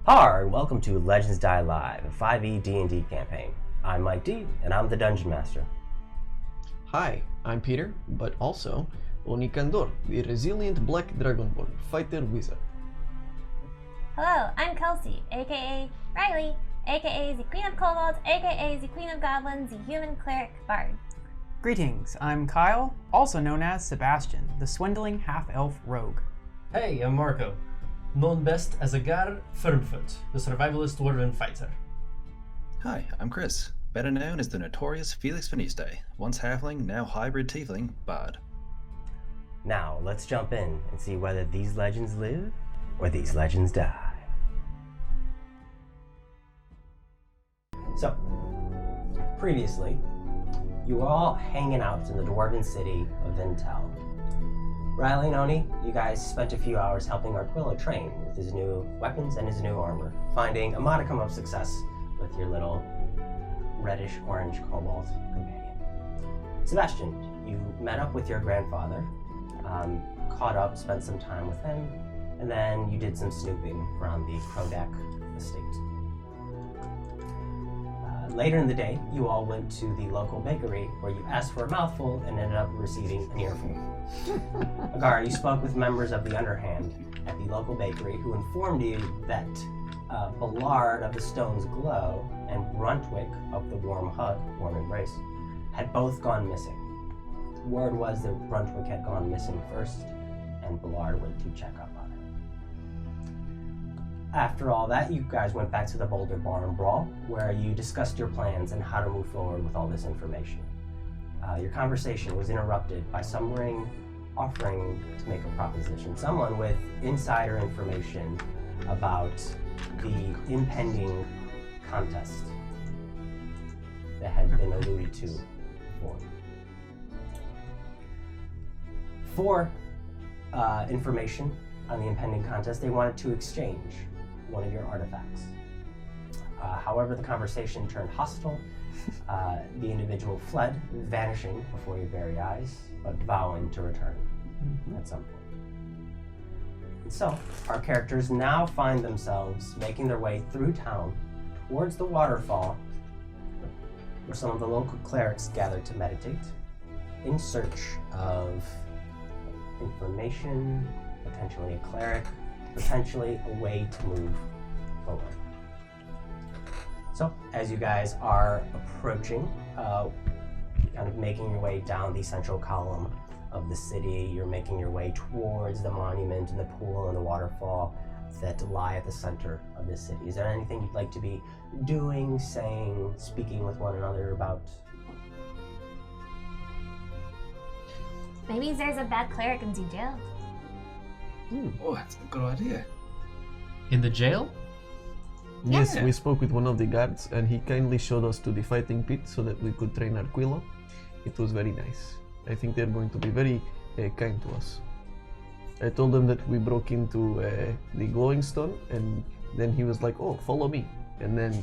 Hi, and welcome to Legends Die Live, a 5e D&D campaign. I'm Mike D, and I'm the Dungeon Master. Hi, I'm Peter, but also Onikandor, the resilient black dragonborn fighter wizard. Hello, I'm Kelsey, aka Riley, aka the Queen of Kobolds, aka the Queen of Goblins, the human cleric bard. Greetings, I'm Kyle, also known as Sebastian, the swindling half-elf rogue. Hey, I'm Marco, known best as Agar Firmfoot, the survivalist dwarven fighter. Hi, I'm Chris, better known as the notorious Felix Finiste, once halfling, now hybrid tiefling, bard. Now, let's jump in and see whether these legends live or these legends die. So, previously, you were all hanging out in the dwarven city of Vintel. Riley and Oni, you guys spent a few hours helping Arquillo train with his new weapons and his new armor, finding a modicum of success with your little reddish-orange cobalt companion. Sebastian, you met up with your grandfather, caught up, spent some time with him, and then you did some snooping around the Chrodakk estate. Later in the day, you all went to the local bakery where you asked for a mouthful and ended up receiving an earful. Agar, you spoke with members of the Underhand at the local bakery who informed you that Ballard of the Stone's Glow and Bruntwick of the Warm Hug, Warm Embrace, had both gone missing. Word was that Bruntwick had gone missing first, and Ballard went to check up on it. After all that, you guys went back to the Boulder Barn Brawl, where you discussed your plans and how to move forward with all this information. Your conversation was interrupted by some ring offering to make a proposition. Someone with insider information about the impending contest that had been alluded to before. For information on the impending contest, they wanted to exchange one of your artifacts. However, the conversation turned hostile. The individual fled, vanishing before your very eyes, but vowing to return at some point. And so, our characters now find themselves making their way through town towards the waterfall, where some of the local clerics gather to meditate, in search of information, potentially a cleric, potentially a way to move forward. So, as you guys are approaching, kind of making your way down the central column of the city, you're making your way towards the monument and the pool and the waterfall that lie at the center of the city. Is there anything you'd like to be doing, saying, speaking with one another about? Maybe there's a bad cleric in the jail. Oh, that's a good idea. In the jail? Yes, Yeah. we spoke with one of the guards and he kindly showed us to the fighting pit so that we could train Arquillo. It was very nice. I think they're going to be very kind to us. I told them that we broke into the glowing stone and then he was like, oh, follow me. And then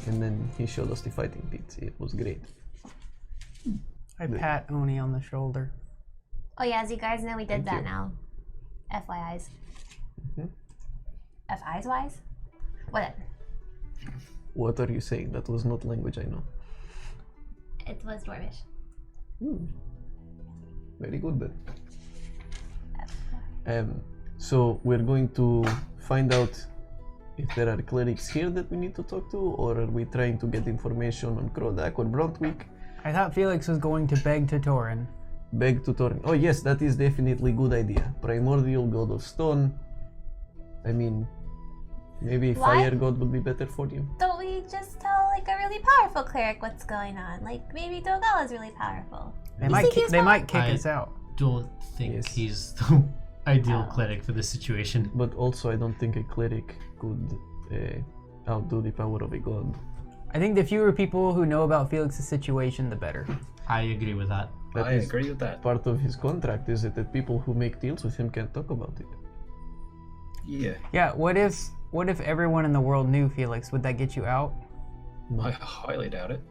he showed us the fighting pit. It was great. I pat Oni on the shoulder. Oh yeah, as you guys know, we did Thank that you. now. FYIs. Mhm. FIs wise? Whatever. What are you saying? That was not language I know. It was Dwarvish. Very good then. So we're going to find out if there are clerics here that we need to talk to, or are we trying to get information on Chrodakk or Bruntwick? I thought Felix was going to beg to Torin. Beg to Thorin. Oh yes, that is definitely a good idea. Primordial god of stone. I mean, maybe Why? fire god would be better for you. Don't we just tell like a really powerful cleric what's going on? Like maybe Dogal is really powerful. They You might think ki- he's they fine? might kick I- us out. Don't think Yes. he's the ideal Oh. cleric for this situation. But also I don't think a cleric could outdo the power of a god. I think the fewer people who know about Felix's situation, the better. I agree with that. That I is agree with that. part of his contract, is it, that people who make deals with him can't talk about it. Yeah, Yeah, what if everyone in the world knew Felix? Would that get you out? I highly doubt it.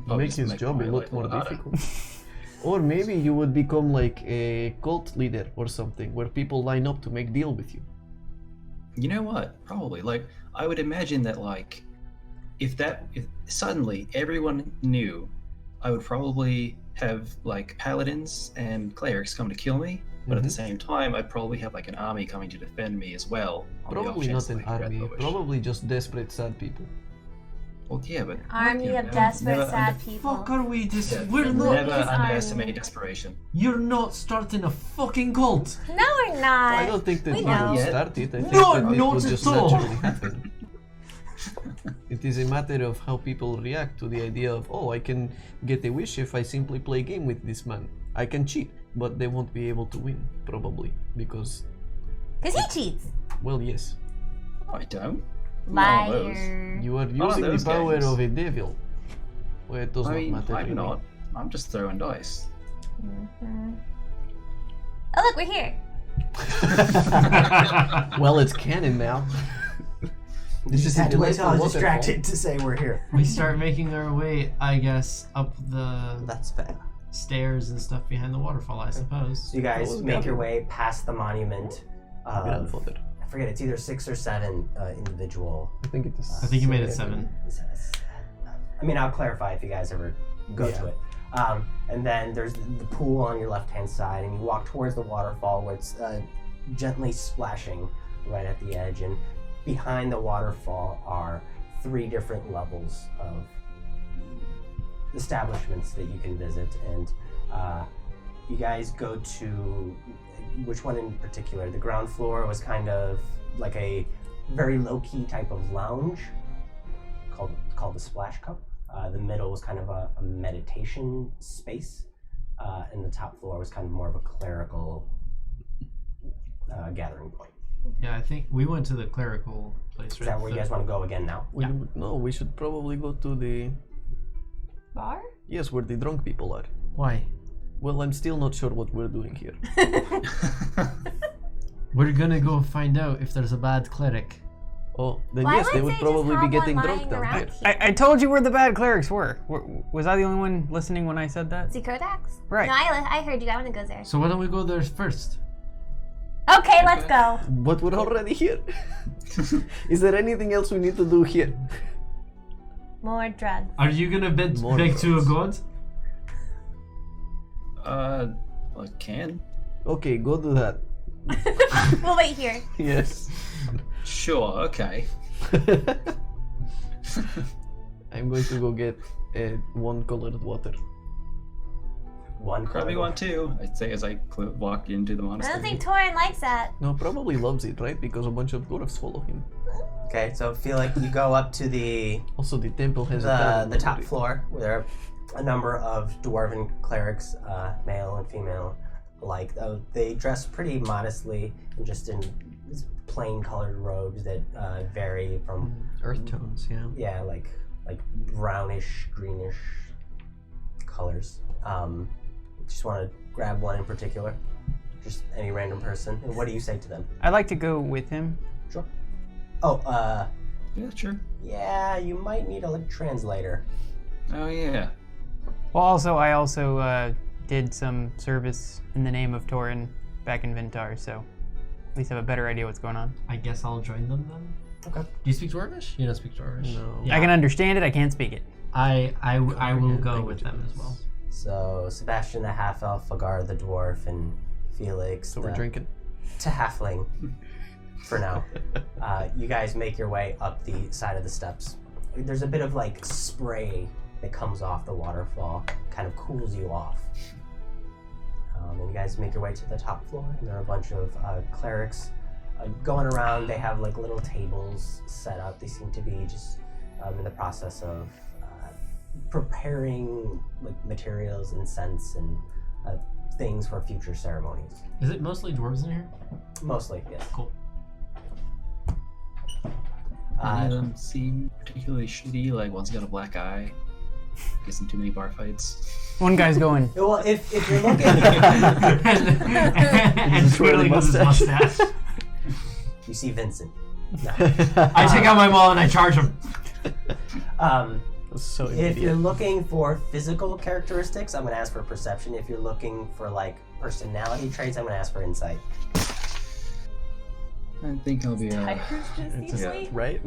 Make his job a lot more difficult. Or maybe you would become like a cult leader or something, where people line up to make deal with you. You know what? Probably. Like, I would imagine that, like, if suddenly everyone knew, I would probably have, like, paladins and clerics come to kill me, but at the same time, I'd probably have, like, an army coming to defend me as well. on the off Probably chance not that an I grant army, the wish. probably just desperate sad people. Well, yeah, but Army you of know, desperate never sad under- people. Fuck are we just? yeah, We're not. never His underestimate army. desperation. You're not starting a fucking cult. No, we're not. I don't think that we we know. will Yeah. start it. I think No, that it not will at just all. naturally happen. It is a matter of how people react to the idea of, oh, I can get a wish if I simply play a game with this man. I can cheat, but they won't be able to win, probably, because, Because he cheats. well, yes, I don't. None of those. Liar. you are None of using the those power games. of a devil. Well, it does I not mean, matter. I'm really. not. I'm just throwing dice. Oh, look, we're here. Well, it's canon now. You just had to wait till I was Waterfall. distracted to say we're here. We start making our way, I guess, up the That's fair. stairs and stuff behind the waterfall, I suppose. So you guys What was make your that? way past the monument of, Grandfather. I forget, it's either 6 or 7 individual. I think it is. I think you made it 7. I mean, I'll clarify if you guys ever go to it. And then there's the pool on your left-hand side, and you walk towards the waterfall where it's gently splashing right at the edge. And behind the waterfall are 3 different levels of establishments that you can visit. And you guys go to, which one in particular? The ground floor was kind of like a very low-key type of lounge called the Splash Cup. The middle was kind of a meditation space, and the top floor was kind of more of a clerical gathering point. Yeah, I think we went to the clerical place, Is right? that where you guys want to go again now? No, we should probably go to the... Bar? Yes, where the drunk people are. Why? Well, I'm still not sure what we're doing here. We're gonna go find out if there's a bad cleric. Oh, then Why yes, they would would they probably just be have getting one drunk lying down around here. here? I told you where the bad clerics were. Was I the only one listening when I said that? See Chrodakk's? Right. No, I heard you. I want to go there. So why don't we go there first? Okay, let's go. But we're already here. Is there anything else we need to do here? More drugs. Are you gonna More beg to a drugs. god? I can. Okay, go do that. We'll wait here. Yes. Sure, okay. I'm going to go get one colored water. One Grab me one too, I'd say as I walk into the I monastery. don't think Torin likes that. No, probably loves it, right? Because a bunch of dwarves follow him. Okay, so I feel like you go up to the Also, the temple has a the tavern top over it. floor where there are a number of dwarven clerics, male and female alike. They dress pretty modestly and just in plain colored robes that vary from Earth tones, yeah. like brownish, greenish colors. Just want to grab one in particular, just any random person. And what do you say to them? I'd like to go with him. Sure. Oh, Yeah, sure. yeah, you might need a translator. Oh yeah. Well, I also did some service in the name of Torin back in Vintar, so at least have a better idea what's going on. I guess I'll join them then. Okay. Do you speak Dwarvish? You don't speak Dwarvish. No. Yeah. I can understand it, I can't speak it. I will go with them as well. So Sebastian the half-elf, Agar the dwarf, and Felix So the we're drinking. to halfling for now. You guys make your way up the side of the steps. There's a bit of like spray that comes off the waterfall, kind of cools you off. And you guys make your way to the top floor, and there are a bunch of clerics going around. They have like little tables set up. They seem to be just in the process of preparing like materials and scents and things for future ceremonies. Is it mostly dwarves in here? Mostly, yes. Cool. Any of them seem particularly shitty, like one's got a black eye. Gets in too many bar fights. One guy's going, Well, if you're looking, and twirling with his mustache. you see Vincent. No. I take out my maul and I charge him. So If you're immediate. looking for physical characteristics, I'm going to ask for perception. If you're looking for like personality traits, I'm going to ask for insight. I think I'll be Tigers just It's just, easily. right?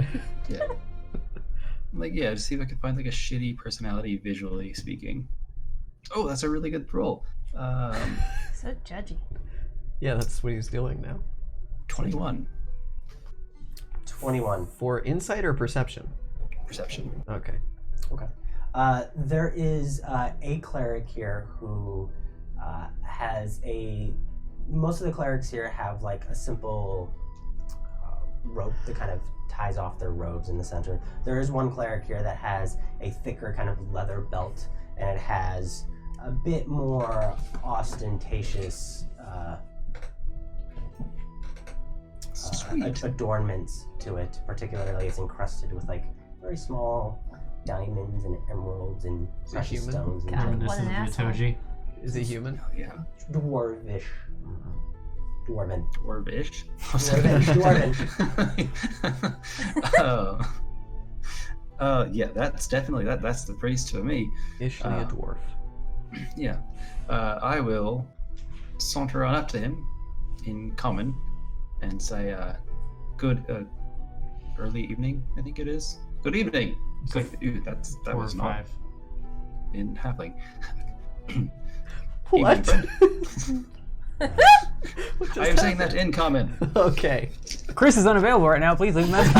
yeah. Like, yeah, just see if I can find like a shitty personality visually speaking. Oh, that's a really good roll. So judgy. Yeah, that's what he's doing now. 21 21. For insight or perception? perception. Okay. Okay. There is a cleric here who has a. Most of the clerics here have like a simple rope that kind of ties off their robes in the center. There is one cleric here that has a thicker kind of leather belt, and it has a bit more ostentatious Sweet. adornments to it. Particularly, it's encrusted with like very small diamonds and emeralds and Is it precious human? stones and God. gems. What an Reminiscent of asshole. Atoji. Is he human? Oh, yeah. Dwarvish. Dwarven. Dwarvish. Dwarven. Yeah, that's definitely that's the priest for me. Ishly a dwarf. Yeah. I will saunter on up to him in common and say, good early evening, I think it is. Good evening. Ooh, that 4 or was not 5. in halfling. What? Evening, What I just am saying that in common. Okay. Chris is unavailable right now. Please leave a message.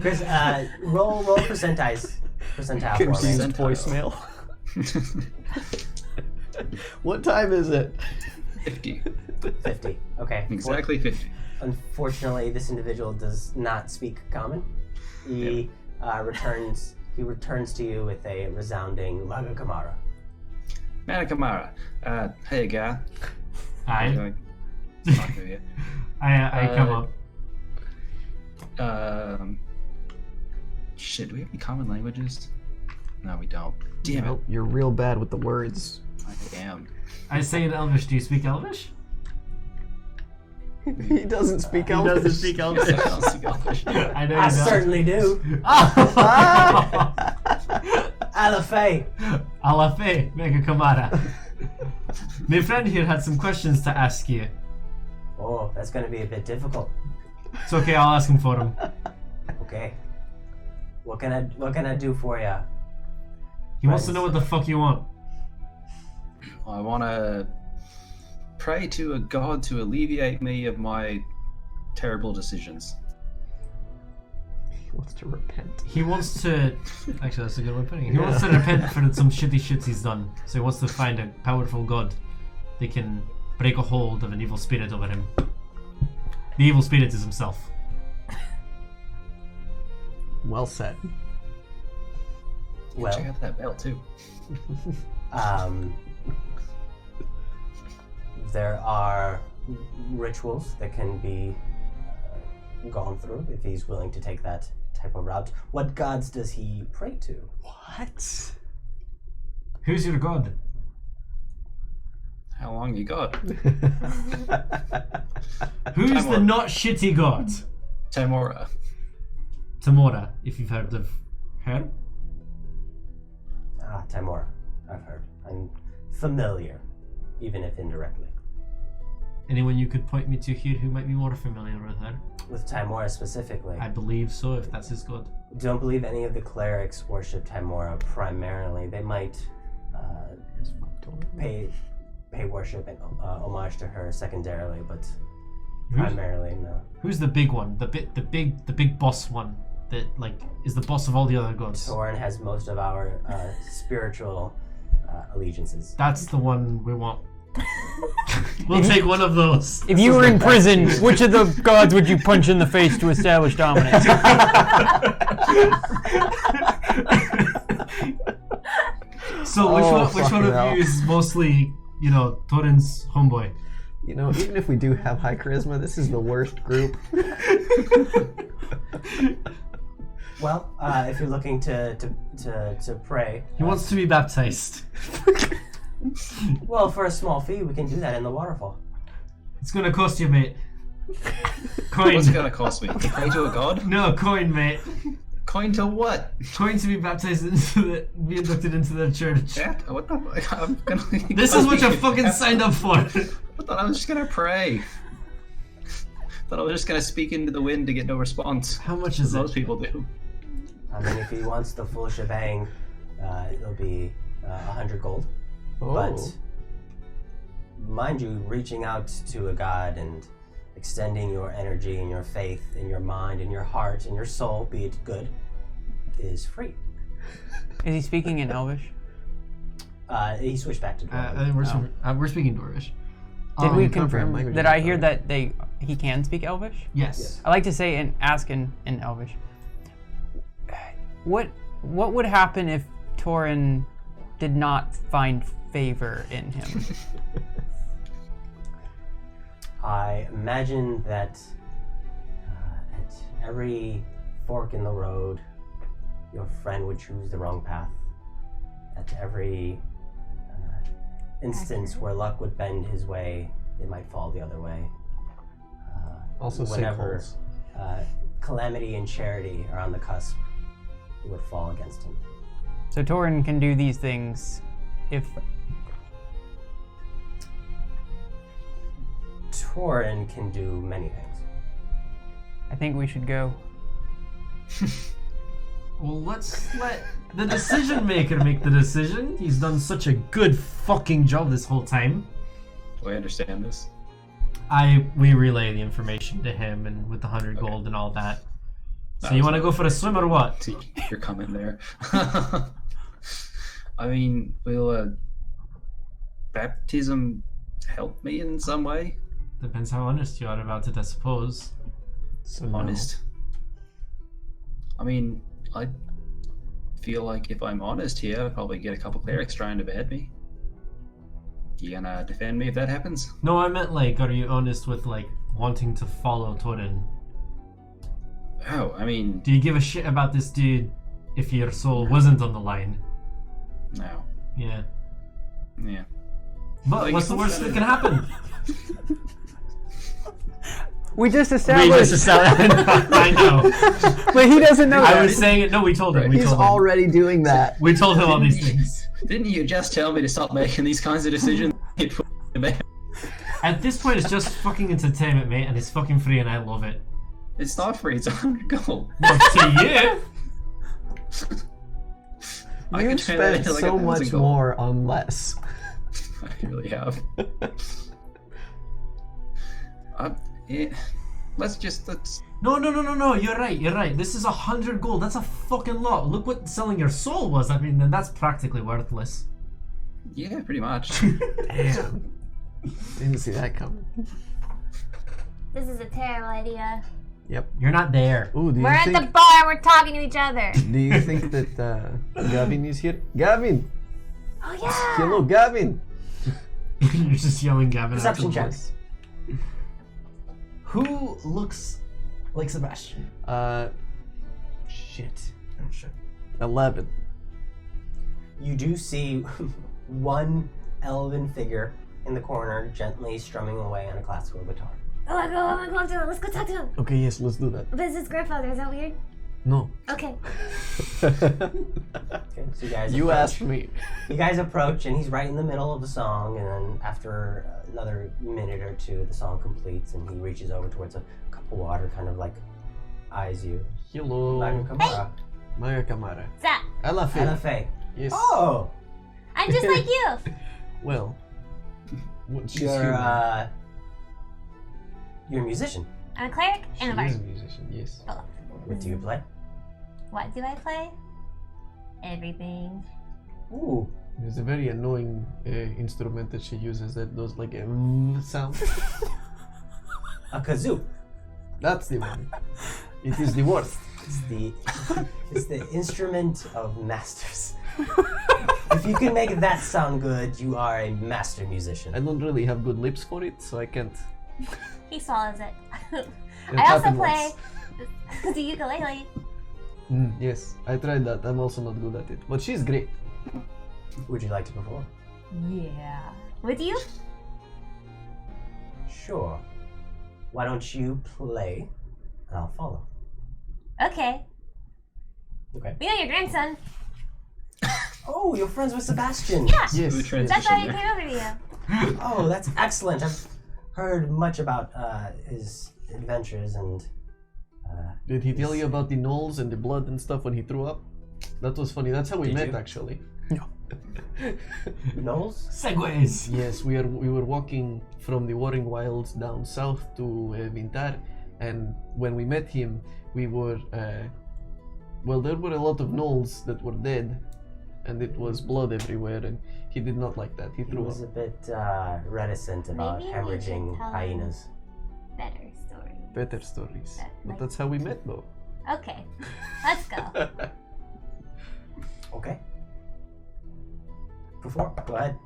Chris, roll percentile for Confused me. Percentile. voicemail. What time is it? 50. 50. Okay. Exactly 50. Unfortunately, this individual does not speak common. He returns to you with a resounding Laga Kamara. Manakamara. Hey, guy. I Talk to you. I come up. Shit, do we have any common languages? No, we don't. Damn Nope, you're real bad with the words. it. I am. I say in Elvish. Do you speak Elvish? He doesn't speak He Elvish. doesn't speak Elvish. Yes, I don't speak Elvish. I know I you don't. certainly do. Alafay. Alafe, mega kamara. My friend here had some questions to ask you. Oh, that's going to be a bit difficult. It's okay, I'll ask him for him. Okay. What can I do for you? He wants to know what the fuck you want. I want to pray to a god to alleviate me of my terrible decisions. He wants to repent. He wants to. Actually, that's a good way of putting it. He wants to repent for some shitty shits he's done. So he wants to find a powerful god that can break a hold of an evil spirit over him. The evil spirit is himself. Well said. Well, Check out that belt too. there are rituals that can be gone through if he's willing to take that type of route. What gods does he pray to? What? Who's your god? How long you got? Who's the Timor. not shitty god? Tamora. Tamora, if you've heard of her. Ah, Timora. I've heard. I'm familiar, even if indirectly. Anyone you could point me to here who might be more familiar with her? With Timora specifically. I believe so, if that's his god. Don't believe any of the clerics worship Timora primarily. They might pay worship and homage to her secondarily, but primarily no. Who's the big one? The big boss one that like is the boss of all the other gods. Soren has most of our spiritual allegiances. That's the one we want. We'll take one of those. If you were in prison, which of the gods would you punch in the face to establish dominance? So which Oh, one fucking of hell. you is mostly, Torin's homeboy? You know, even if we do have high charisma, this is the worst group. Well, if you're looking to pray, He wants to be baptized. well, for a small fee, we can do that in the waterfall. It's gonna cost you, mate. Coin. What's it gonna cost me? To pray to a god? No, coin, mate. Coin to what? Coin to be baptized be inducted into the church. Chat? What the fuck? I'm gonna. This is what you fucking signed up for. I thought I was just gonna pray. Thought I was just gonna speak into the wind to get no response. How much As is most it? people do. I mean, if he wants the full shebang, it'll be 100 gold. Oh. But mind you, reaching out to a god and extending your energy and your faith and your mind and your heart and your soul, be it good, is free. Is he speaking in Elvish? He switched back to I Dwarven. think we're speaking Dwarvish. Did we you can't confirm remember that I that, hear right? that he can speak Elvish? Yes. I like to say and ask in Elvish. What would happen if Torin did not find favor in him? I imagine that at every fork in the road, your friend would choose the wrong path. At every instance where luck would bend his way, it might fall the other way. Also whenever sinkholes. calamity and charity are on the cusp, it would fall against him. So Torin can do these things if Torin can do many things. I think we should go. Well, let's let the decision maker make the decision. He's done such a good fucking job this whole time. Do I understand this? We relay the information to him and with the 100 gold and all that. So That you was want to go for a swim or what? See your comment there. I mean, will baptism help me in some way? Depends how honest you are about it, I suppose. So no. Honest. I mean, I feel like if I'm honest here, I'll probably get a couple clerics trying to behead me. You gonna defend me if that happens? No, I meant like, are you honest with like wanting to follow Torin? Oh, I mean, Do you give a shit about this dude if your soul wasn't on the line? no. Yeah. Yeah. But Like, what's the worst that can happen? We just We established. just decided. I know. But he doesn't know I that. was saying it. No, we told him. Right. We He's told him. already doing that. We told him all these things. Didn't you just tell me to stop making these kinds of decisions? At this point, it's just fucking entertainment, mate, and it's fucking free, and I love it. It's not free, it's 100 gold. But to you, I You could turn that spent into like so 1,000 much gold. more on less. I really have. Yeah. Let's. no. You're right. This is 100 gold. That's a fucking lot. Look what selling your soul was. I mean, then that's practically worthless. Yeah, pretty much. Damn. Didn't see that coming. This is a terrible idea. Yep. You're not there. Ooh, do We're you at think? the bar. We're talking to each other. Do you think that Gavin is here? Gavin! Oh yeah. Hello, Gavin! You're just yelling Gavin. out Perception the check. voice. Who looks like Sebastian? Shit. Oh shit. 11. You do see one elven figure in the corner gently strumming away on a classical guitar. Oh my god, I want to go. Let's go talk to him. Okay, yes, let's do that. But it's his grandfather. Is that weird? No. Okay. Okay, so you guys You approach. asked me. You guys approach, and he's right in the middle of the song. And then after another minute or two, the song completes, and he reaches over towards a cup of water, kind of like eyes you. Hello. Maga Kamara. Maya Kamara. Zap. Ela Fe. Ella Faye. Yes. Oh, I'm just like you. Well. She's you're human. you're a musician. I'm a cleric and a She bard. is a musician, yes. Oh. What do you play? What do I play? Everything. Ooh, There's a very annoying instrument that she uses that does like a sound. a kazoo. That's the one. It is the worst. It's the instrument of masters. If you can make that sound good, you are a master musician. I don't really have good lips for it, so I can't. He swallows it. It I also happened play once. the ukulele. Yes, I tried that. I'm also not good at it, but she's great. Would you like to perform? Yeah. With you? Sure. Why don't you play, and I'll follow. Okay. Okay. We know your grandson. Oh, you're friends with Sebastian. Yeah. Yes. Smooth transition That's why he there. came over to you. Oh, that's excellent. I've heard much about his adventures and. Did he tell you about the gnolls and the blood and stuff when he threw up? That was funny. That's how we Did met, you? actually. Knolls? Segways. Yes, we were walking from the Warring Wilds down south to Vintar, and when we met him, we were there were a lot of gnolls that were dead, and it was blood everywhere, and he did not like that. He He threw was up. a bit reticent about Maybe we hemorrhaging should tell him. hyenas. Better story. Better stories. But like- that's how we met, though. Okay, let's go. Okay. Perform. Go ahead.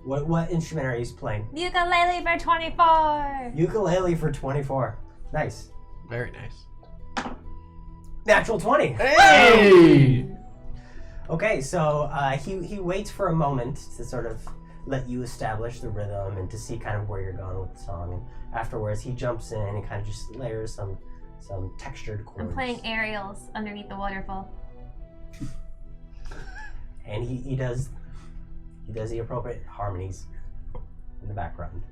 What instrument are you playing? Ukulele for 24. Ukulele for 24. Nice. Very nice. Natural 20. Hey! Okay, so he waits for a moment to sort of let you establish the rhythm and to see kind of where you're going with the song. And afterwards, he jumps in and kind of just layers some textured chords. I'm playing aerials underneath the waterfall. And he does the appropriate harmonies in the background.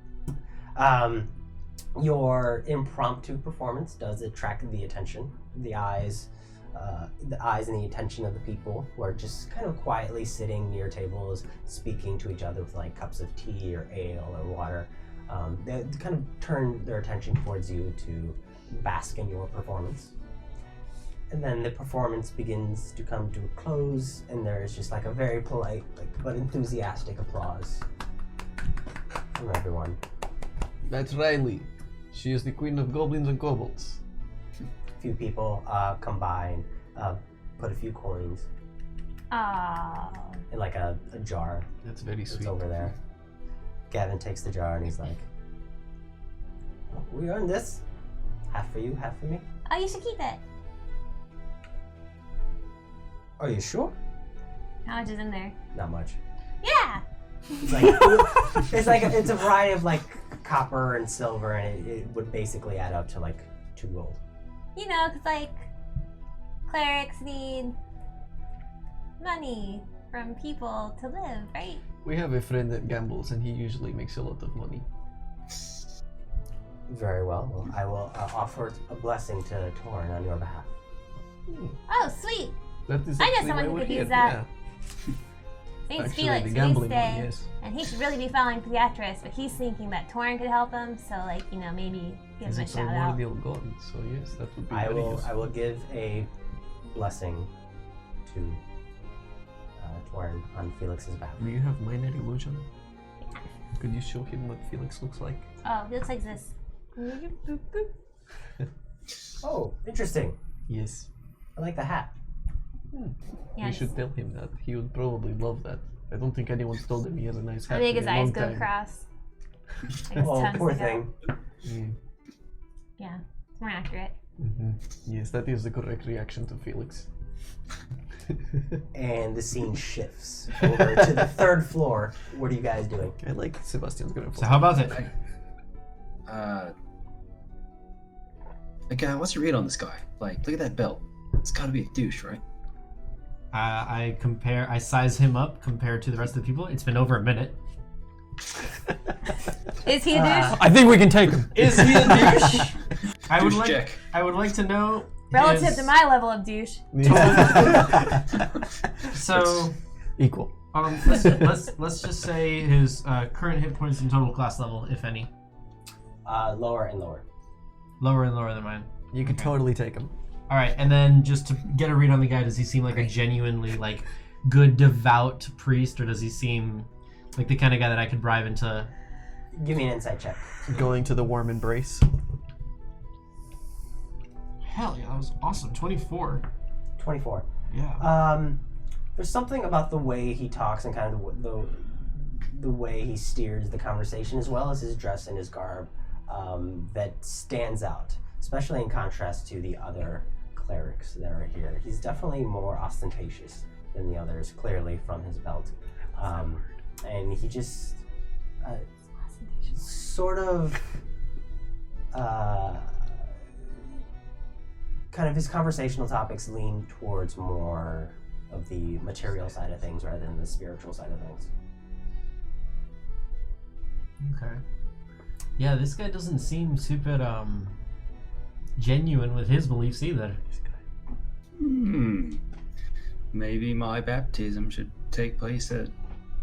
Your impromptu performance does attract the attention, the eyes and the attention of the people who are just kind of quietly sitting near tables, speaking to each other with like cups of tea or ale or water. They kind of turn their attention towards you to bask in your performance. And then the performance begins to come to a close, and there's just like a very polite, but enthusiastic applause from everyone. That's Riley. She is the queen of goblins and kobolds. A few people come by and put a few coins Oh. in like a jar That's very that's sweet. over there. Gavin takes the jar and he's like, "Oh, we earned this. Half for you, half for me. Oh, you should keep it. Are you sure?" How much is in there? Not much. Yeah. It's like it's a variety of like copper and silver, and it would basically add up to like 2 gold. You know, 'cause like clerics need money from people to live, right? We have a friend that gambles, and he usually makes a lot of money. Very well. Well, I will offer a blessing to Torn on your behalf. Oh, sweet. That is I know actually someone why who we're could here. use that. Yeah. Name's Actually, Felix. the He gambling stay, one, yes. and he should really be following Theatris, but he's thinking that Torn could help him. So, like, you know, maybe give He's him a a shout out. primordial god, so yes, that would be I very will useful. give a blessing to Torn on Felix's behalf. Do you have minor illusion? Could you show him what Felix looks like? Oh, he looks like this. Oh, interesting. Yes. I like the hat. Yeah, We should tell him that. He would probably love that. I don't think anyone's told him he has a nice How hat. big in his a eyes long go time. across. Like his Oh, tongue's poor to go. thing. Mm. Yeah, it's more accurate. Yes, that is the correct reaction to Felix. And the scene shifts over to the 3rd floor. What are you guys doing? I like Sebastian's gonna So how about it? Like, what's your read on this guy? Like, look at that belt. It's gotta be a douche, right? I size him up compared to the rest of the people. It's been over a minute. Is he a douche? I think we can take him. Is he a douche? I would Douche like. check. I would like to know. Relative his- to my level of douche. So, Equal. let's just say his current hit points and total class level, if any, Lower and lower. lower and lower than mine. You could totally take him. All right, and then just to get a read on the guy, does he seem like a genuinely like good, devout priest, or does he seem like the kind of guy that I could bribe into? Give me an insight check. Going to the warm embrace. Hell yeah, that was awesome. 24. 24. Yeah. There's something about the way he talks and kind of the way he steers the conversation, as well as his dress and his garb, that stands out, especially in contrast to the other clerics that are here. He's definitely more ostentatious than the others, clearly from his belt. And he just sort of kind of his conversational topics lean towards more of the material side of things rather than the spiritual side of things. Okay. Yeah, this guy doesn't seem super genuine with his beliefs either. Maybe my baptism should take place at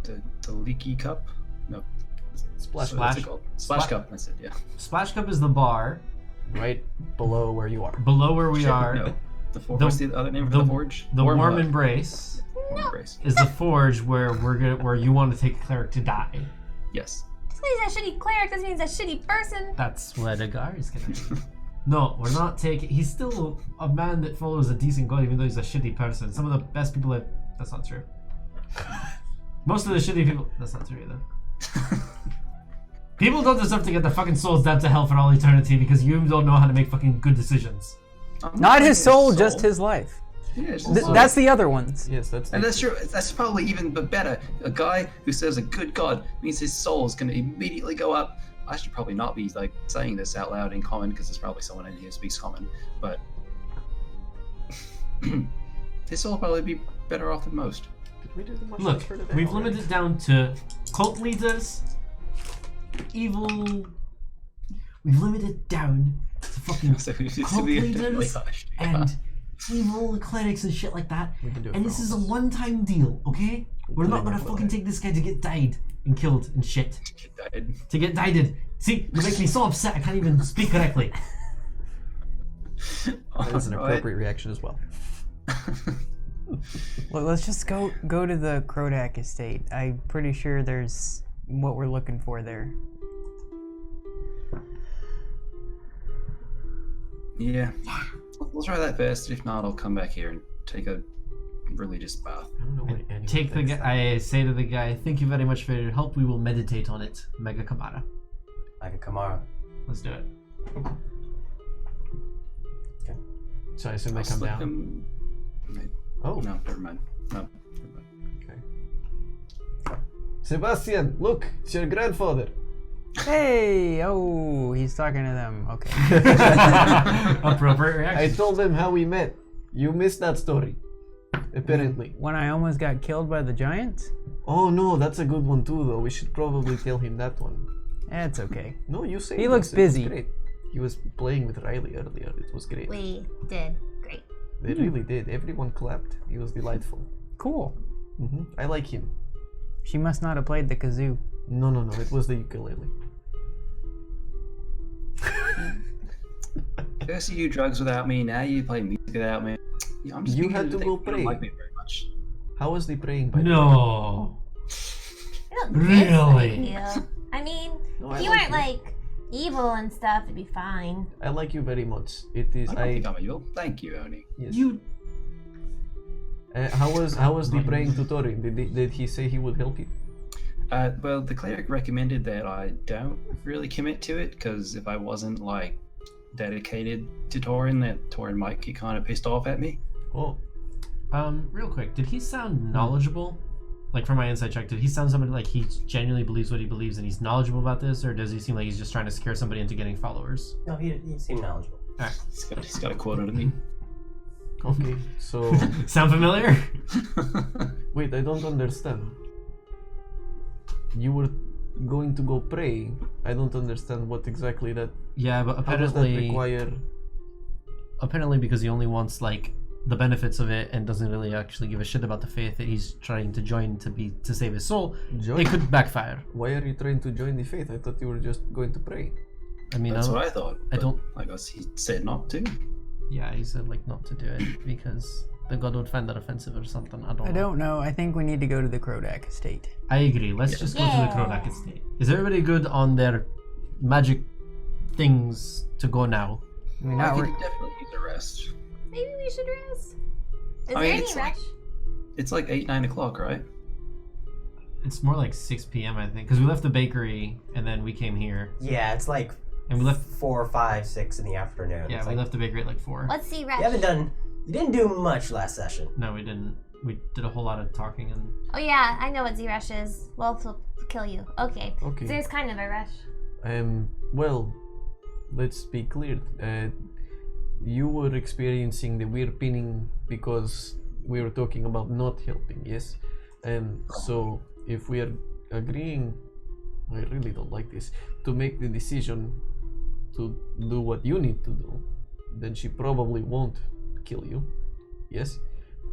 the leaky cup. No, Splash what's it called? Splash cup. That's it. Yeah. Splash Cup is the bar right below where you are. below where we Shit, are. No. What's the other name for the forge? The warm hug. embrace Warm embrace. is the forge where where you want to take a cleric to die. Yes. This means a shitty cleric. This means a shitty person. That's what Agar is gonna do. No, we're not taking. He's still a man that follows a decent god, even though he's a shitty person. Some of the best people have. That's not true. Most of the shitty people. That's not true either. People don't deserve to get their fucking souls damned to hell for all eternity because you don't know how to make fucking good decisions. Not his soul, just his life. Yeah, it's just That's the other ones. Yes, that's. And that's true. That's probably even better. A guy who serves a good god means his soul is going to immediately go up. I should probably not be like saying this out loud in common because there's probably someone in here who speaks common. But his soul will probably be better off than most. Did we do the much Look, for today we've already? limited it down to cult leaders, evil. We've limited it down to fucking So we cult we definitely leaders hushed. and evil clerics and shit like that. We can do it And for this is a all. one-time deal, okay? We're not gonna fucking take this guy to get died and killed and shit. Died. To get died. See, you make me so upset I can't even speak correctly. That's an Alright. appropriate reaction as well. Well, let's just go to the Chrodakk estate. I'm pretty sure there's what we're looking for there. Yeah. We'll try that first. If not, I'll come back here and take a religious bath. I don't know why anyone Take the thinks guy. that. I say to the guy, "Thank you very much for your help. We will meditate on it." Mega Kamara. Like a Kamara. Let's do it. So I assume I I'll come slip down. him- Oh, No, never mind. No. Never mind. okay. Sebastian, look, it's your grandfather. Hey! Oh, he's talking to them. Okay. Appropriate I reaction. told him how we met. You missed that story. Apparently. When I almost got killed by the giants? Oh no, that's a good one too though. We should probably tell him that one. That's okay. No, you say He it looks was- it was busy. Great. He was playing with Riley earlier. It was great. We did great. They really did. Everyone clapped. He was delightful. Cool. I like him. She must not have played the kazoo. No, it was the ukulele. First you do drugs without me, now you play music without me. Yeah, I'm just You beginning had to think go you don't pray. like me very much. How was the praying by the way? No. I don't Really? dislike you. I mean, No, I if you like weren't you. like evil and stuff, it'd be fine. I like you very much. It is I don't think I'm evil. Thank you, Oni. yes. You. How was the praying to Thorin? Did he say he would help you? Well, the cleric recommended that I don't really commit to it, because if I wasn't, like, dedicated to Torin, that Torin might get kind of pissed off at me. Oh, Real quick, did he sound knowledgeable? Like from my inside check, did he sound somebody like he genuinely believes what he believes and he's knowledgeable about this, or does he seem like he's just trying to scare somebody into getting followers? No, he seemed knowledgeable. He's got a quote out of me. okay. So Sound familiar? wait, I don't understand. You were going to go pray. I don't understand what exactly that. Yeah, but How does that apparently, require? apparently because he only wants like the benefits of it and doesn't really actually give a shit about the faith that he's trying to join to save his soul, Join? it could backfire. Why are you trying to join the faith? I thought you were just going to pray. I mean, That's I what don't, I thought. I but don't- I guess he said not to. yeah, he said like not to do it because the god would find that offensive or something. I don't know. I think we need to go to the Chrodakk estate. I agree. Let's just go to the Yeah. Chrodakk estate. Is everybody good on their magic things to go now? I mean, I not could re- definitely use a rest. Maybe we should rest. Is I there mean, any it's like- rush? It's like 8, 9 o'clock, right? It's more like 6 p.m. I think, because we left the bakery and then we came here, Yeah, it's like and we left. 4, 5, 6 in the afternoon. Yeah, It's we like, left the bakery at like 4. Let's see rush. You didn't do much last session. No, we didn't. We did a whole lot of talking and Oh yeah, I know what Z-Rush is. Wolf will kill you. Okay. Okay. There's kind of a rush. Well, let's be clear. You were experiencing the weird pinning because we were talking about not helping, yes? So if we are agreeing, I really don't like this, to make the decision to do what you need to do, then she probably won't kill you. Yes?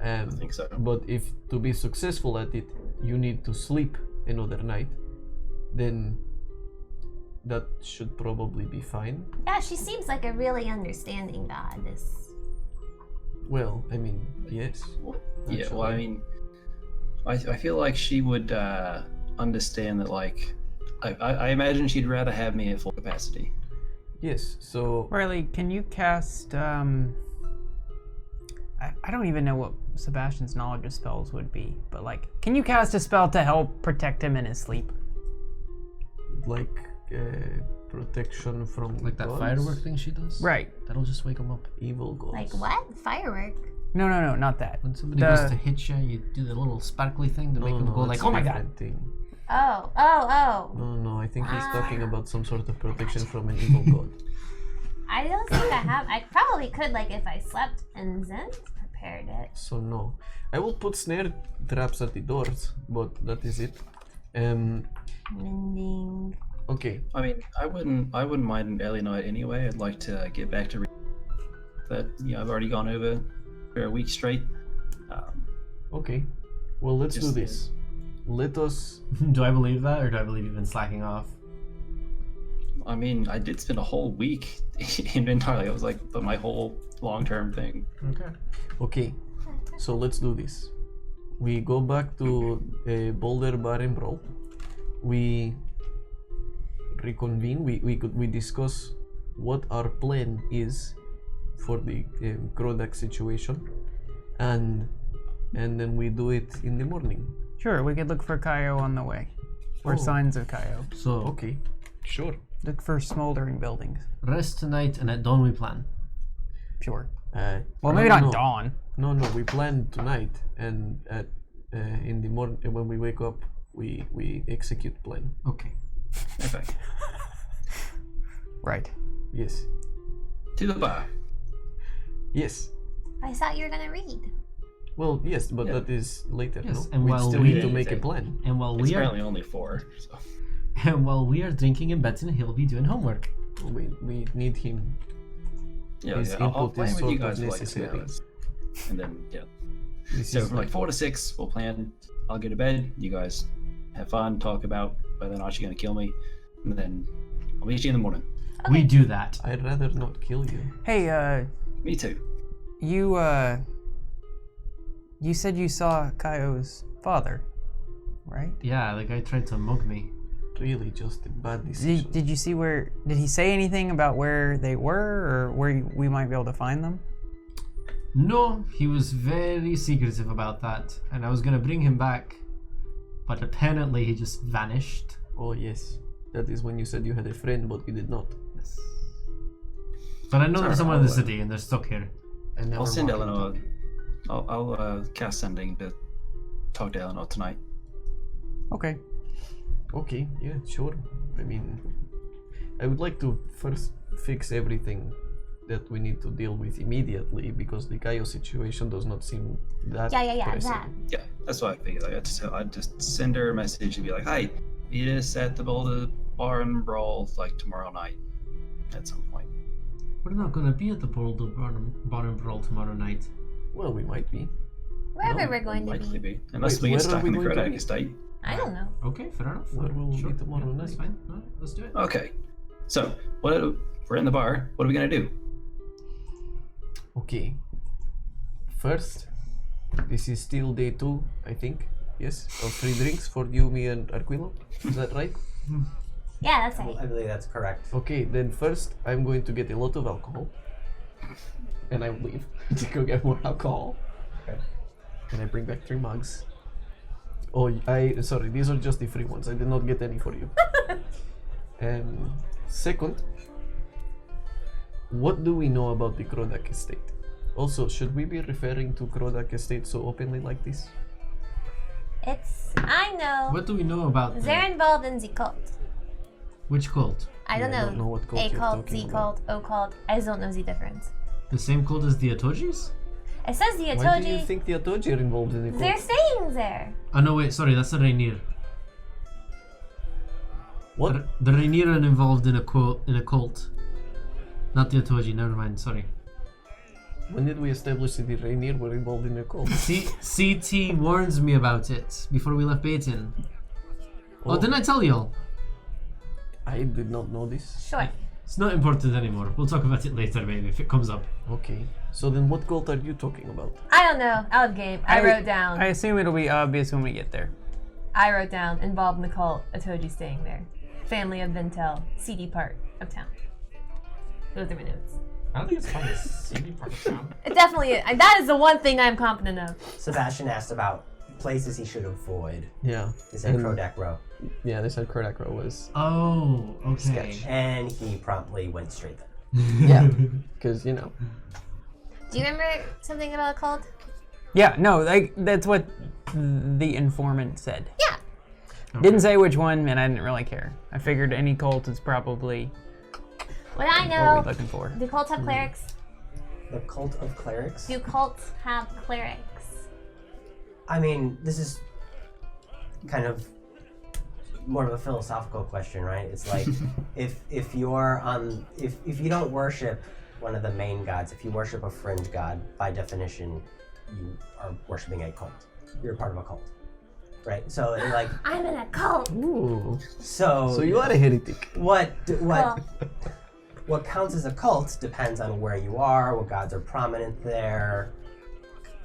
I think so. But if to be successful at it, you need to sleep another night, then that should probably be fine. Yeah, she seems like a really understanding goddess. Well, I mean, yes. Yeah, well, I actually. mean, I feel like she would understand that, like, I imagine she'd rather have me at full capacity. Yes, so Riley, can you cast? I don't even know what Sebastian's knowledge of spells would be, but like, can you cast a spell to help protect him in his sleep? like protection from Like that gods? firework thing she does? Right. That'll just wake him up. Evil gods. Like what? Firework? No, not that. When somebody The- goes to hit you, you do the little sparkly thing to make them go it's like, oh a my god. different thing. Oh. No, I think he's talking about some sort of protection from an evil god. I don't think I have. I probably could, like, if I slept and then prepared it. So no. I will put snare traps at the doors, but that is it. Mending. Okay. I mean, I wouldn't mind an early night anyway. I'd like to get back to that. I've already gone over for a week straight. Okay. Well, let's do Just- this. Let us. Do I believe that, or do I believe you've been slacking off? I mean, I did spend a whole week in Ventari. It was like my whole long-term thing. Okay. Okay. So let's do this. We go back to Boulder Bar and Brawl. We reconvene. We discuss what our plan is for the Chrodakk situation, and then we do it in the morning. Sure, we could look for Kaio on the way, or Oh. signs of Kaio. So, Okay. Sure. Look for smoldering buildings. rest tonight, and at dawn we plan. Sure. Well, Well, maybe not dawn. No, we plan tonight, and at in the morning when we wake up, we execute plan. Okay. Okay. Right. Yes. To the bar. Yes. I thought you were gonna read. Well, yes, but Yeah. that is later. Yes, no? and we while still we- need to make a plan. And while It's we are apparently only 4. So. and while we are drinking in Benson, he'll be doing homework. We need him. Yeah, His I'll input plan is with you sort of guys for like 2 necessary. hours. And then, yeah. This So is from like 4 to 6, we'll plan. I'll go to bed. You guys have fun, talk about whether or not you're going to kill me. And then I'll meet you in the morning. We do that. I'd rather not kill you. Hey, Me too. you said you saw Kaio's father, right? Yeah, the guy tried to mug me. Really, just a bad decision. Did you see where? Did he say anything about where they were, or where we might be able to find them? No, he was very secretive about that, and I was gonna bring him back, but apparently he just vanished. Oh yes, that is when you said you had a friend, but you did not. Yes. But I know Sorry, there's someone in the I'll, city, and they're stuck here. And never I'll send walk into Eleanor. it. I'll cast sending to talk to Eleanor tonight. Okay. Okay, yeah, sure. I mean, I would like to first fix everything that we need to deal with immediately because the Kaio situation does not seem that Yeah, pressing. that. Yeah, that's what I figured. Like, I'd just send her a message and be like, "Hi, meet us at the Boulder Bar and Brawl like tomorrow night, at some point." We're not gonna be at the Boulder Bar and Brawl tomorrow night. Well, we might be. Wherever No, we're going to Likely be. be, unless Wait, we where get are stuck we in the going to Chrodakk be? estate. I don't know. Okay, fair enough. Where will we Sure. be tomorrow Yeah, that's night? fine. All right, let's do it. Okay, so we're in the bar. What are we gonna do? Okay. First, this is still day 2, I think. Yes, of free drinks for you, me, and Arquilo. Is that right? Yeah, that's right. I believe that's correct. Okay, then first I'm going to get a lot of alcohol. And I will leave to go get more alcohol. Okay. And I bring back 3 mugs. Oh, sorry, these are just the free ones. I did not get any for you. And second, what do we know about the Chrodakk estate? Also, should we be referring to Chrodakk estate so openly like this? I know. What do we know about They're involved in the cult. which cult? I don't Yeah, know. I don't know what cult A you're cult, talking Z about. cult, O cult. I don't know the difference. The same cult as the Atojis? It says the Why do you Atoji. think the Atoji are involved in the They're cult? staying there. Oh no, wait, sorry, that's the Rainier. What? The Rainier are involved in a cult. Not the Atoji, never mind, sorry. When did we establish that the Rainier were involved in a cult? CT warns me about it before we left Baton. Oh, didn't I tell y'all? I did not know this. Sure. It's not important anymore. We'll talk about it later, maybe, if it comes up. Okay. So then what cult are you talking about? I don't know. Out of game. I wrote down. I assume it'll be obvious when we get there. I wrote down involved in the cult. Atoji staying there. Family of Vintel. Seedy part of town. Those are my notes. I don't think it's called the seedy part of town. It definitely is. That is the one thing I'm confident of. Sebastian asked about places he should avoid. Yeah. They said Chrodakk Row. Yeah, they said Chrodakk Row was Oh, okay. sketch. And he promptly went straight there. Yeah. Because, you know. Do you remember something about a cult? Yeah, no, like that's what the informant said. Yeah. Didn't say which one, and I didn't really care. I figured any cult is probably What I what know, we're looking for. do cults have clerics? The cult of clerics? Do cults have clerics? I mean, this is kind of more of a philosophical question, right? It's like if you're on if you don't worship one of the main gods, if you worship a fringe god, by definition, you are worshiping a cult. You're part of a cult, right? So like, I'm in a cult. Ooh. so So you are a heretic. what Cool. what counts as a cult depends on where you are, what gods are prominent there,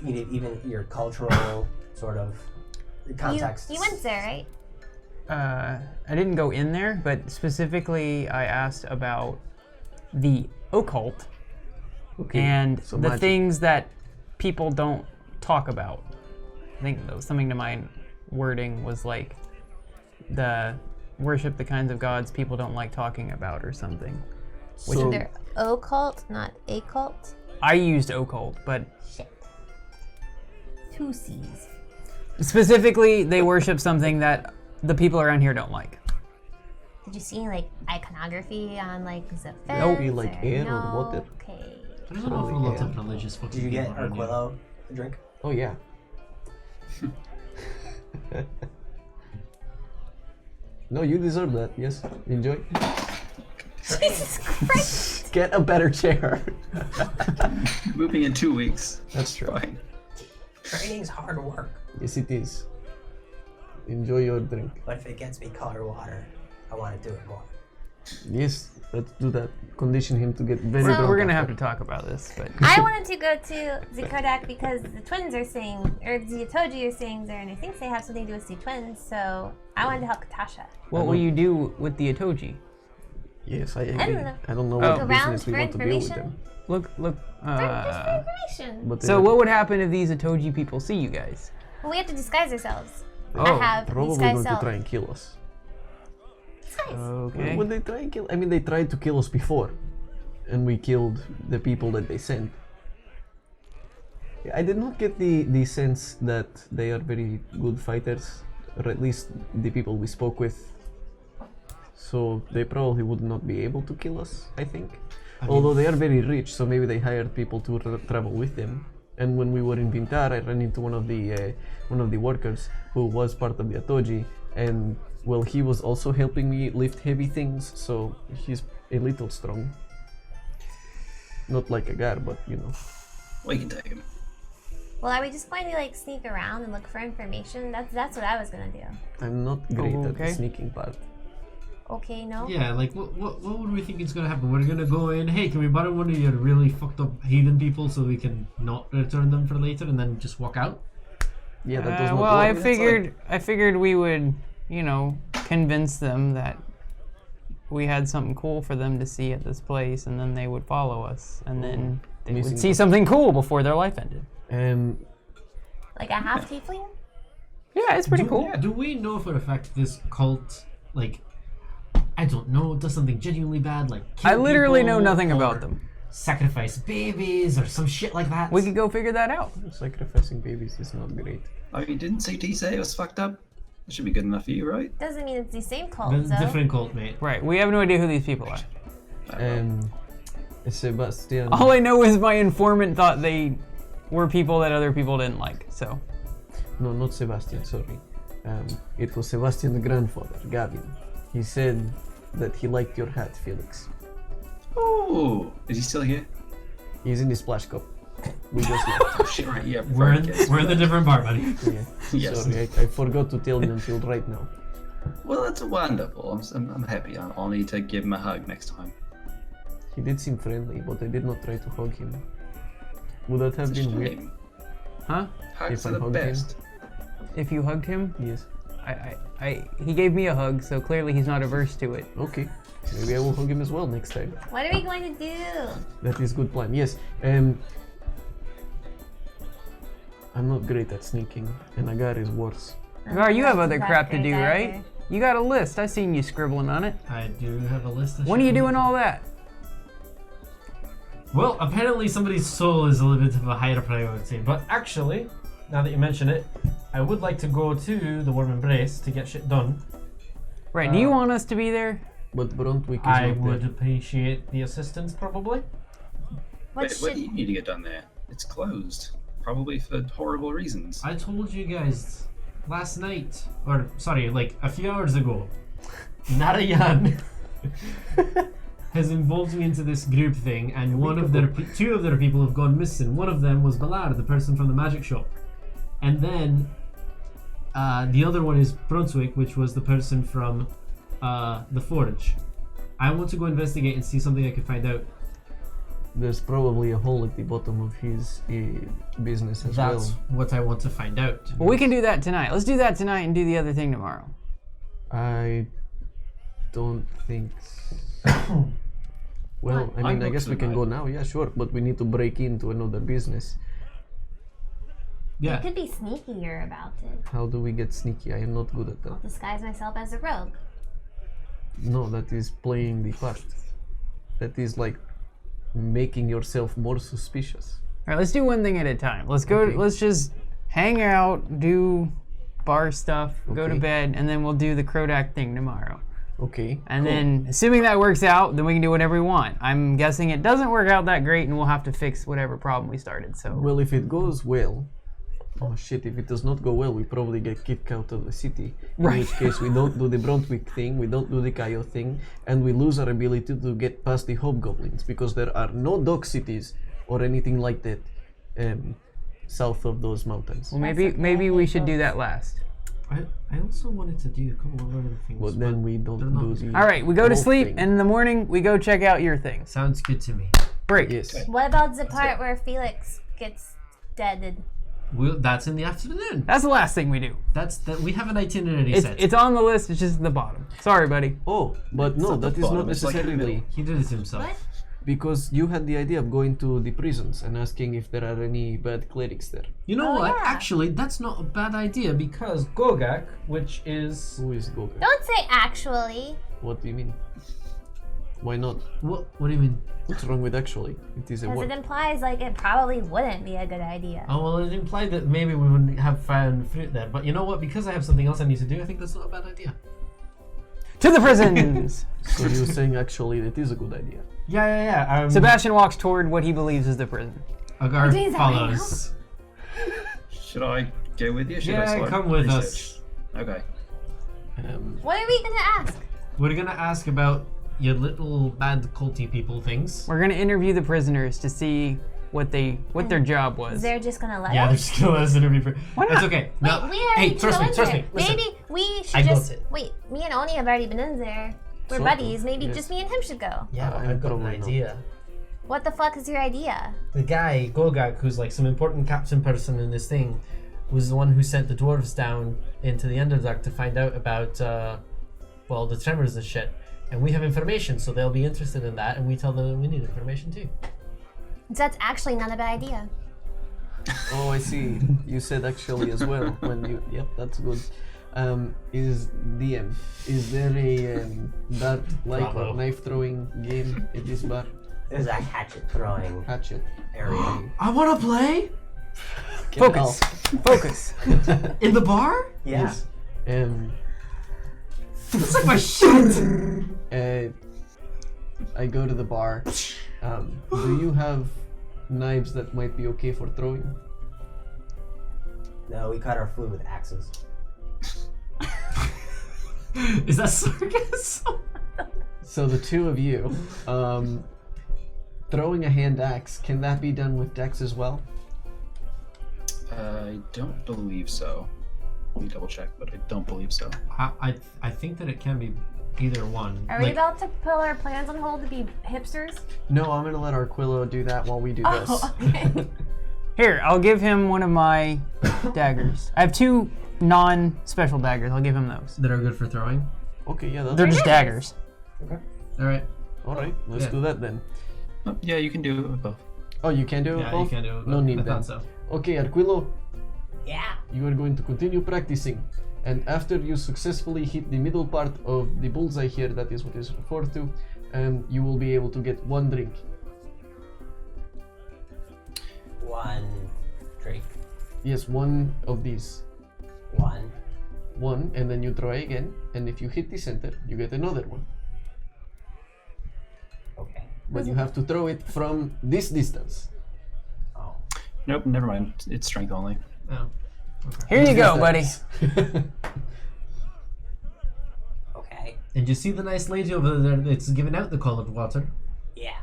even your cultural sort of context. You went there, right? I didn't go in there, but specifically I asked about the occult Okay. and so the magic. things that people don't talk about. I think that was something to my wording was like the worship the kinds of gods people don't like talking about or something. So, They're occult, not a cult. I used occult, but Shit. 2 C's. specifically they worship something that the people around here don't like. Did you see like iconography on like the fence? Nope. You like air or no? water? Okay. There's an awful lot yeah. of religious fucking Did you get people around here. Arquillo a drink? oh yeah. No, you deserve that. Yes. Enjoy. Jesus Christ. Get a better chair. Moving in 2 weeks. That's true. Fine. Training's hard work, Yes, it is. Enjoy your drink. but if it gets me color water, I want to do it more. Yes, let's do that. Condition him to get very So- drunk. We're gonna have after. to talk about this, but I wanted to go to the Chrodakk because the twins are saying, or the Atoji are saying there, and I think they have something to do with the twins, so I wanted to help Katasha. what will you do with the Atoji? Yes, I agree. don't know. I don't know Oh. what Look business we around want for to deal with information? them. Look, Just for information. But so what would happen if these Atoji people see you guys? Well, we have to disguise ourselves. Oh, I have probably disguise going to self. try and kill us. Disguise. Okay. When they try and kill, I mean, they tried to kill us before, and we killed the people that they sent. I did not get the sense that they are very good fighters, or at least the people we spoke with. So they probably would not be able to kill us, I think. Although they are very rich, so maybe they hired people to travel with them. And when we were in Vintar, I ran into one of the workers who was part of the Atoji, and well, he was also helping me lift heavy things, so he's a little strong. Not like a guard, but you know. We can take him. Well, are we just going to like sneak around and look for information? That's what I was gonna do. I'm not great at the Okay. sneaking part. Okay, no. Yeah, like what would we think is gonna happen? We're gonna go in. Hey, can we borrow one of your really fucked up heathen people so we can not return them for later, and then just walk out? Yeah, that does not Well, work. I figured we would, you know, convince them that we had something cool for them to see at this place, and then they would follow us, and then they Missing would see something cool before their life ended. Like a half tiefling? Yeah, it's pretty cool. Do we know for a fact this cult, like, I don't know, does something genuinely bad, like kill I literally know people nothing or about them. sacrifice babies or some shit like that? We could go figure that out. Sacrificing babies is not great. I mean, didn't CT say it was fucked up? That should be good enough for you, right? Doesn't mean it's the same cult, There's though. a different cult, mate. Right, we have no idea who these people are. Sebastian. All I know is my informant thought they were people that other people didn't like, so. No, not Sebastian, sorry. It was Sebastian's grandfather, Gavin. He said that he liked your hat, Felix. Oh, is he still here? He's in the splash cup. We just left. Oh shit! Right, yeah. We're in the different bar, buddy. Yeah. Yes. Sorry, I forgot to tell you until right now. Well, that's wonderful. I'm happy. I'll need to give him a hug next time. He did seem friendly, but I did not try to hug him. Would that have It's a been weird? shame. Huh? Hugs If I are the hugged him? best. If you hugged him, Yes. he gave me a hug, so clearly he's not averse to it. Okay. Maybe I will hug him as well next time. What are we going to do? That is good plan. Yes. I'm not great at sneaking, and Agar is worse. Gar, you have other Not crap to great do, either. right? You got a list. I seen you scribbling on it. I do have a list of When are you shit. doing all that? Well, apparently somebody's soul is a little bit of a higher priority. But actually, now that you mention it, I would like to go to the Warm Embrace to get shit done. Right. Do you want us to be there? But Bruntwick is I not would there. appreciate the assistance, probably. What What do should you need to get done there? It's closed. Probably for horrible reasons. I told you guys last night, or sorry, like a few hours ago, Narayan has involved me into this group thing, and two of their people have gone missing. One of them was Ballard, the person from the magic shop, and then the other one is Brunswick, which was the person from the forge. I want to go investigate and see something I can find out. There's probably a hole at the bottom of his business as That's well. what I want to find out. Well, we can do that tonight. Let's do that tonight and do the other thing tomorrow. I don't think. Well, I mean, I guess we can go now. Yeah, sure. But we need to break into another business. Yeah. I could be sneakier about it. How do we get sneaky? I am not good at that. Disguise myself as a rogue. No, that is playing the part. That is like making yourself more suspicious. All right, let's do one thing at a time. Let's go. Okay. Let's just hang out, do bar stuff, go to Okay. bed, and then we'll do the Chrodakk thing tomorrow. Okay. And then, assuming that works out, then we can do whatever we want. I'm guessing it doesn't work out that great, and we'll have to fix whatever problem we started. So, Well, if it goes well. Oh shit, if it does not go well, we probably get kicked out of the city. In Right. which case, we don't do the Bruntwick thing, we don't do the Kaio thing, and we lose our ability to get past the hobgoblins because there are no dock cities or anything like that south of those mountains. well, maybe we should do that last. I also wanted to do a couple of other things. But then we don't they're not do as the. All right, we go to whole sleep, thing. and in the morning we go check out your thing. Sounds good to me. Break. Yes. What about the part where Felix gets deaded? That's in the afternoon. That's the last thing we do. We have an itinerary set. It's on the list. It's just at the bottom. Sorry, buddy. Oh, but no, at the that is bottom, not it's like in the necessarily He did it himself. What? because you had the idea of going to the prisons and asking if there are any bad clerics there. You know Oh, what? yeah. Actually, that's not a bad idea because Chrodakk, which is Who is Goga? Don't say actually. What do you mean? Why not? what? What do you mean? What's wrong with actually? It is a Because word. it implies like it probably wouldn't be a good idea. Oh well, it implied that maybe we wouldn't have found fruit there. But you know what? Because I have something else I need to do, I think that's not a bad idea. To the prisons. So you're saying actually it is a good idea. Yeah. Sebastian walks toward what he believes is the prison. Agar We're doing that right follows. Should I go with you? Should I Yeah, start come with research? us. Okay. What are we gonna ask? We're gonna ask about your little bad culty people things. We're gonna interview the prisoners to see what their job was. They're just gonna let Yeah, they're us? just gonna let us interview for. Why It's not? okay. Wait, No, we already hey, can trust go me, in trust there. me. Listen. Maybe we should I got just it. wait. Me and Oni have already been in there. We're Sort of, buddies. Maybe yes. just me and him should go. Yeah, but I'm I've got an probably not. idea. What the fuck is your idea? The guy, Chrodakk, who's like some important captain person in this thing, was the one who sent the dwarves down into the Underdark to find out about, the tremors and shit. And we have information, so they'll be interested in that, and we tell them we need information too. That's actually not a bad idea. Oh, I see. You said actually as well when you. Yep, that's good. Is DM? Is there a dart like Bravo. or knife throwing game at this bar? There's a hatchet throwing Hatchet. area. I want to play Focus. Focus. in the bar. Yeah. That's like my shit. I go to the bar. Do you have knives that might be okay for throwing? No, we cut our food with axes. Is that sarcasm? So the two of you throwing a hand axe, can that be done with dex as well? I don't believe so. Let me double check, but I don't believe so. I think that it can be either one. Are we about to put our plans on hold to be hipsters? No, I'm gonna let Arquillo do that while we do this. Oh, okay. Here, I'll give him one of my daggers. I have 2 non-special daggers. I'll give him those. That are good for throwing. Okay, yeah, that's They're just daggers. All right. alright. Let's Yeah. do that then. Oh, yeah, you can do it with both. Oh, you can do it Yeah, both? you can do it. No need I then. thought so. Okay, Arquillo, Yeah. you are going to continue practicing. And after you successfully hit the middle part of the bullseye here, that is what is referred to, you will be able to get 1 drink. 1 drink. Yes, 1 of these. 1. 1, and then you try again, and if you hit the center, you get another one. Okay. But you have to throw it from this distance. Oh. Nope, never mind. It's strength only. Oh. Here you go, buddy. Okay. And you see the nice lady over there that's giving out the colored water, Yeah.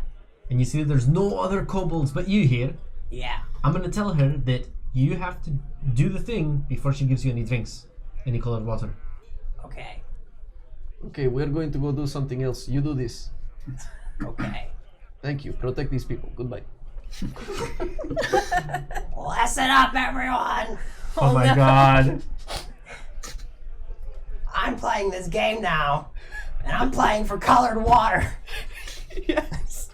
and you see that there's no other kobolds but you here. Yeah. I'm gonna tell her that you have to do the thing before she gives you any drinks, any colored water. Okay. Okay, we're going to go do something else. You do this. Okay. Thank you. Protect these people. Goodbye. Listen up, everyone. Oh my god. I'm playing this game now, and I'm playing for colored water. Yes.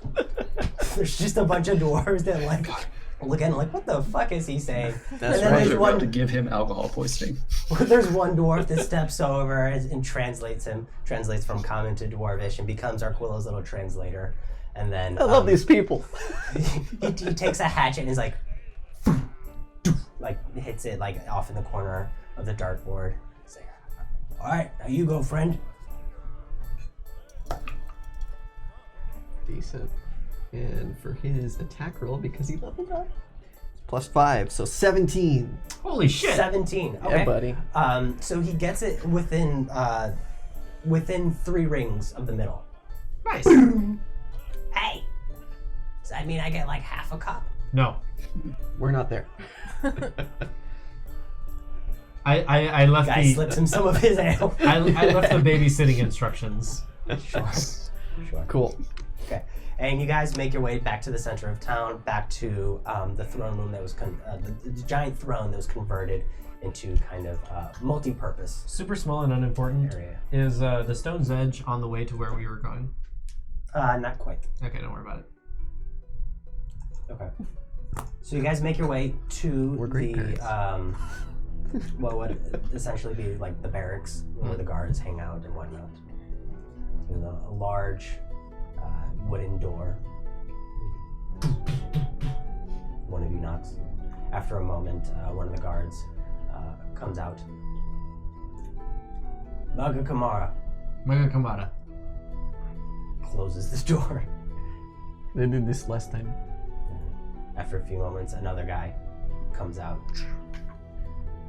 There's just a bunch of dwarves that looking like, what the fuck is he saying? That's and then right. there's They're about to one, give him alcohol poisoning. there's one dwarf that steps over and translates from common to dwarvish and becomes Arquillo's little translator. And then I love these people. he takes a hatchet and is like hits it like off in the corner of the dartboard. He's like, all right, now you go, friend. Decent. And for his attack roll, because he leveled up, +5, so 17. Holy shit. 17. Okay. Yeah, buddy. So he gets it within 3 rings of the middle. Nice. Hey, does that mean I get like half a cup? No. We're not there. I left Guy the slips him some of his ale. I left the babysitting instructions. Sure. Cool. Okay. And you guys make your way back to the center of town, back to the throne room that was the giant throne that was converted into kind of multi-purpose Super small and unimportant. area. Is the Stone's Edge on the way to where we were going? Not quite. Okay, don't worry about it. Okay. So you guys make your way to We're great the parents. what would essentially be like the barracks where the guards hang out and whatnot. There's a large wooden door. One of you knocks. After a moment, one of the guards comes out. Maga Kamara Mega Kamada. closes the door. They did this last time. After a few moments, another guy comes out.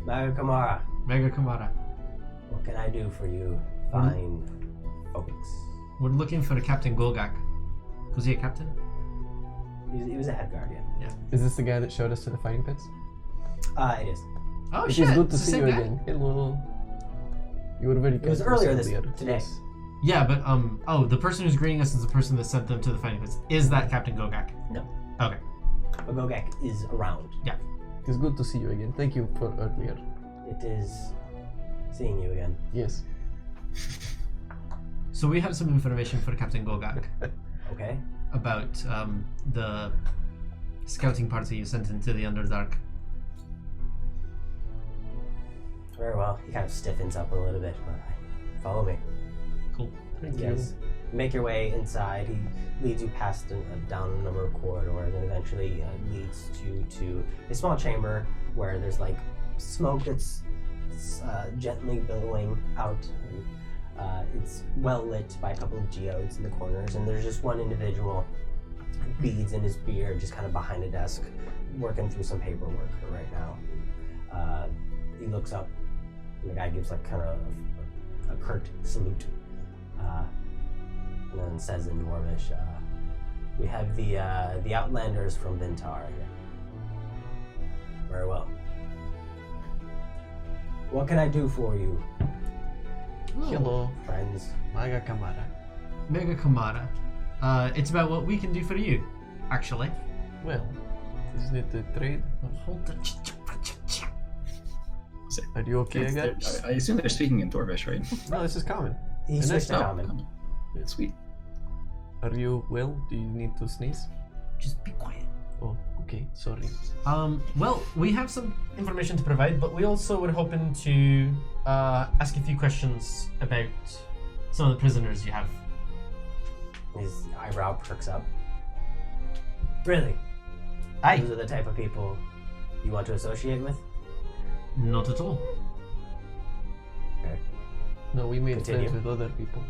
Maga Kamara, Mega Kamada. what can I do for you fine folks? We're looking for Captain Golgak. Was he a captain? He was a head guardian. Is this the guy that showed us to the fighting pits? It is. Oh It shit! is good to it's the see same you guy? again. Hello. You were very It was kind to us earlier earlier. today. Yes. Yeah, but oh, the person who's greeting us is the person that sent them to the fighting pits. Is that Captain Golgak? No. Okay. But Gogek is around. It is good to see you again. Thank you for earlier. It is seeing you again. Yes. So we have some information for Captain Golgak Okay. about the scouting party you sent into the Underdark. Very well. He kind of stiffens up a little bit. Follow me. Cool. Thank Yes. Make your way inside. He leads you past down a number of corridors and eventually leads you to a small chamber where there's like smoke that's gently billowing out. And, it's well lit by a couple of geodes in the corners, and there's just one individual, beads in his beard, just kind of behind a desk, working through some paperwork right now. He looks up, and the guy gives like kind of a curt salute. And then says in Dwarvish, We have the Outlanders from Vintar here. Very well. What can I do for you, Hello, friends? Maga Kamara. Mega Kamara. It's about what we can do for you, actually. Well, isn't it a trade? Hold the Are you okay, guys? I assume they're speaking in Dwarvish, right? No, this is common. He And switched to that's- common. Sweet. Are you well? Do you need to sneeze? Just be quiet. Oh, okay, sorry. Well, we have some information to provide, but we also were hoping to ask a few questions about some of the prisoners you have. His eyebrow perks up. Really? Aye. Those are the type of people you want to associate with? Not at all. Okay. No, we made Continue. friends with other people.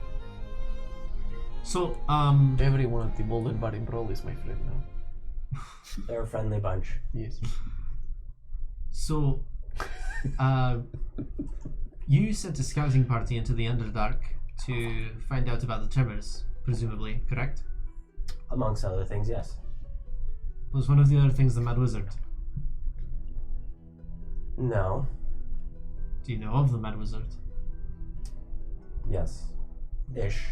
So, Everyone at the Boulder Bar and Brawl is my friend now. They're a friendly bunch. Yes. So, you sent a scouting party into the Underdark to find out about the tremors, presumably, correct? Amongst other things, yes. Was one of the other things the Mad Wizard? No. Do you know of the Mad Wizard? Yes. Ish.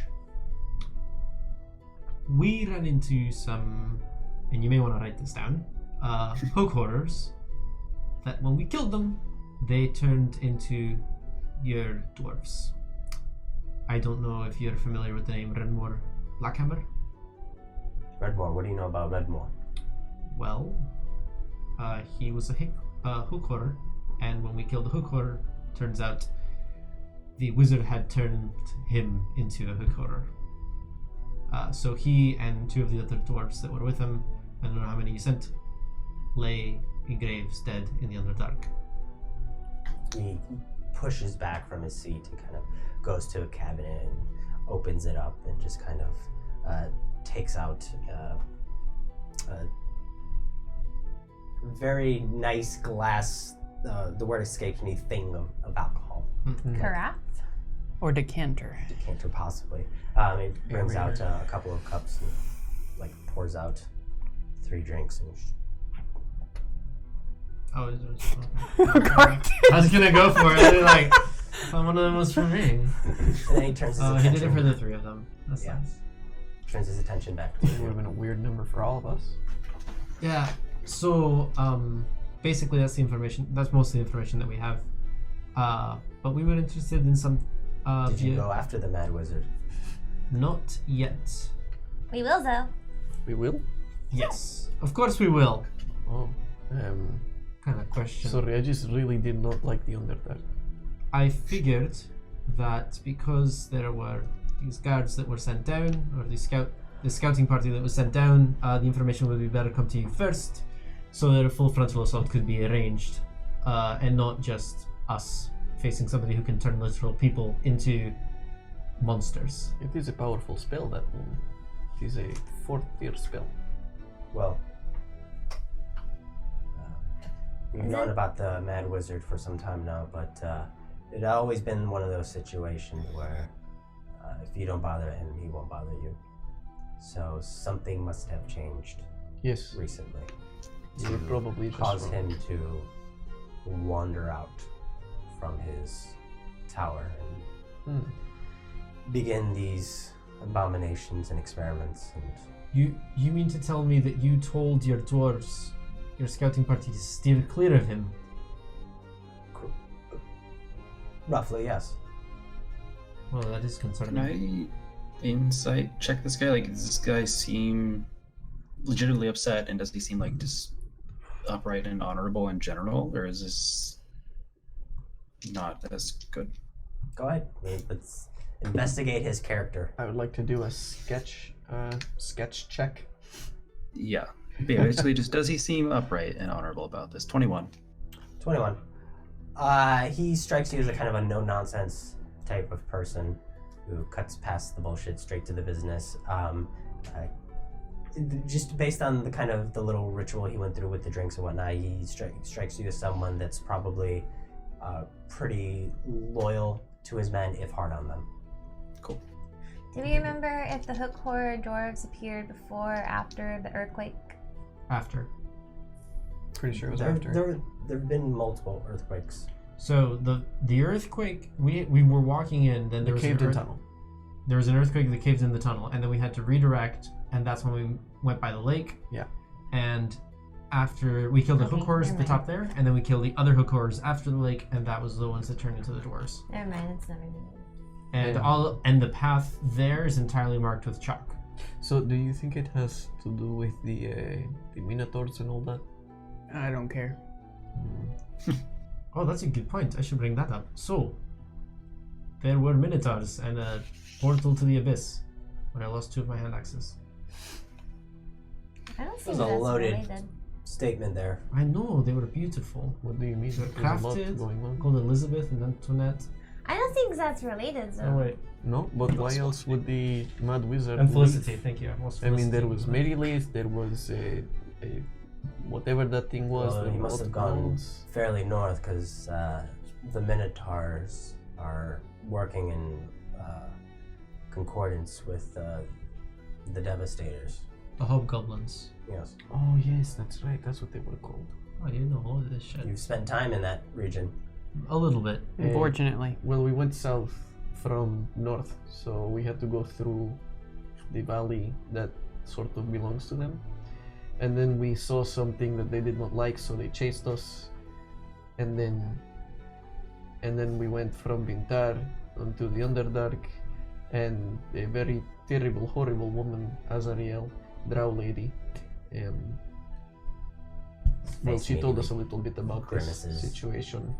We ran into some, and you may want to write this down, hook horrors that when we killed them, they turned into your dwarves. I don't know if you're familiar with the name Redmore Blackhammer. Redmore, what do you know about Redmore? Well, he was a hook horror, and when we killed the hook horror, turns out the wizard had turned him into a hook horror. So he and two of the other dwarves that were with him, I don't know how many you sent, lay in graves dead in the Underdark. He pushes back from his seat and kind of goes to a cabinet and opens it up and just kind of takes out a very nice glass, the word escapes me, thing of alcohol. Carafe? Or decanter. Decanter, possibly. It brings out a couple of cups and like pours out 3 drinks and Oh, it was, I was gonna go for it. And like, I thought one of them was for me. and then he turns his Oh, he attention. did it for the 3 of them. That's Yeah. nice. Turns his attention back to It would you. have been a weird number for all of us. Yeah. So, basically, that's the information. That's most of the information that we have. But we were interested in some. Did you go after the Mad Wizard? Not yet. We will, though. We will? Yes, of course we will. Oh, Kind of question. sorry, I just really did not like the Underdark. I figured that because there were these guards that were sent down, or the scouting party that was sent down, the information would be better come to you first, so that a full frontal assault could be arranged, and not just us facing somebody who can turn literal people into monsters. It is a powerful spell, that one. It is a 4th tier spell. Well, we've Is known it? about the Mad Wizard for some time now, but it had always been one of those situations where if you don't bother him, he won't bother you. So something must have changed Yes, recently you were probably just cause wrong. him to wander out from his tower and begin these abominations and experiments. And You mean to tell me that you told your dwarves, your scouting party, to steer clear of him? roughly, yes. Well, that is concerning. Can I insight check this guy? Like, does this guy seem legitimately upset, and does he seem like just upright and honorable in general, or is this not as good? Go ahead. Let's investigate his character. I would like to do a sketch check. Yeah. But yeah, basically, just does he seem upright and honorable about this? 21. 21. He strikes you as a kind of a no-nonsense type of person who cuts past the bullshit straight to the business. Just based on the kind of the little ritual he went through with the drinks and whatnot, he strikes you as someone that's probably pretty loyal to his men, if hard on them. Cool. Do we remember if the hook horror dwarves appeared before or after the earthquake? After. Pretty sure it was There after. have been multiple earthquakes. So the earthquake, we were walking in, then there was caved in tunnel. There was an earthquake that caved in the tunnel, and then we had to redirect, and that's when we went by the lake. Yeah. And after we killed the Okay, hook horrors at the never top there, and then we killed the other hook horrors after the lake, and that was the ones that turned into the dwarves. Never mind, it's never new. And the path there is entirely marked with chalk. So do you think it has to do with the minotaurs and all that? I don't care. Oh, that's a good point. I should bring that up. So, there were minotaurs and a portal to the abyss when I lost 2 of my hand axes. I don't see was that a that's loaded- related. Statement there. I know, they were beautiful. What do you mean? They're There's a lot crafted, going on. called Elizabeth and Antoinette. I don't think that's related, so. Oh, wait. No, but why else would the Mad Wizard And leave? Felicity, thank you. I mean, there was Mary Leith, there was whatever that thing was. Well, there he were must have multiple gone ones. fairly north because the Minotaurs are working in concordance with the Devastators. The Hobgoblins. Yes. Oh yes, that's right. That's what they were called. Oh, you know all of this shit. You've spent time in that region. A little bit. Unfortunately. Well, we went south from north, so we had to go through the valley that sort of belongs to them. And then we saw something that they did not like, so they chased us. And then we went from Bintar onto the Underdark, and a very terrible, horrible woman, Azariel, Drow lady. Well, she told us a little bit about Grimaces. this situation.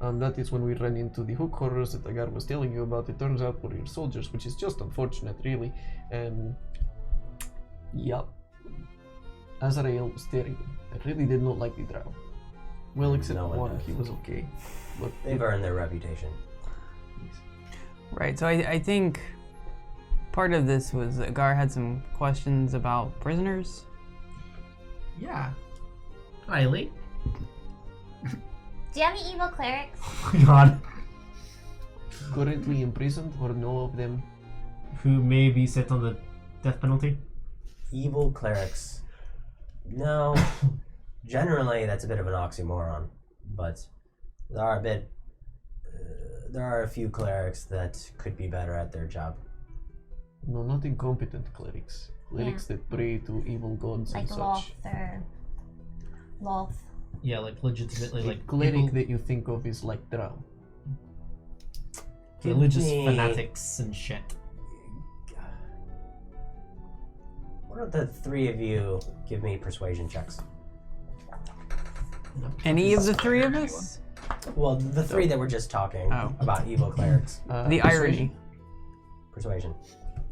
That is when we ran into the hook horrors that Agar was telling you about. It turns out were your soldiers, which is just unfortunate, really. Yep. Azrael was terrible. I really did not like the Drow. Well, except No one one, does. he was okay. But They've earned their reputation. Right, so I think part of this was Agar had some questions about prisoners. Yeah. Riley. Do you have any evil clerics? Oh, God. currently imprisoned or know of them? Who may be set on the death penalty? Evil clerics. No. Generally, that's a bit of an oxymoron, but there are a few clerics that could be better at their job. No, not incompetent clerics. Clerics that pray to evil gods Like and such. Loth or Loth. Yeah, like legitimately, The like cleric people- that you think of is like Drow. religious Give me- fanatics and shit. Why don't the three of you give me persuasion checks? Any of the three of us? Well, the three that were just talking Oh. about evil clerics. The irony. Persuasion.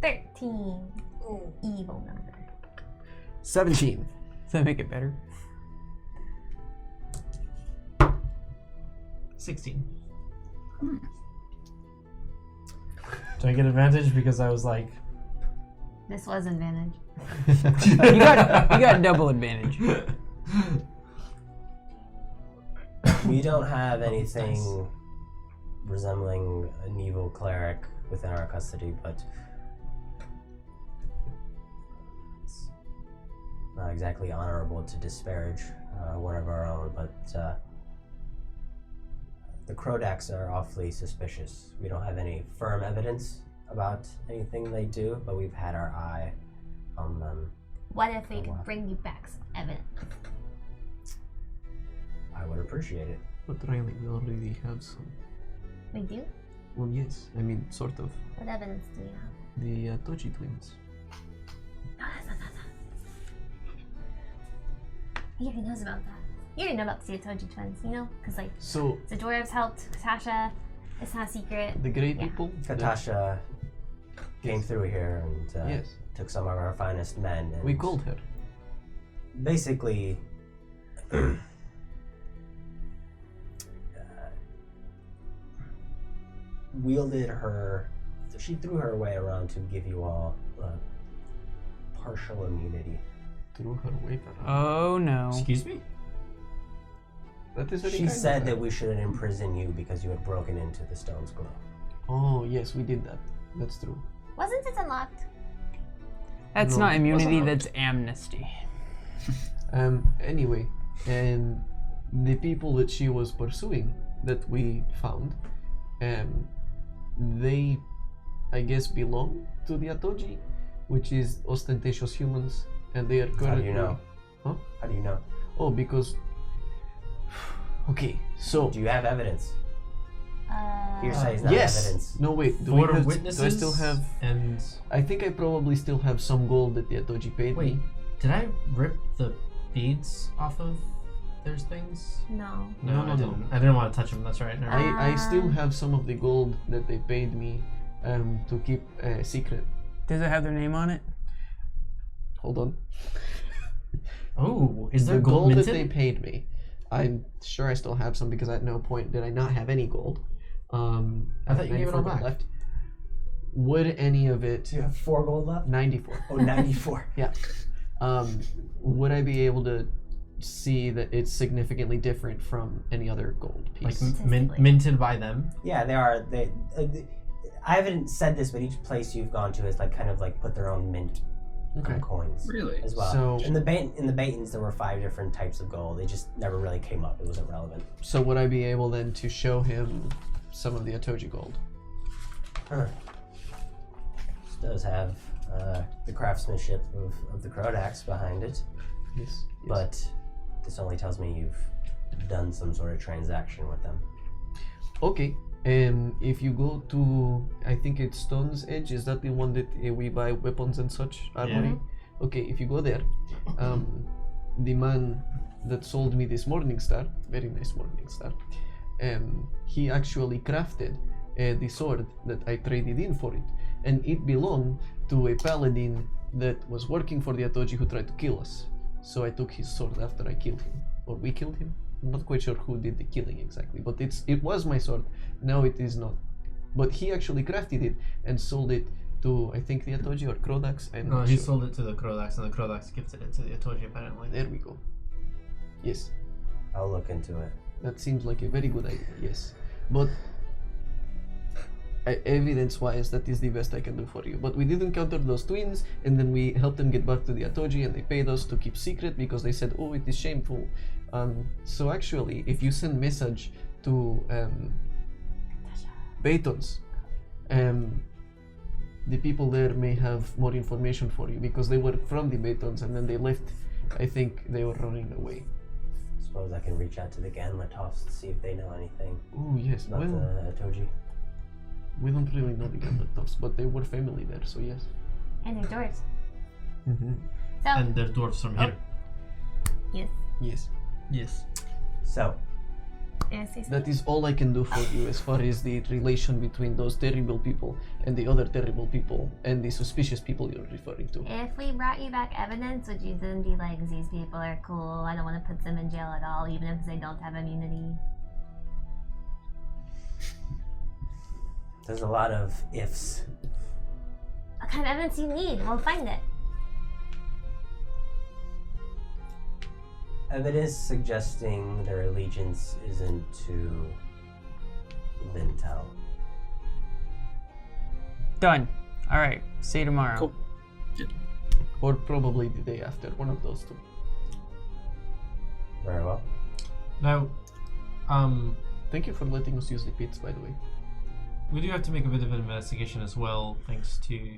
13. Evil number. 17. Does that make it better? 16. Do I get advantage because I was like, This was advantage. you got double advantage. We don't have anything resembling an evil cleric within our custody, but it's not exactly honorable to disparage one of our own, but the Chrodakks are awfully suspicious. We don't have any firm evidence about anything they do, but we've had our eye on them. What if we could bring you back some evidence? I would appreciate it. But Riley, we already have some. We do? Well, yes. I mean, sort of. What evidence do we have? The Atoji twins. No. He already knows about that. You already know about the Atoji twins, you know? Because, like, So, the dwarves helped Katasha. It's not a secret. the great Yeah. people? Katasha came through here and Yes. took some of our finest men. And We called her. basically wielded her. She threw her way around to give you all partial immunity. Threw her weight around. Oh no. excuse me? That is very She kind of said her. that we shouldn't imprison you because you had broken into the Stone's Glow. Oh, yes, we did that. That's true. Wasn't it unlocked? That's No, not it immunity, wasn't that's amnesty. Anyway, and the people that she was pursuing that we found, they, I guess, belong to the Atoji, which is ostentatious humans, and they are currently. How do you know? Huh? How do you know? Oh, because. Okay, so. Do you have evidence? Hearsay is not Yes. evidence. No, wait. Do 4 we have, witnesses. Do I still have? And I think I probably still have some gold that the Atoji paid wait, me. did I rip the beads off of their things? No. No, I didn't. I didn't want to touch them. That's right. Never mind. I still have some of the gold that they paid me to keep secret. Does it have their name on it? Hold on. Oh, is there The gold gold minted? that they paid me, I'm sure I still have some because at no point did I not have any gold. I thought you gave it all 94 back. left. Would any of it? Do you have 4 gold left? 94. Oh, 94. Yeah. Would I be able to see that it's significantly different from any other gold Like piece? minted by them. Yeah, they are. I haven't said this, but each place you've gone to has like kind of like put their own mint Okay. coins Really? as well. So- in the Baitons, there were 5 different types of gold. They just never really came up. It wasn't relevant. So would I be able then to show him some of the Atoji gold? Huh. This does have the craftsmanship of the Chrodakks behind it, Yes. but this only tells me you've done some sort of transaction with them. Okay. If you go to, I think it's Stone's Edge, is that the one that we buy weapons and such armory? Okay, if you go there, the man that sold me this Morning Star, very nice Morning Star, he actually crafted the sword that I traded in for it, and it belonged to a paladin that was working for the Atoji who tried to kill us. So I took his sword after I killed him, or we killed him. I'm not quite sure who did the killing exactly, but it was my sword. Now it is not. But he actually crafted it and sold it to, I think, the Atoji or Chrodakk. I'm No, not he sure. sold it to the Chrodakks, and the Chrodakks gifted it to the Atoji apparently. There we go. Yes, I'll look into it. that seems like a very good idea. Yes, but evidence-wise, that is the best I can do for you. But we did encounter those twins, and then we helped them get back to the Atoji, and they paid us to keep secret because they said, "Oh, it is shameful." So actually, if you send message to Batons, the people there may have more information for you because they were from the Batons and then they left. I think they were running away. Suppose I can reach out to the Ganlatovs to see if they know anything Oh yes, about well, the Atoji. we don't really know the Ganlatovs, but they were family there, so yes. And they're dwarves. Mm-hmm. So, And they're dwarves from here. yes. Yes. Yes. So, Yes, yes, That is all I can do for you as far as the relation between those terrible people and the other terrible people and the suspicious people you're referring to. If we brought you back evidence, would you then be like, these people are cool, I don't want to put them in jail at all, even if they don't have immunity? there's a lot of ifs. What kind of evidence do you need? We'll find it. Evidence suggesting their allegiance isn't to Vintel. Done. All right. See you tomorrow. Cool. Or probably the day after, one of those two. Very well. Now, Thank you for letting us use the pits, by the way. we do have to make a bit of an investigation as well, thanks to,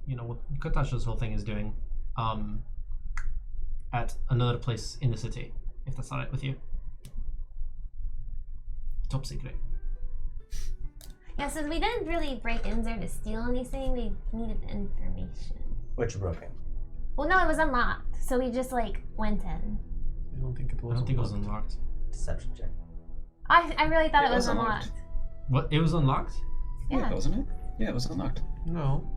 what Katasha's whole thing is doing, at another place in the city, if that's alright with you. Top secret. Yeah, so we didn't really break in there to steal anything, we needed information. Which broken? Well, no, it was unlocked, so we just, went in. I don't think it I was. don't think it was unlocked. Deception check. I really thought It it was was unlocked. unlocked. What? It was unlocked? Yeah. Wasn't it? Yeah, it was unlocked. No.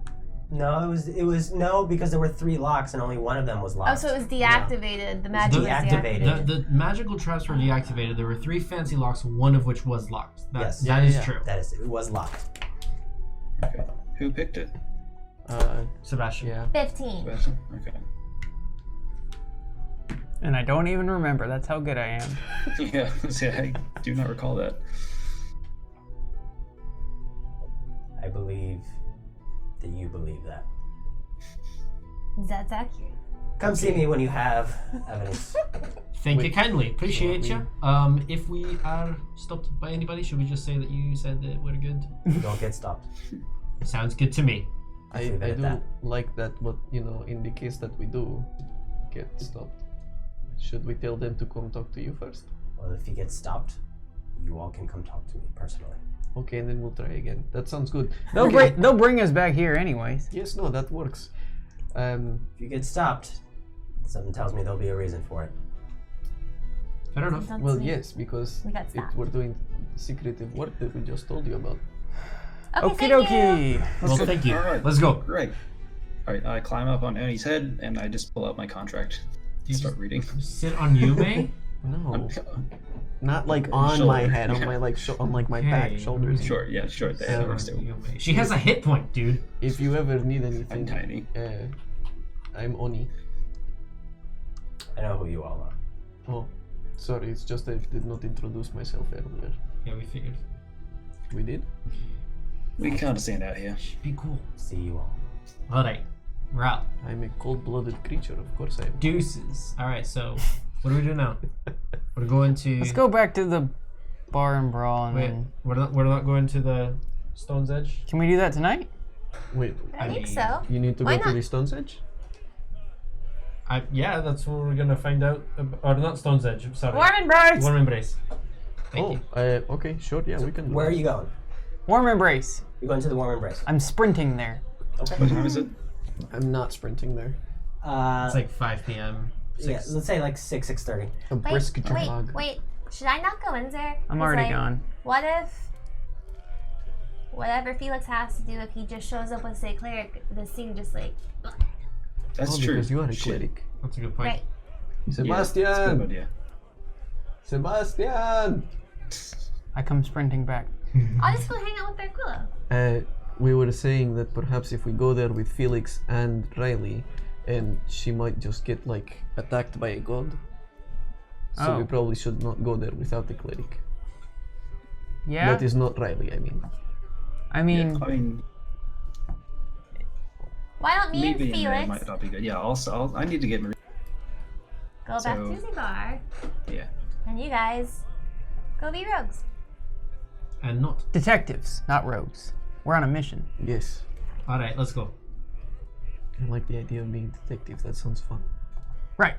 No, it was no, because there were 3 locks and only one of them was locked. Oh, so it was deactivated. The magic was deactivated. deactivated. The magical traps were deactivated. There were 3 fancy locks, one of which was locked. Yes. That is Yeah. true. That is, it was locked. Okay. Who picked it? Sebastian. Yeah. 15. Sebastian? Okay. And I don't even remember. That's how good I am. Yeah, see, I do not recall that. I believe that you believe that. That's accurate. Come see me when you have evidence. Thank you Wait. kindly. Appreciate What, you. If we are stopped by anybody, should we just say that you said that we're good? You don't get stopped. Sounds good to me. I Leave it at do that. like that, but in the case that we do get stopped, should we tell them to come talk to you first? Well, if you get stopped, you all can come talk to me personally. Okay, and then we'll try again. That sounds good. They'll bring us back here anyways. Yes, no, that works. If you get stopped, something tells me there'll be a reason for it. Fair enough. That's Well, sweet. yes, because We got if stopped. we're doing secretive work that we just told you about. Okay, Okie thank you. dokie. Well, thank you. All right. Let's go. Right. All right. I climb up on Annie's head and I just pull out my contract. You Start just reading. sit on Yume? No, not like on my Shoulder, head, on yeah. my on like my back, Okay. shoulders. Sure. Yeah. Sure. That So- works too. Yume. She has a hit point, dude. If you ever need I'm anything, tiny. I'm Oni. I know who you all are. Oh, sorry, it's just I did not introduce myself earlier. Yeah, we figured. We did? We kind of stand out here. Should be cool. See you all. Alright. We're out. I'm a cold-blooded creature, of course I am. Deuces. Alright, so what do we do now? We're going to. Let's go back to the bar and brawl and Wait, then. we're not going to the Stone's Edge? Can we do that tonight? Wait, I think mean, so. you need to Why go to not? the Stone's Edge? Yeah, that's what we're gonna find out. Or not Stone's Edge, sorry. Warm embrace. Warm Embrace. Thank you. Okay, sure, yeah, we can do Where are that. you going? Warm embrace. You're going to the warm embrace. I'm sprinting there. Okay. What time is it? I'm not sprinting there. It's like 5 p.m. Yeah, let's say like 6:30. A brisk jog. Wait. Should I not go in there? I'm 'Cause, already like, gone. What if whatever Felix has to do, if he just shows up with say cleric, the scene just like That's Oh, true. because you are a Shit. cleric. That's a good point. right. Yeah, that's a good Sebastian! idea. Sebastian! I come sprinting back. I'll just go hang out with Tranquillo. We were saying that perhaps if we go there with Felix and Riley, and she might just get like attacked by a god. So we Oh. probably should not go there without the cleric. Yeah. That is not Riley, I mean. I mean, I mean, Why don't me maybe and in there Felix might not be good. Yeah. Also, I need to get Marie. go back So- to the bar, Yeah. and you guys go be rogues? And not. detectives, not rogues. We're on a mission. Yes. Alright, let's go. I like the idea of being detective, that sounds fun. Right.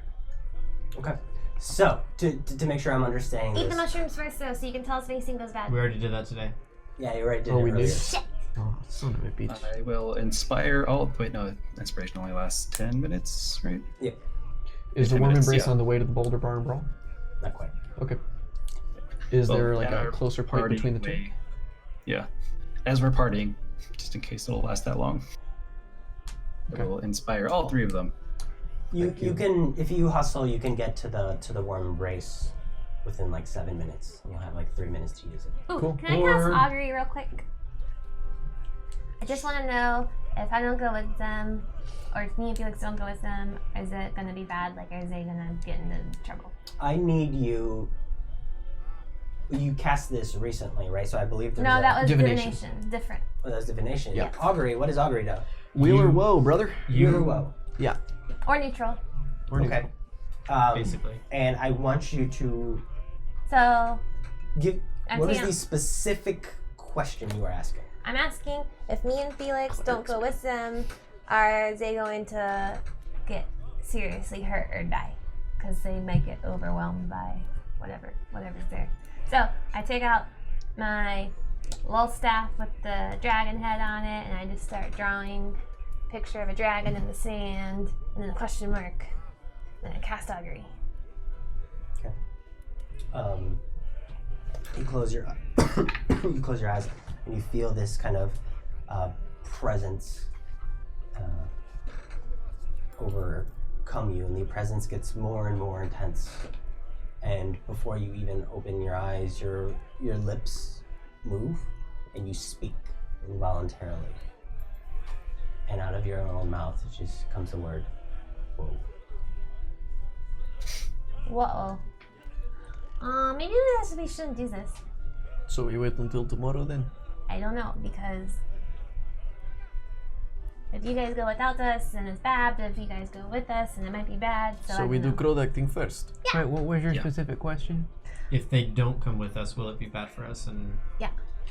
Okay. So to make sure I'm understanding Eat this. the mushrooms first, though, so you can tell us if anything goes bad. We already did that today. Yeah, you already did Oh, it we earlier. did? Shit. Oh, son of a bitch. I will inspire all. Wait, no. Inspiration only lasts 10 minutes, right? Is the 10 warm minutes, embrace yeah. on the way to the Boulder Bar and Brawl? Not quite. Okay. Is Well, there like at a our closer point parting between the two? way- Yeah. As we're partying, just in case it'll last that long. Okay. We'll inspire all three of them. You can, if you hustle, you can get to the warm embrace within like 7 minutes. You'll have like 3 minutes to use it. Ooh, Cool. can I cast Or- augury real quick? I just want to know if I don't go with them, or if me and Felix don't go with them, is it gonna be bad? Like, are they gonna get into trouble? I need you. You cast this recently, right? So I believe there's No, that was Divination. divination. Different. Oh, that's divination. Yeah. Augury. What does augury do? Wheel or You- woe, brother? You're well. Yeah. Or neutral. Or Okay. neutral. Basically. And I want you to So give. I'm What is saying- the specific question you are asking? I'm asking if me and Felix don't go with them, are they going to get seriously hurt or die? Because they might get overwhelmed by whatever's there. So I take out my little staff with the dragon head on it, and I just start drawing a picture of a dragon in the sand, and then a question mark. Then I cast augury. You close your you close your eyes and you feel this kind of presence overcome you, and the presence gets more and more intense. And before you even open your eyes, your lips move and you speak involuntarily. And out of your own mouth, it just comes the word, "Whoa." Whoa. Maybe we shouldn't do this. So we wait until tomorrow then? I don't know, because if you guys go without us, then it's bad. But if you guys go with us, then it might be bad. So, So I we do don't know. Chrodakk thing first. Wait, what was your Yeah. specific question? If they don't come with us, will it be bad for us? And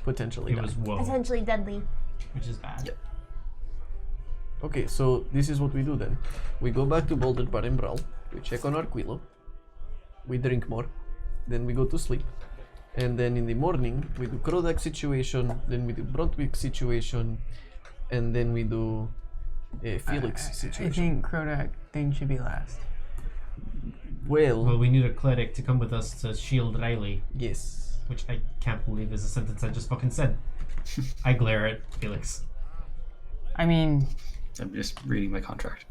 Potentially. it die. was whoa, Potentially deadly. which is bad. Yep. Okay, so this is what we do then. We go back to Boulder Bar and Brawl. We check on our Quilo. We drink more. Then we go to sleep. And then in the morning, we do Chrodakk situation. Then we do Bruntwick situation. And then we do Felix I situation. think Chrodakk thing should be last. Well, we need a cleric to come with us to shield Riley, Yes. which I can't believe is a sentence I just fucking said. I glare at Felix. I mean, I'm just reading my contract.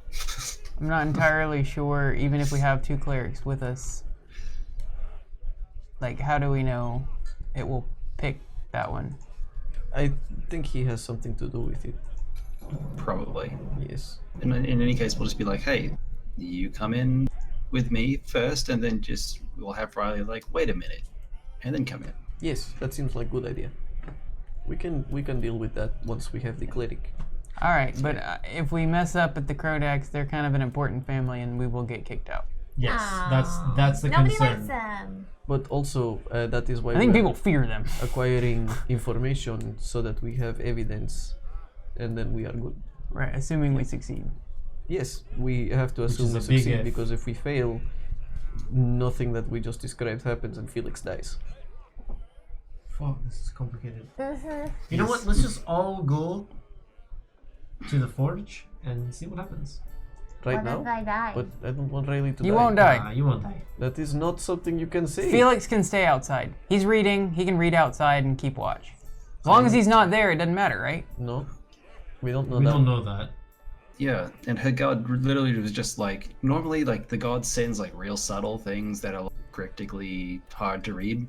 I'm not entirely sure, even if we have 2 clerics with us. Like, how do we know it will pick that one? I think he has something to do with it. Probably. Yes. In any case, we'll just be like, hey, you come in with me first, and then we'll have Riley like, wait a minute, and then come in. Yes, that seems like a good idea. We can deal with that once we have the cleric. All right, but if we mess up at the Chrodakks, they're kind of an important family, and we will get kicked out. Yes, Aw. that's the Nobody concern. likes them. But also, that is why I think we are people fear them. acquiring information so that we have evidence, and then we are good. Right, assuming we succeed. Yes, we have to is assume we a big succeed if. because if we fail, nothing that we just described happens and Felix dies. Fuck, this is complicated. Mm-hmm. You know what? Let's just all go to the forge and see what happens. Right What now? if I die? But I don't want Riley to die. You won't die. You won't die. That is not something you can say. Felix can stay outside. He's reading. He can read outside and keep watch. As long as he's not there, it doesn't matter, right? No, we don't know We that. don't know that. Yeah, and her god literally was just like, normally like the god sends like real subtle things that are like, cryptically hard to read,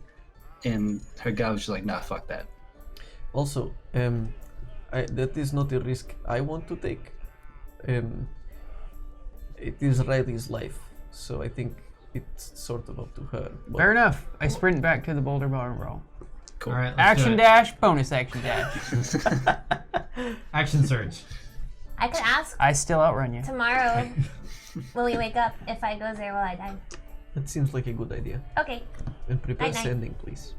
and her god was just like, nah, fuck that. Also, that is not a risk I want to take. It is Riley's life, so I think it's sort of up to her. But Fair enough. I sprint back to the Boulder Bar and Brawl. Cool. All right, let's do Action it. dash, bonus action dash. Action surge. I could ask I still outrun you. tomorrow when we wake up if I go there, will I die? that seems like a good idea. Okay, And prepare Night-night. sending, please.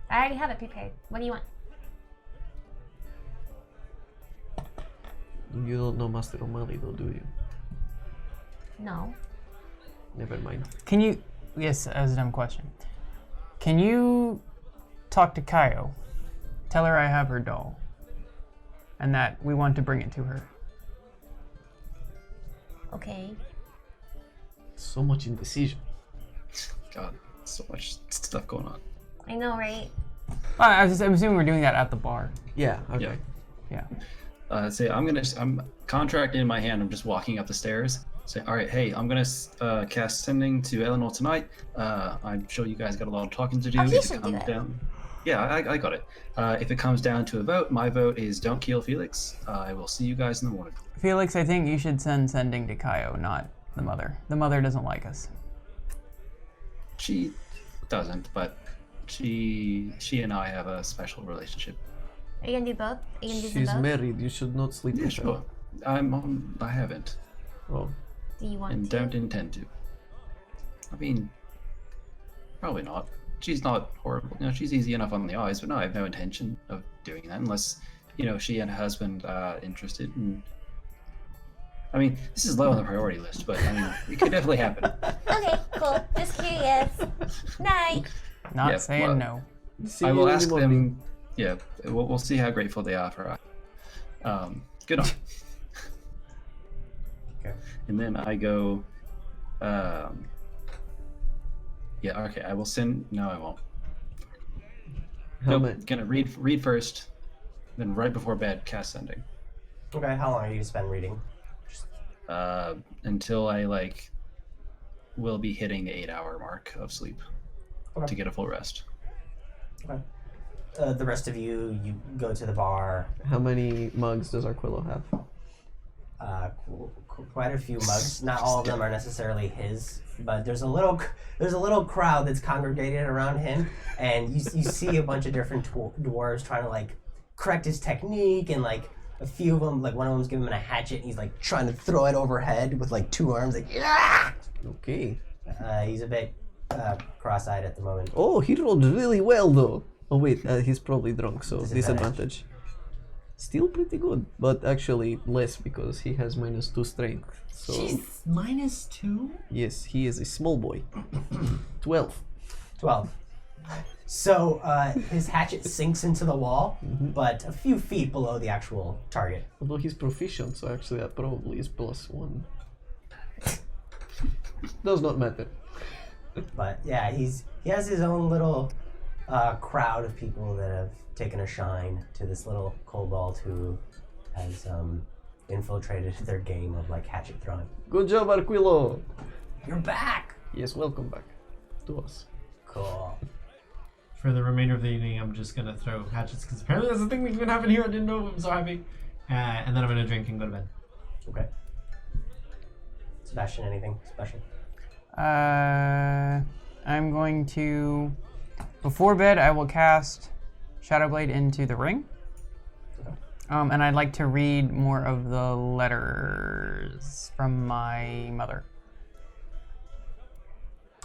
I already have it prepared. What do you want? You don't know Master O'Malley, though, do you? No. Never mind. Can you? Yes, that's a dumb question. Can you talk to Kaio? Tell her I have her doll, and that we want to bring it to her. Okay. So much indecision. God, so much stuff going on. I know, right? I'm assuming we're doing that at the bar. Yeah, okay. Yeah. Yeah. Say I'm contract in my hand. I'm just walking up the stairs. Say, all right, hey, I'm gonna cast sending to Eleanor tonight. I'm sure you guys got a lot of talking to do. Oh, you If should it do comes it. down, yeah, I got it. If it comes down to a vote, my vote is don't kill Felix. I will see you guys in the morning. Felix, I think you should send sending to Kaio, not the mother. The mother doesn't like us. She doesn't, but she and I have a special relationship. Are you gonna do both? Are you gonna do She's them both? married. You should not sleep Yeah, with her. sure. I haven't, Oh, Do you want and to? don't intend to. I mean, probably not. She's not horrible. You know, she's easy enough on the eyes, but no, I have no intention of doing that unless, she and her husband are interested. And I mean, this is low on the priority list, but I mean, it could definitely happen. Okay, cool. Just curious. Night. Not Yeah, saying well- no. see I you will in the ask morning. them. Yeah, we'll see how grateful they are for us. Good on. Okay. And then I go. Yeah. Okay. I will send. No, I won't. How Nope, many? gonna read first, then right before bed cast sending. Okay, how long are you spend reading? Until I will be hitting the 8-hour mark of sleep Okay. to get a full rest. Okay. The rest of you go to the bar. How many mugs does Arquillo have? Quite a few mugs. Not all of them are necessarily his, but there's a little crowd that's congregated around him, and you see a bunch of different dwarves trying to correct his technique and a few of them, like one of them's giving him a hatchet, and he's like trying to throw it overhead with like 2 arms, like yeah. Okay. He's a bit cross-eyed at the moment. Oh, he rolled really well though. Oh wait, he's probably drunk, so Disadvantage. disadvantage. Still pretty good, but actually less because he has -2 strength. So Jeez, -2? yes, he is a small boy. 12. 12. So his hatchet sinks into the wall, but a few feet below the actual target. Although he's proficient, so actually that probably is +1. Does not matter. But yeah, he has his own little crowd of people that have taken a shine to this little kobold who has infiltrated their game of like hatchet throwing. Good job, Arquillo. You're back. Yes, welcome back to us. Cool. For the remainder of the evening, I'm just gonna throw hatchets because apparently that's a thing that's been happening here. I didn't know. I'm so happy. And then I'm gonna drink and go to bed. Okay. Sebastian, anything special? I'm going to, before bed, I will cast Shadowblade into the ring. And I'd like to read more of the letters from my mother.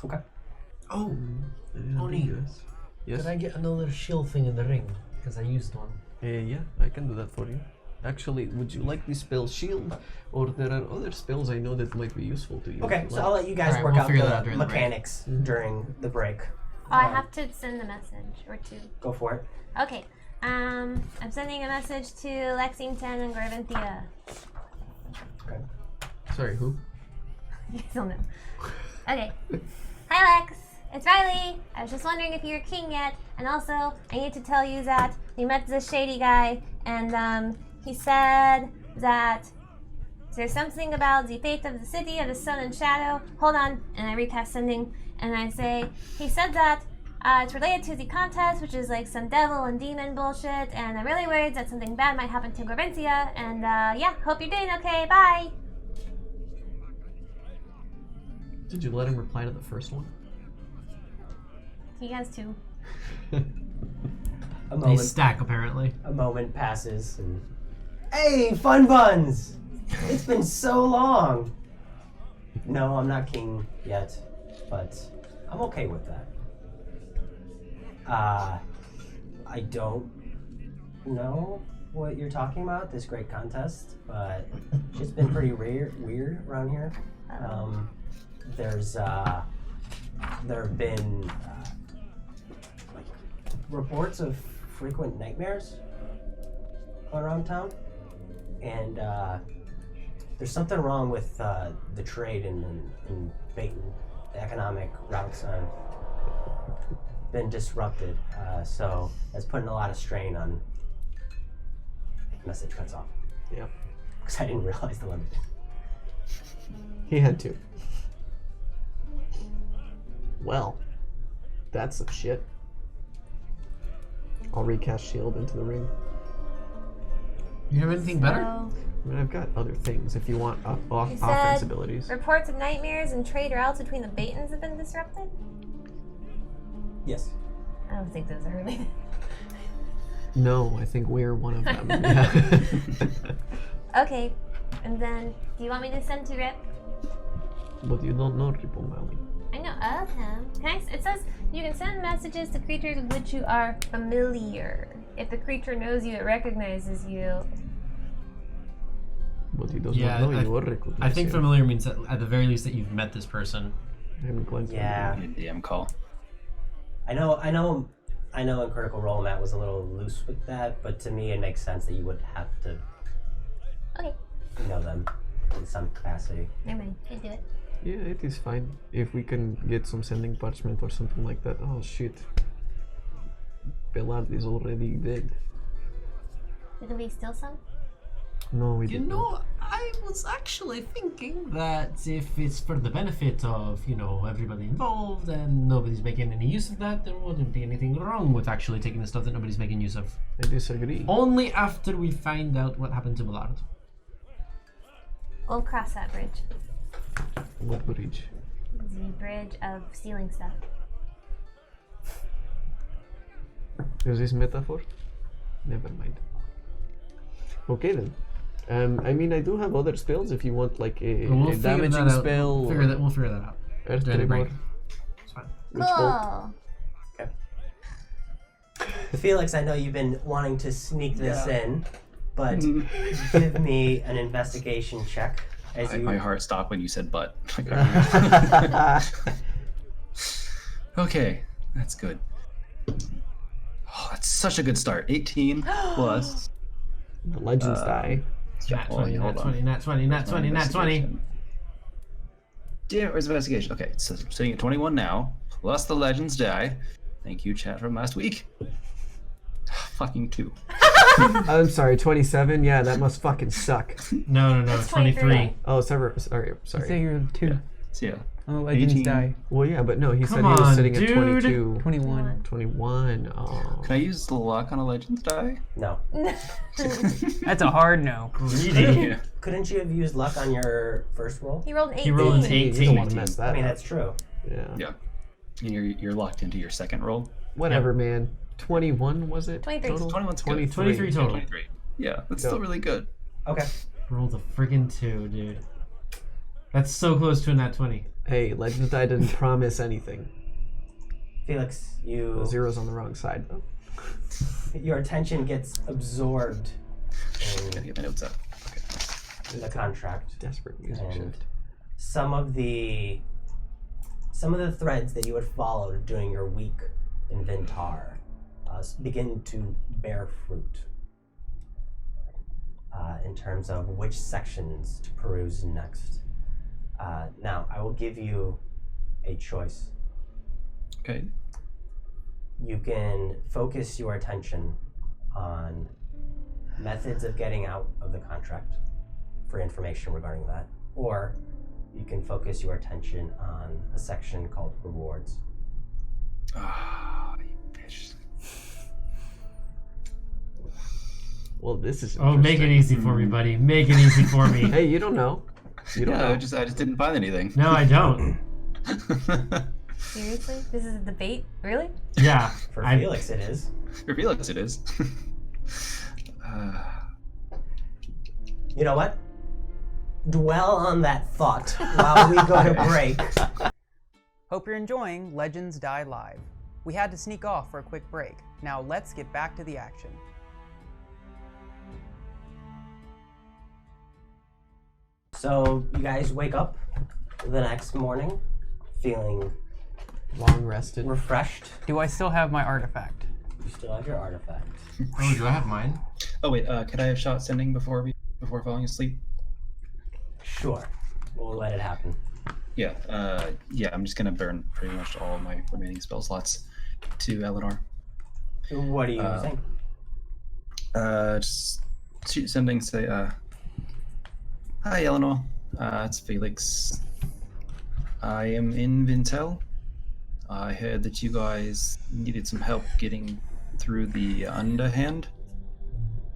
Okay. Oh, Oni, Yes. could I get another shield thing in the ring? Because I used one. Yeah, I can do that for you. Actually, would you like the spell shield, or there are other spells I know that might be useful to you? Okay, if so you I'll like. let you guys Alright, work we'll out figure that the out during the break. mechanics during the break. Oh, I have to send a message or 2. Go for it. Okay. I'm sending a message to Lexington and Graventhia. Okay. Sorry, who? You guys don't know. Okay. Hi, Lex. It's Riley. I was just wondering if you're king yet. And also, I need to tell you that we met this shady guy, and he said that there's something about the fate of the city of the sun and shadow. Hold on. And I recast sending, and I say, he said that it's related to the contest, which is like some devil and demon bullshit, and I'm really worried that something bad might happen to Graventhia, and yeah, hope you're doing okay, bye! Did you let him reply to the first one? He has 2. A They moment. stack apparently. A moment passes, and hey, Fun Buns! It's been so long. No, I'm not king yet, but I'm okay with that. I don't know what you're talking about, this great contest, but it's been pretty weird around here. There have been like reports of frequent nightmares going around town, and there's something wrong with the trade in Baton. The economic routes have been disrupted, so that's putting a lot of strain on. Message cuts off Yep. because I didn't realize the limit. He had to. Well, that's some shit. I'll recast shield into the ring. You have anything better? So, I mean, I've got other things if you want He said- offense abilities. reports of nightmares and trade routes between the Batons have been disrupted? Yes. I don't think those are related. No, I think we're one of them. Yeah. Okay, and then, do you want me to send to Rip? But you don't know Ripple Valley. I know of him. It says you can send messages to creatures with which you are familiar. If the creature knows you, it recognizes you. But he does Yeah, not know you or recognize I think you. familiar means that at the very least that you've met this person. I'm glad to Yeah. DM call. I know. In Critical Role, Matt was a little loose with that, but to me, it makes sense that you would have to Okay, know them in some capacity. never mind. I do it. Yeah, it is fine. If we can get some sending parchment or something like that. Oh shit. Pelard is already dead. Did we steal some? No, we You did not. know, I was actually thinking that if it's for the benefit of, everybody involved and nobody's making any use of that, there wouldn't be anything wrong with actually taking the stuff that nobody's making use of. I disagree. Only after we find out what happened to Ballard. We'll cross that bridge. What bridge? The bridge of stealing stuff. Is this metaphor? Never mind. Okay then. I mean, I do have other spells if you want, like a We'll figure damaging that out. spell. We'll figure that out. Earth During the break. Tremor. It's fine. Witch Bolt. Cool. Felix, I know you've been wanting to sneak this in, but give me an investigation check. As you... My heart stopped when you said "but." Okay, that's good. Oh, that's such a good start. 18 plus. The Legends die. Nat 20, hold nat on. 20, nat 20, nat 20, nat 20. Damn it, where's investigation? Okay, so I'm sitting at 21 now, plus the Legends die. Thank you, chat from last week. Fucking 2. I'm sorry, 27? Yeah, that must fucking suck. No, That's 23. 23. Oh, sorry. I say Sorry. you're 2. So yeah, Oh, Legends 18. die. Well, yeah, but no, he said Come he was on, sitting dude. at 22. 21. 21. Oh. can I use the luck on a Legends die? No. That's a hard no. Greedy. Yeah. Couldn't you have used luck on your first roll? He rolled an 18. He rolled an You 18. don't want to mess that I mean, up. that's true. Yeah. Yeah. And you're locked into your second roll. Whatever, man. 21 was it? 23. Total? 21's good. 23 total. 23. Yeah, that's Go. still really good. Okay. Rolled a friggin' 2, dude. That's so close to a nat 20. Hey, Legends Die didn't promise anything. Felix, The you zero's on the wrong side, though. your attention gets absorbed Gotta get my notes up. in the contract. Desperate music And shift. some of the threads that you had followed during your week in Vintar begin to bear fruit in terms of which sections to peruse next. Now, I will give you a choice. Okay. You can focus your attention on methods of getting out of the contract for information regarding that, or you can focus your attention on a section called rewards. Ah, you bitch. Well, this is Oh, make it easy for me, buddy. Make it easy for me. Hey, you don't know. You don't Yeah, know. I just didn't find anything. No, I don't. Seriously? This is a debate? Really? Yeah. For I, Felix, it is. For Felix, it is. You know what? Dwell on that thought while we go to break. Hope you're enjoying Legends Die Live. We had to sneak off for a quick break. Now let's get back to the action. So you guys wake up the next morning feeling Long rested. refreshed. Do I still have my artifact? You still have your artifact. oh, do I have mine? Oh wait, could I have shot sending before falling asleep? Sure. We'll let it happen. Yeah. Yeah. I'm just gonna burn pretty much all of my remaining spell slots to Eleanor. What are you using? Just shoot sending. Say, hi Eleanor. It's Felix. I am in Vintel. I heard that you guys needed some help getting through the underhand.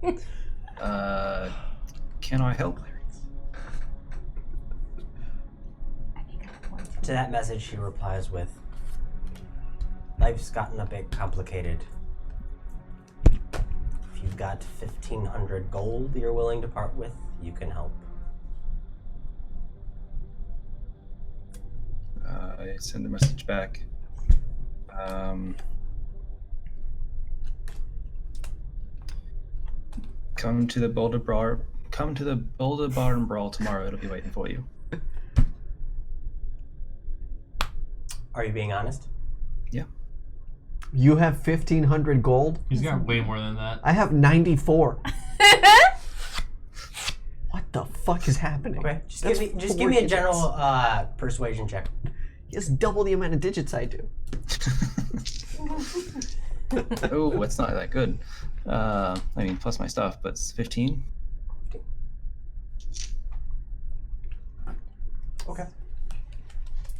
Can I help? To that message, she replies with, life's gotten a bit complicated. If you've got 1,500 gold you're willing to part with, you can help. I send the message back. Come to the Boulder Bar. Come to the Boulder Bar and Brawl tomorrow. It'll be waiting for you. Are you being honest? Yeah. You have 1,500 gold? He's got way more than that. I have 94. What the fuck is happening? Okay. Just That's give me a 4 general digits. persuasion check. He has double the amount of digits I do. Oh, it's not that good. I mean, plus my stuff, but it's 15. Okay.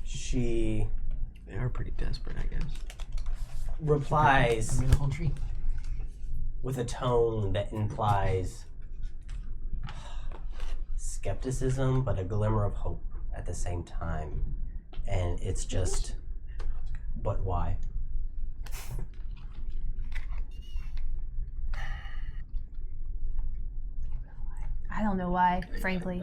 She They are pretty desperate, I guess. replies I mean, the whole tree. with a tone that implies skepticism, but a glimmer of hope at the same time. And it's just, but why? don't know why, frankly.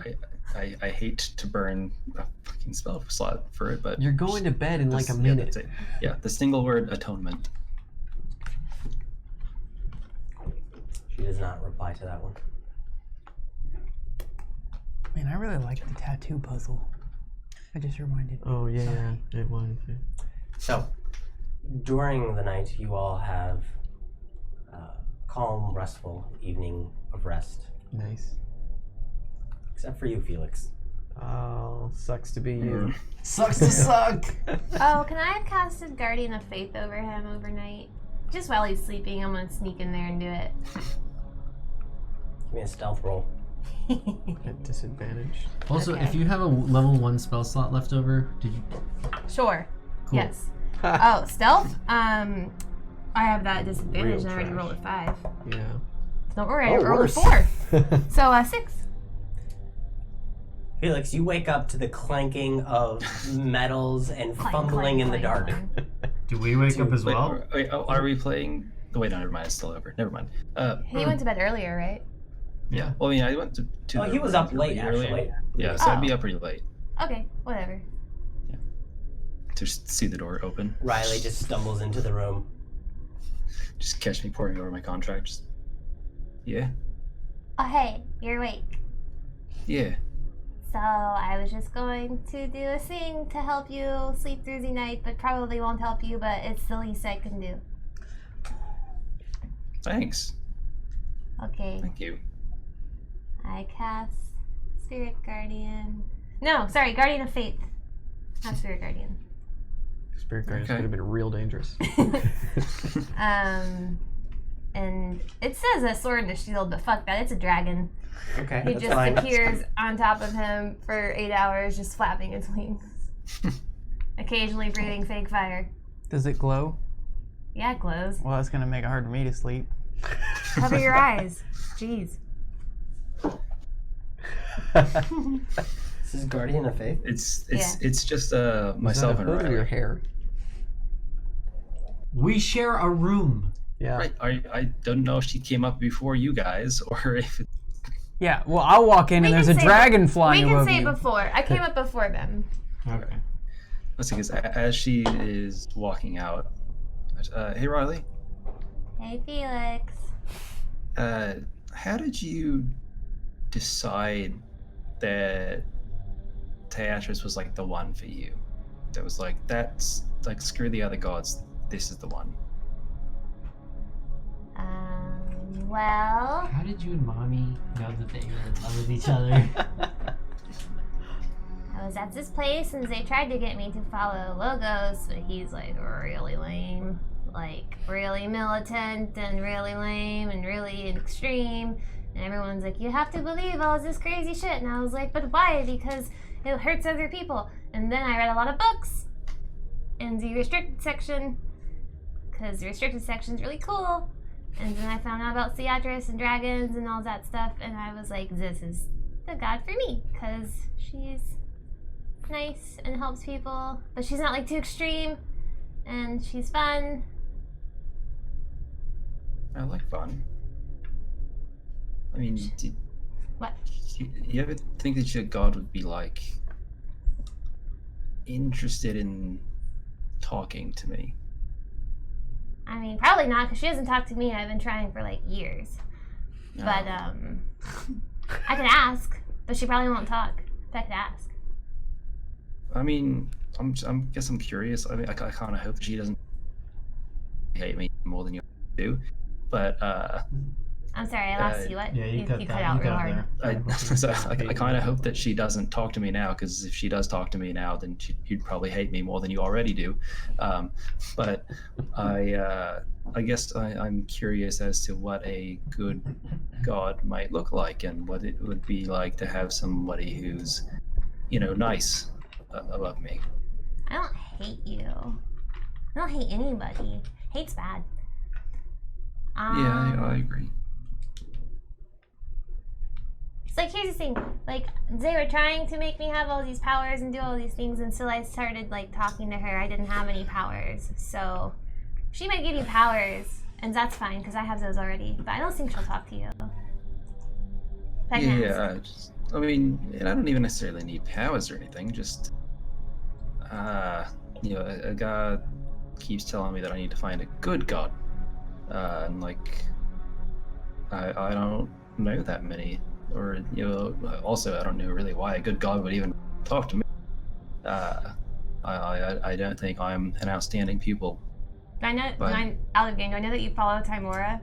I hate to burn a fucking spell slot for it, but You're going to bed in like a yeah, minute. that's it. Yeah, the single word atonement. She does not reply to that one. Man, I really like the tattoo puzzle. I just reminded me. Oh yeah, Sorry. yeah, it was. Yeah. So, during the night, you all have calm, restful evening of rest. Nice. Except for you, Felix. Oh, sucks to be you. Sucks to suck. Oh, can I have casted Guardian of Faith over him overnight? Just while he's sleeping, I'm gonna sneak in there and do it. Give me a stealth roll. At disadvantage. Also, Okay. if you have a level 1 spell slot left over, did you? Sure. Cool. Yes. Oh, stealth? I have that disadvantage Real and I already trash. rolled a 5. Yeah. Don't worry, I Oh, rolled a worse. 4. So, 6. Felix, you wake up to the clanking of metals and Clank, fumbling clank, in the clank, dark. clank. Do we wake up as Wait, well? are we playing? Oh, wait, no, never mind. It's still over. Never mind. He went to bed earlier, right? Yeah. Well, I mean, I went to Oh, the he was room up late, pretty early. actually. Yeah, so I'd be Oh. up pretty late Okay, whatever. to just see the door open. Riley just stumbles into the room. Just catch me pouring over my contract. Just, yeah. Oh, hey, you're awake. Yeah. So I was just going to do a thing to help you sleep through the night, but probably won't help you, but it's the least I can do. Thanks. Okay, Thank you. I cast Spirit Guardian. No, sorry, Guardian of Faith. Not Spirit Guardian. Spirit Guardians Okay. could have been real dangerous. And it says a sword and a shield, but fuck that, it's a dragon. Okay, He that's just fine. appears on top of him for 8 hours, just flapping its wings. Occasionally breathing fake fire. Does it glow? Yeah, it glows. Well, that's gonna make it hard for me to sleep. Cover your eyes. Jeez. This is Guardian of Faith. It's just Was myself that and a hood or your Riley. hair? We share a room. Yeah. Right. I don't know if she came up before you guys or if it, Yeah, well, I'll walk in We and there's can a say- dragon We flying can above say you. before. I came up before them. Okay. let's see, because as she is walking out, hey Riley, Hey, Felix. how did you decide that Teatris was like the one for you? That was like, that's like, screw the other gods, this is the one. Well, How did you and Mommy know that they were in love with each other? I was at this place and they tried to get me to follow Logos, but he's like really lame. Like, really militant and really lame and really extreme. And everyone's like, you have to believe all this crazy shit. And I was like, but why? Because it hurts other people. And then I read a lot of books in the restricted section, because the restricted section's really cool. And then I found out about Theatris and dragons and all that stuff. And I was like, this is the god for me, because she's nice and helps people. But she's not like too extreme. And she's fun. I like fun. I mean, What? you ever think that your god would be like interested in talking to me? I mean, probably not, because she doesn't talk to me. I've been trying for like years. No. But I could ask, but she probably won't talk. But I could ask. I mean, I'm guess I'm curious. I mean, I kind of hope that she doesn't hate me more than you do. But I'm sorry, I lost you. What? Yeah, you cut cut that. out You real cut hard. there. I kind of hope that she doesn't talk to me now, because if she does talk to me now, then you'd probably hate me more than you already do. But I guess I'm curious as to what a good god might look like, and what it would be like to have somebody who's, nice above me. I don't hate you. I don't hate anybody. Hate's bad. Yeah, I agree. It's like, here's the thing. Like, they were trying to make me have all these powers and do all these things until I started, like, talking to her. I didn't have any powers. So, she might give you powers, and that's fine, because I have those already. But I don't think she'll talk to you. Yeah, I mean, and I don't even necessarily need powers or anything. Just, a god keeps telling me that I need to find a good god, and like, I don't know that many, or also I don't know really why a good god would even talk to me. I don't think I'm an outstanding pupil. Do I know? But- Out of game, do I know that you follow Timora?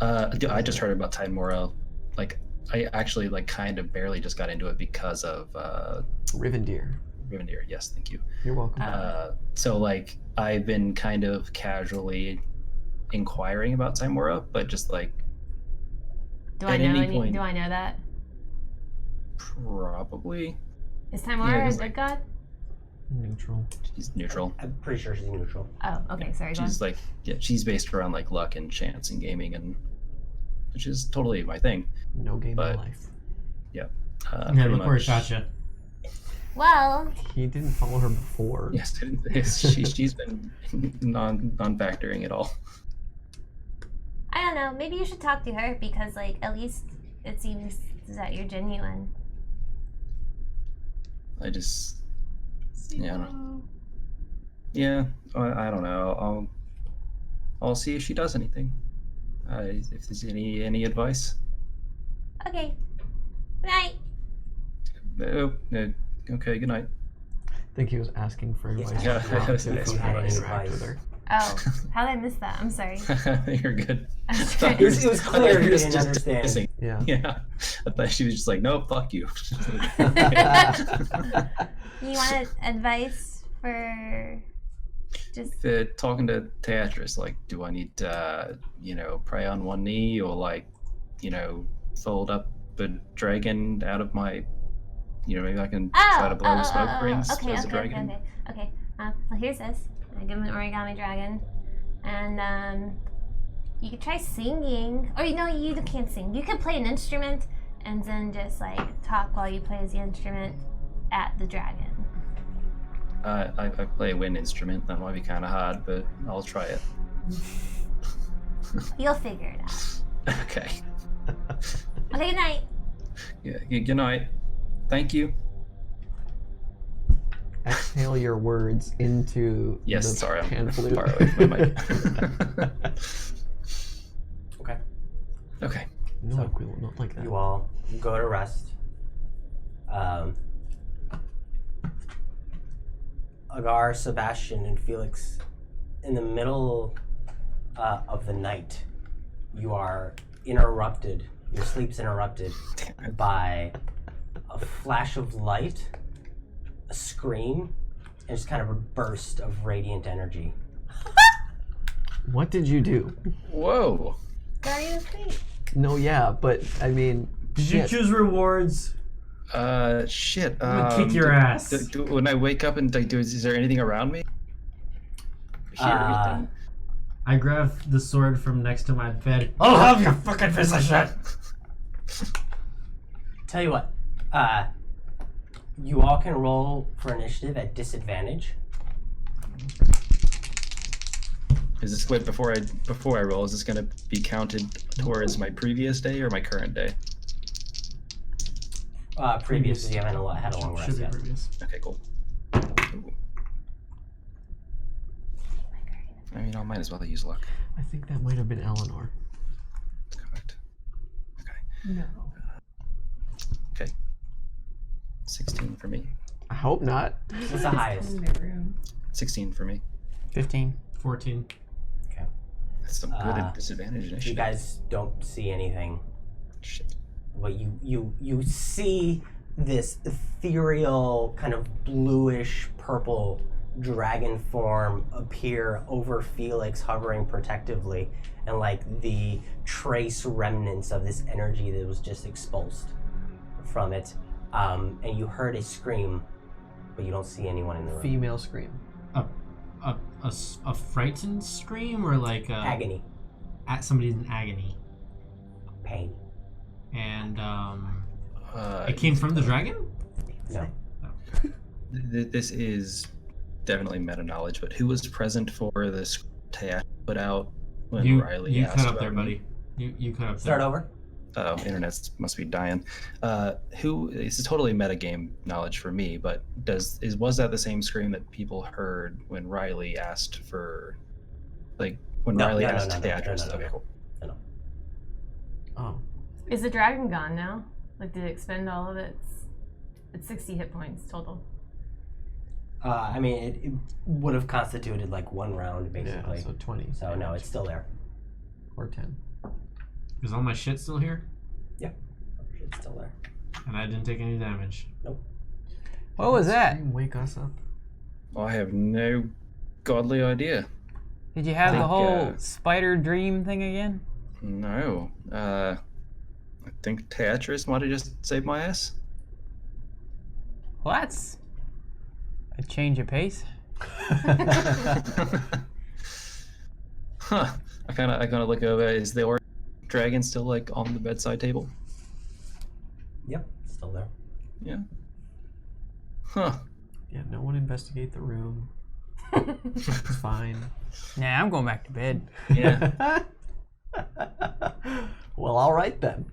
I just heard about Tidemora. Like, I actually kind of barely just got into it because of Rivendeer. Rivendeer. Yes, thank you. You're welcome. So I've been kind of casually inquiring about Timora, but just Do I At know any any? point- Do I know that? probably Is Timora Yeah, a 'cause, good god? Neutral. she's neutral. I'm pretty sure she's neutral. Oh, okay. Sorry. Go on. She's she's based around luck and chance and gaming, and which is totally my thing. No game But- of life. Yeah, Pretty look where it much- got you. Well, He didn't follow her before. Yes, she's been non-factoring at all. I don't know. Maybe you should talk to her because, at least it seems that you're genuine. I just, yeah, I don't know. I'll see if she does anything. If there's any advice. Okay. Good night. Okay, good night. I think he was asking for advice. Yeah, not if to you had any interact advice. with her. Oh, how did I miss that? I'm sorry. You're good. I'm It sorry. was I clear thought you was didn't just understand. dismissing. Yeah. Yeah, I thought she was just like, no, fuck you. You wanted advice for just Talking to Teatris, do I need to, pray on one knee or fold up a dragon out of my, maybe I can try to blow smoke rings okay, as a okay, dragon. okay. Well, here's this. I give him an origami dragon, and you could try singing. Or you can't sing. You could play an instrument and then just talk while you play the instrument at the dragon. I play a wind instrument. That might be kind of hard, but I'll try it. You'll figure it out. Okay. Okay, good night. Yeah. Good night. Thank you. Exhale your words into Yes. the Sorry, pan I'm flute. far away from my mic. Okay. Okay. No, So, Aquila, not like that. You all go to rest. Agar, Sebastian, and Felix, in the middle of the night, you are interrupted. Your sleep's interrupted by a flash of light, a scream, and just kind of a burst of radiant energy. What did you do? Whoa. Guardian of Fate. No, yeah, but I mean, Did you shit. choose rewards? Shit. I'm gonna kick your ass. When I wake up and is there anything around me? Hear anything? I grab the sword from next to my bed. I'll have your fucking piece of shit. Tell you what, you all can roll for initiative at disadvantage. Is this wait before I roll? Is this gonna be counted towards my previous day or my current day? Previous, because you haven't had a long Should rest be yet. previous. Okay, cool. Ooh. I mean, I might as well use luck. I think that might have been Eleanor. Correct. Okay. No. Okay. 16 for me. I hope not. What's the highest? 16 for me. 15. 14. That's some good Uh, disadvantage You initiative. guys don't see anything, Shit. but you see this ethereal kind of bluish purple dragon form appear over Felix, hovering protectively, and the trace remnants of this energy that was just expulsed from it. And you heard a scream, but you don't see anyone in the room. Female scream. A frightened scream or Agony, somebody's in agony. pain. And it came from the dragon? No. This is definitely meta knowledge, but who was present for this Tayash put out when You Riley you asked cut up about there, me? buddy. You cut up Start there. over. Oh, internet must be dying. Who? This is totally metagame knowledge for me, but was that the same scream that people heard when Riley asked for, like when Riley asked Theatrus? Okay, cool. No. Oh. Is the dragon gone now? Like, did it expend all of its 60 hit points total? I mean, it would have constituted like one round, basically. Yeah, so 20. So no, it's still there. Or 10. Is all my shit still here? Yeah, it's still there. And I didn't take any damage. Nope. What was that? Wake us up. I have no godly idea. Did you have the think, whole spider dream thing again? No. I think Theatrus might have just saved my ass. Well, that's a change of pace. Huh. I kind of look over. Is the orange dragon still like on the bedside table? Yep, still there. Yeah. Huh. Yeah, no one investigate the room. It's fine. Nah, I'm going back to bed. Yeah. Well, all right then.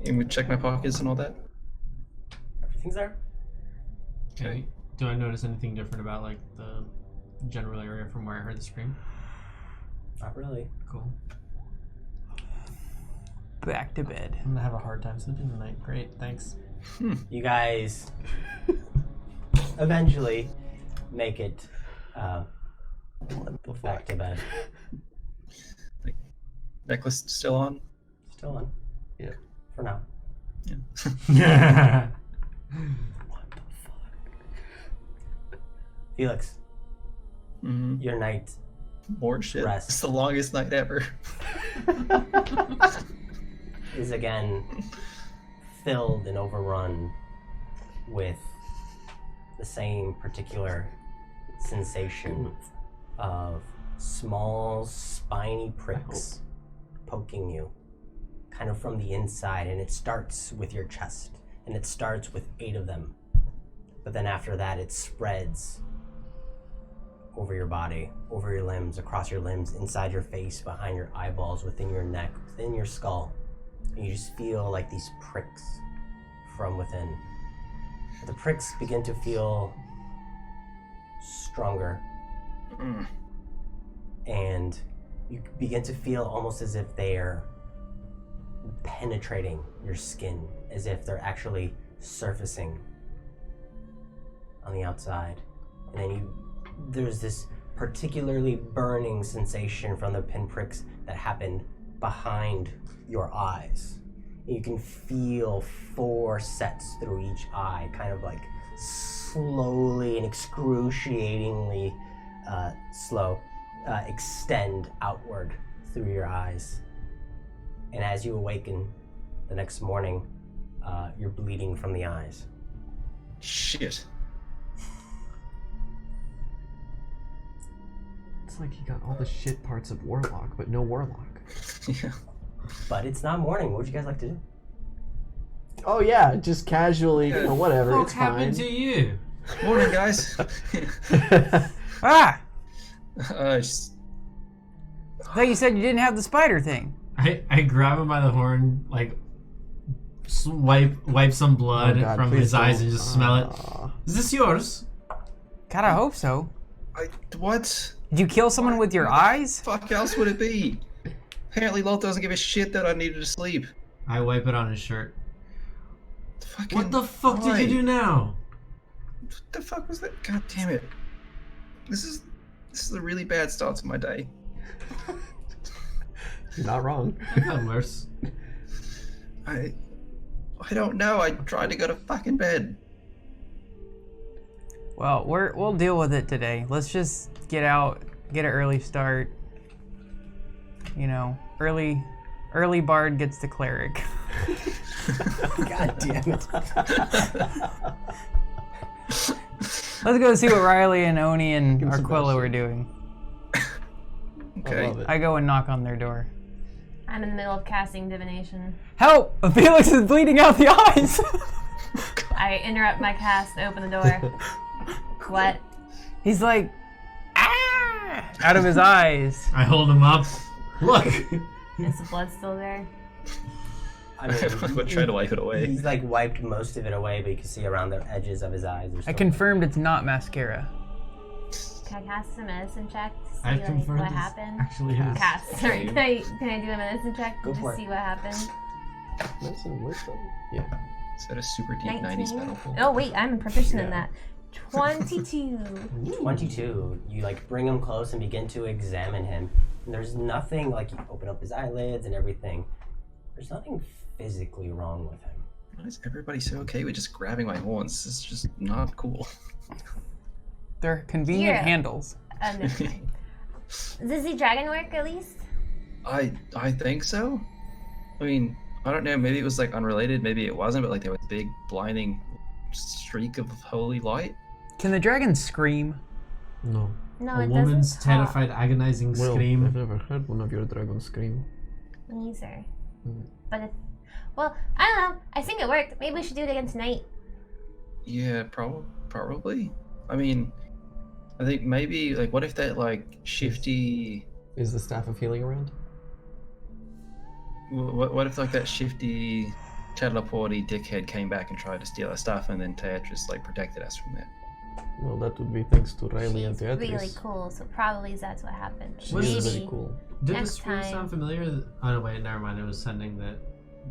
And we check my pockets and all that. Everything's there. Okay. Do I notice anything different about like the general area from where I heard the scream? Not really. Cool. Back to bed. I'm gonna have a hard time sleeping tonight. Great, thanks. You guys eventually make it back to bed. Necklace still on? Still on. Yeah. For now. Yeah. Felix, Mm-hmm. your night More shit. Rest. It's the longest night ever. is again filled and overrun with the same particular sensation of small spiny pricks poking you kind of from the inside, and it starts with your chest, and it starts with 8 of them, but then after that it spreads over your body, over your limbs, across your limbs, inside your face, behind your eyeballs, within your neck, within your skull. And you just feel like these pricks from within. The pricks begin to feel stronger, and you begin to feel almost as if they're penetrating your skin, as if they're actually surfacing on the outside. And then there's this particularly burning sensation from the pinpricks that happened behind your eyes. You can feel 4 sets through each eye, kind of like slowly and excruciatingly slow, extend outward through your eyes. And as you awaken the next morning, you're bleeding from the eyes. Shit. It's like he got all the shit parts of Warlock, but no Warlock. Yeah. But it's not morning. What would you guys like to do? Oh yeah, just casually, you know, whatever, What it's happened fine. to you? Morning, guys. Ah! Just, I thought you said you didn't have the spider thing. I grab him by the horn, like wipe some blood Oh, God, from please his eyes don't. and just smell it. Aw. Is this yours? God, I hope so. what? Did you kill someone with your eyes? Fuck else would it be? Apparently Loth doesn't give a shit that I needed to sleep. I wipe it on his shirt. Fucking What the fuck did you do now? What the fuck was that? God damn it. This is a really bad start to my day. You're not wrong. I've had worse. I don't know. I tried to go to fucking bed. Well, we'll deal with it today. Let's just get out, get an early start. You know, early bard gets the cleric. God damn it. Let's go see what Riley and Oni and Give us a Arquilla best. were doing. Okay. I love it. I go and knock on their door. I'm in the middle of casting divination. Help! Felix is bleeding out the eyes! I interrupt my cast, open the door. What? He's like, ah! Out of his eyes. I hold him up. Look. Is the blood still there? I mean, Everyone would try to wipe it away. He's like wiped most of it away, but you can see around the edges of his eyes. I confirmed it's not mascara. Can I cast a medicine check to see I like, confirmed what this happened? actually is. Cast. Sorry. Can I do a medicine check Go to for just it. see what happened? Medicine wisdom. Yeah. Is that a super deep 90s 19. metal? Oh wait, I'm proficient in Yeah. that. 22. 22. You like bring him close and begin to examine him. And there's nothing like you open up his eyelids and everything. There's nothing physically wrong with him. Why is everybody so okay with just grabbing my horns? It's just not cool. They're convenient Yeah. handles. Never mind. Does the dragon work at least? I think so. I mean, I don't know. Maybe it was like unrelated. Maybe it wasn't. But like there was a big blinding streak of holy light. Can the dragon scream? No. No, A it woman's doesn't talk. terrified, agonizing Well, scream. I've never heard one of your dragons scream. Neither. Hmm. But if, well, I don't know. I think it worked. Maybe we should do it again tonight. Yeah, probably. I mean, I think maybe like what if that like shifty. Is the staff of healing around? What if like that shifty teleporty dickhead came back and tried to steal our stuff, and then Teatris like protected us from that? Well, that would be thanks to Riley and She's Beatrice. really cool, so probably that's what happened. She Was is it- very cool. Did the next scream time- sound familiar? Oh no, wait, never mind. It was sending that.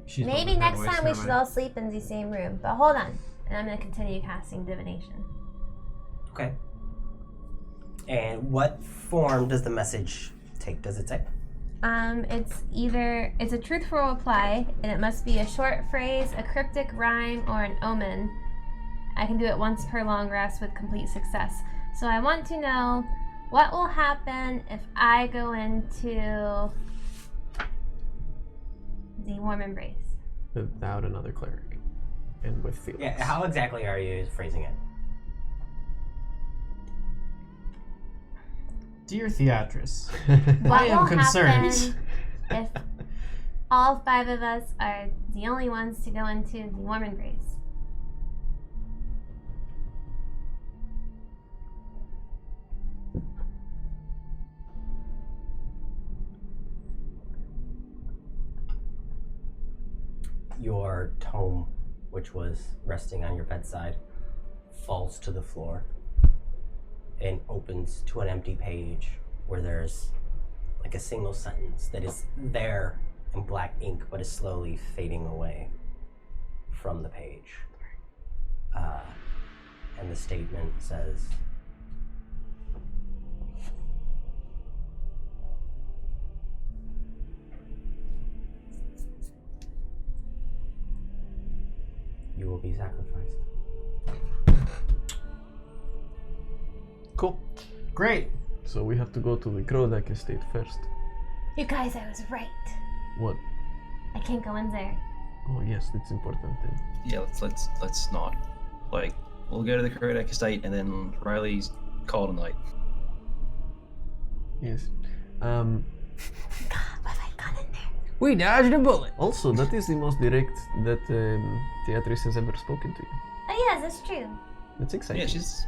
She's Maybe not next voice, time we never should mind. all sleep in the same room. But hold on. And I'm going to continue casting divination. Okay. And what form does the message take? Does it say? It's a truthful reply, and it must be a short phrase, a cryptic rhyme, or an omen. I can do it once per long rest with complete success. So I want to know what will happen if I go into the warm embrace. Without another cleric. And with Felix. Yeah. How exactly are you phrasing it? Dear Theatris, What I am will concerned. happen if all 5 of us are the only ones to go into the warm embrace? Your tome, which was resting on your bedside, falls to the floor and opens to an empty page where there's like a single sentence that is there in black ink but is slowly fading away from the page. And the statement says, "You will be sacrificed." Cool. Great. So we have to go to the Chrodakk estate first. You guys, I was right. What? I can't go in there. Oh yes, that's important then. Yeah, let's not. Like, we'll go to the Chrodakk estate, and then Riley's call tonight. Yes. God, what have I gone in there? We dodged a bullet. Also, that is the most direct that Beatrice has ever spoken to you. Oh yes, that's true. That's exciting. Yeah, she's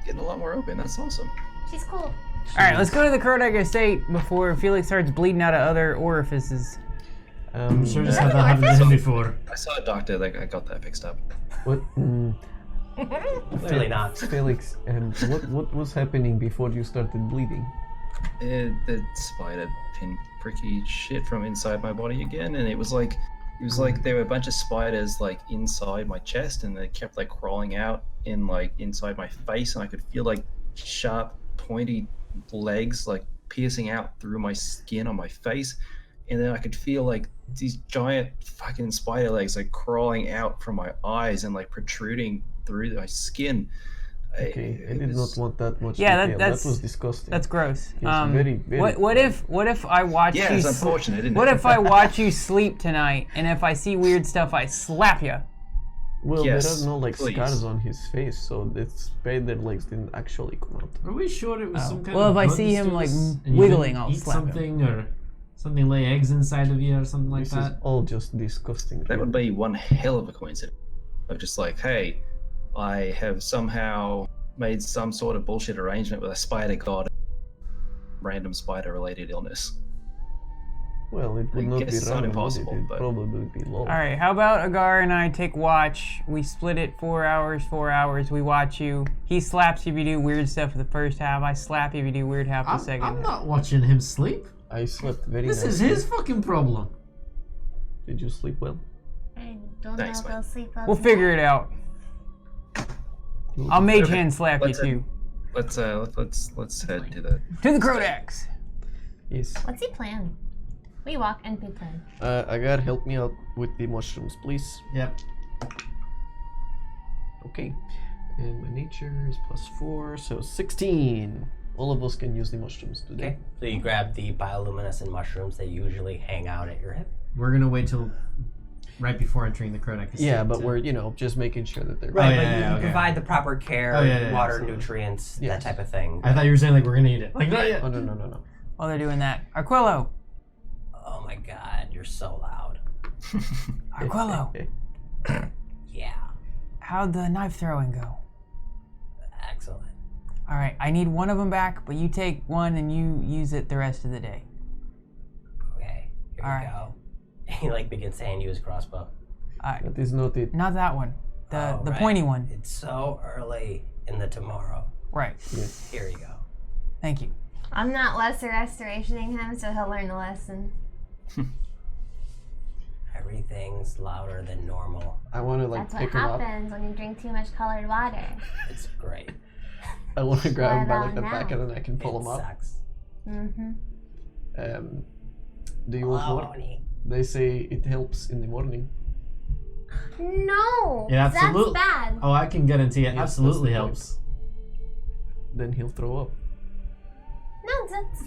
getting a lot more open. That's awesome. She's cool. All right, let's go to the Chrodakk estate before Felix starts bleeding out of other orifices. I'm sure this Is that hasn't happened to him before. I saw a doctor. Like, I got that fixed up. What? Clearly not. Felix, what was happening before you started bleeding? The spider pinpricky shit from inside my body again, and it was like there were a bunch of spiders like inside my chest, and they kept like crawling out in like inside my face, and I could feel like sharp, pointy legs like piercing out through my skin on my face, and then I could feel like these giant fucking spider legs like crawling out from my eyes and like protruding through my skin. Okay, I did not want that much Yeah, detail. that's that was disgusting. That's gross. Yes, very, very what if I watch Yeah, you? it's unfortunate, isn't What it? if I watch you sleep tonight, and if I see weird stuff, I slap you? Well, Yes, there are no like please. scars on his face, so the spider legs didn't actually come out. Are we sure it was some kind Well, of if I good see him, like, disease, and you wiggling, didn't I'll eat slap him. something or something lay eggs inside of you or something like This that? is all just disgusting. That would be one hell of a coincidence. Of just like, hey, I have somehow made some sort of bullshit arrangement with a spider god, random spider related illness. Well, it would I not guess be it's not random, impossible, would it? but- It'd probably be low. All right, how about Agar and I take watch? We split it 4 hours, 4 hours. We watch you. He slaps you if you do weird stuff for the first half. I slap you if you do weird half the I'm, second I'm half. not watching him sleep. I slept very This is nicely. his fucking problem. Did you sleep well? I don't Thanks, know if mate. I'll sleep well. We'll figure it out. I'll mage hand slap you Let's, too. Let's head to the. To the Chrodakk. Yes. What's he plan? We walk and we plan. Agar, help me out with the mushrooms, please. Yep. Okay. And my nature is +4, so 16. All of us can use the mushrooms today. Okay. So you grab the bioluminescent mushrooms that usually hang out at your hip. We're gonna wait till right before entering the Chrodakk. to Yeah, see but it. we're, just making sure that they're Right, yeah, but yeah, you okay. provide the proper care, Oh, yeah, water, absolutely. nutrients, Yes. that type of thing. I thought you were saying like we're gonna eat it. Like not yet. Oh, no. While they're doing that, Arquillo. Oh my god, you're so loud. Arquillo. Yeah, How'd the knife throwing go? excellent. All right, I need one of them back, but you take one and you use it the rest of the day. Okay, here All you right. go. He like begins to hand you his crossbow. All right, That is not it. not that one. The Oh, right. pointy one. It's so early in the tomorrow. Right. Yes. Here you go. Thank you. I'm not lesser restorationing him, so he'll learn the lesson. Everything's louder than normal. I want to That's what pick him up. happens when you drink too much colored water. It's great. I want to grab him by What the about back now? and then I can pull it him up. sucks. Mm-hmm. Do you want Oh, more? honey. They say it helps in the morning. No, Yeah, that's absolutely. bad. Oh, I can guarantee it Yes, that's absolutely the point. helps. Then he'll throw up. No, that's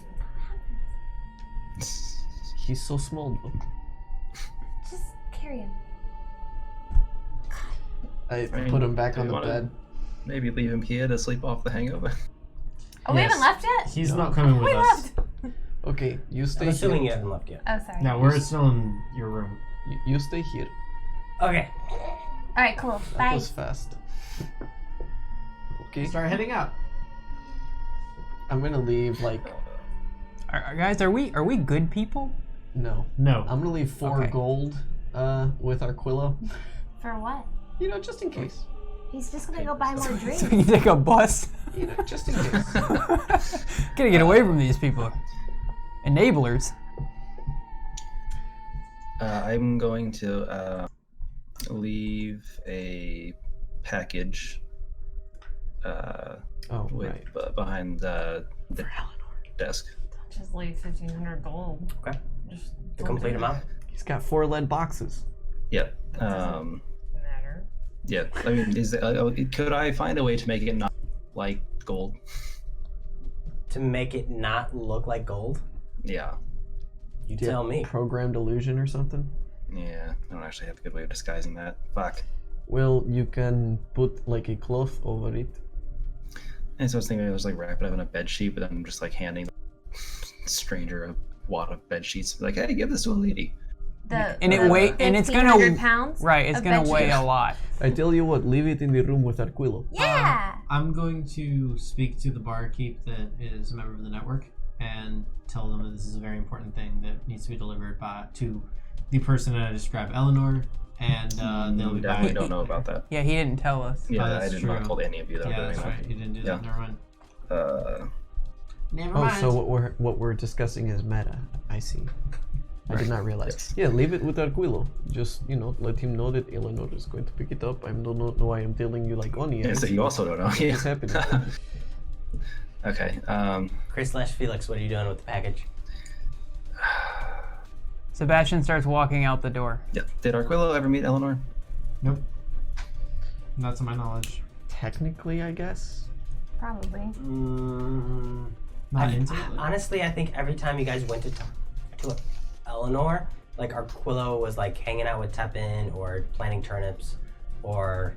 He's so small though. just carry him. I mean, put him back do on you the wanna- bed. Maybe leave him here to sleep off the hangover. Oh, we Yes. haven't left yet? He's not coming with We us. left. Okay, you stay I'm assuming you here. haven't left yet. Oh, sorry. No, we're still in your room. You stay here. Okay. All right, cool. That Bye. was fast. Okay, Start heading out. I'm gonna leave Guys, are we good people? no. No. I'm gonna leave 4 Okay. gold with Arquilla. For what? Just in case. He's just gonna go buy more drinks. So we can take a bus. Just in case. Gotta get away from these people. Enablers. I'm going to leave a package behind the desk. Just leave 1,500 gold. Okay. Just The complete amount. He's got 4 lead boxes. Yep. matter. Yeah. I mean, could I find a way to make it not like gold? To make it not look like gold? Yeah. You Do you tell have me. Programmed illusion or something? Yeah. I don't actually have a good way of disguising that. Fuck. Well, you can put a cloth over it. And so I was thinking I was wrap it up in a bed sheet, but then I'm just handing the stranger a wad of bed sheets. Like, hey, give this to a lady. And it weigh- and it's gonna- 1,500 pounds. Right, it's of gonna bed weigh sheets. a lot. I tell you what, leave it in the room with Arquillo. Yeah. I'm going to speak to the barkeep that is a member of the network and tell them that this is a very important thing that needs to be delivered to the person that I described, Eleanor, and they'll be Definitely back. don't know about that. Yeah, he didn't tell us. Yeah, that's I did not true. told any of you that Yeah, I'm that's doing right. You didn't do Yeah. that. Never mind. that. Never Oh, mind. so what we're discussing is meta. I see. I did not realize. Yes. Yeah, leave it with Arquillo. Just, let him know that Eleanor is going to pick it up. I don't know why I'm telling you Oni. Yeah, so you also don't know. What's happening? Okay. Chris/Felix, what are you doing with the package? Sebastian starts walking out the door. Yeah. Did Arquillo ever meet Eleanor? Nope. Not to my knowledge. Technically, I guess. Probably. Not intimately. Honestly, I think every time you guys went to talk to Eleanor, Arquillo was hanging out with Tepin or planting turnips or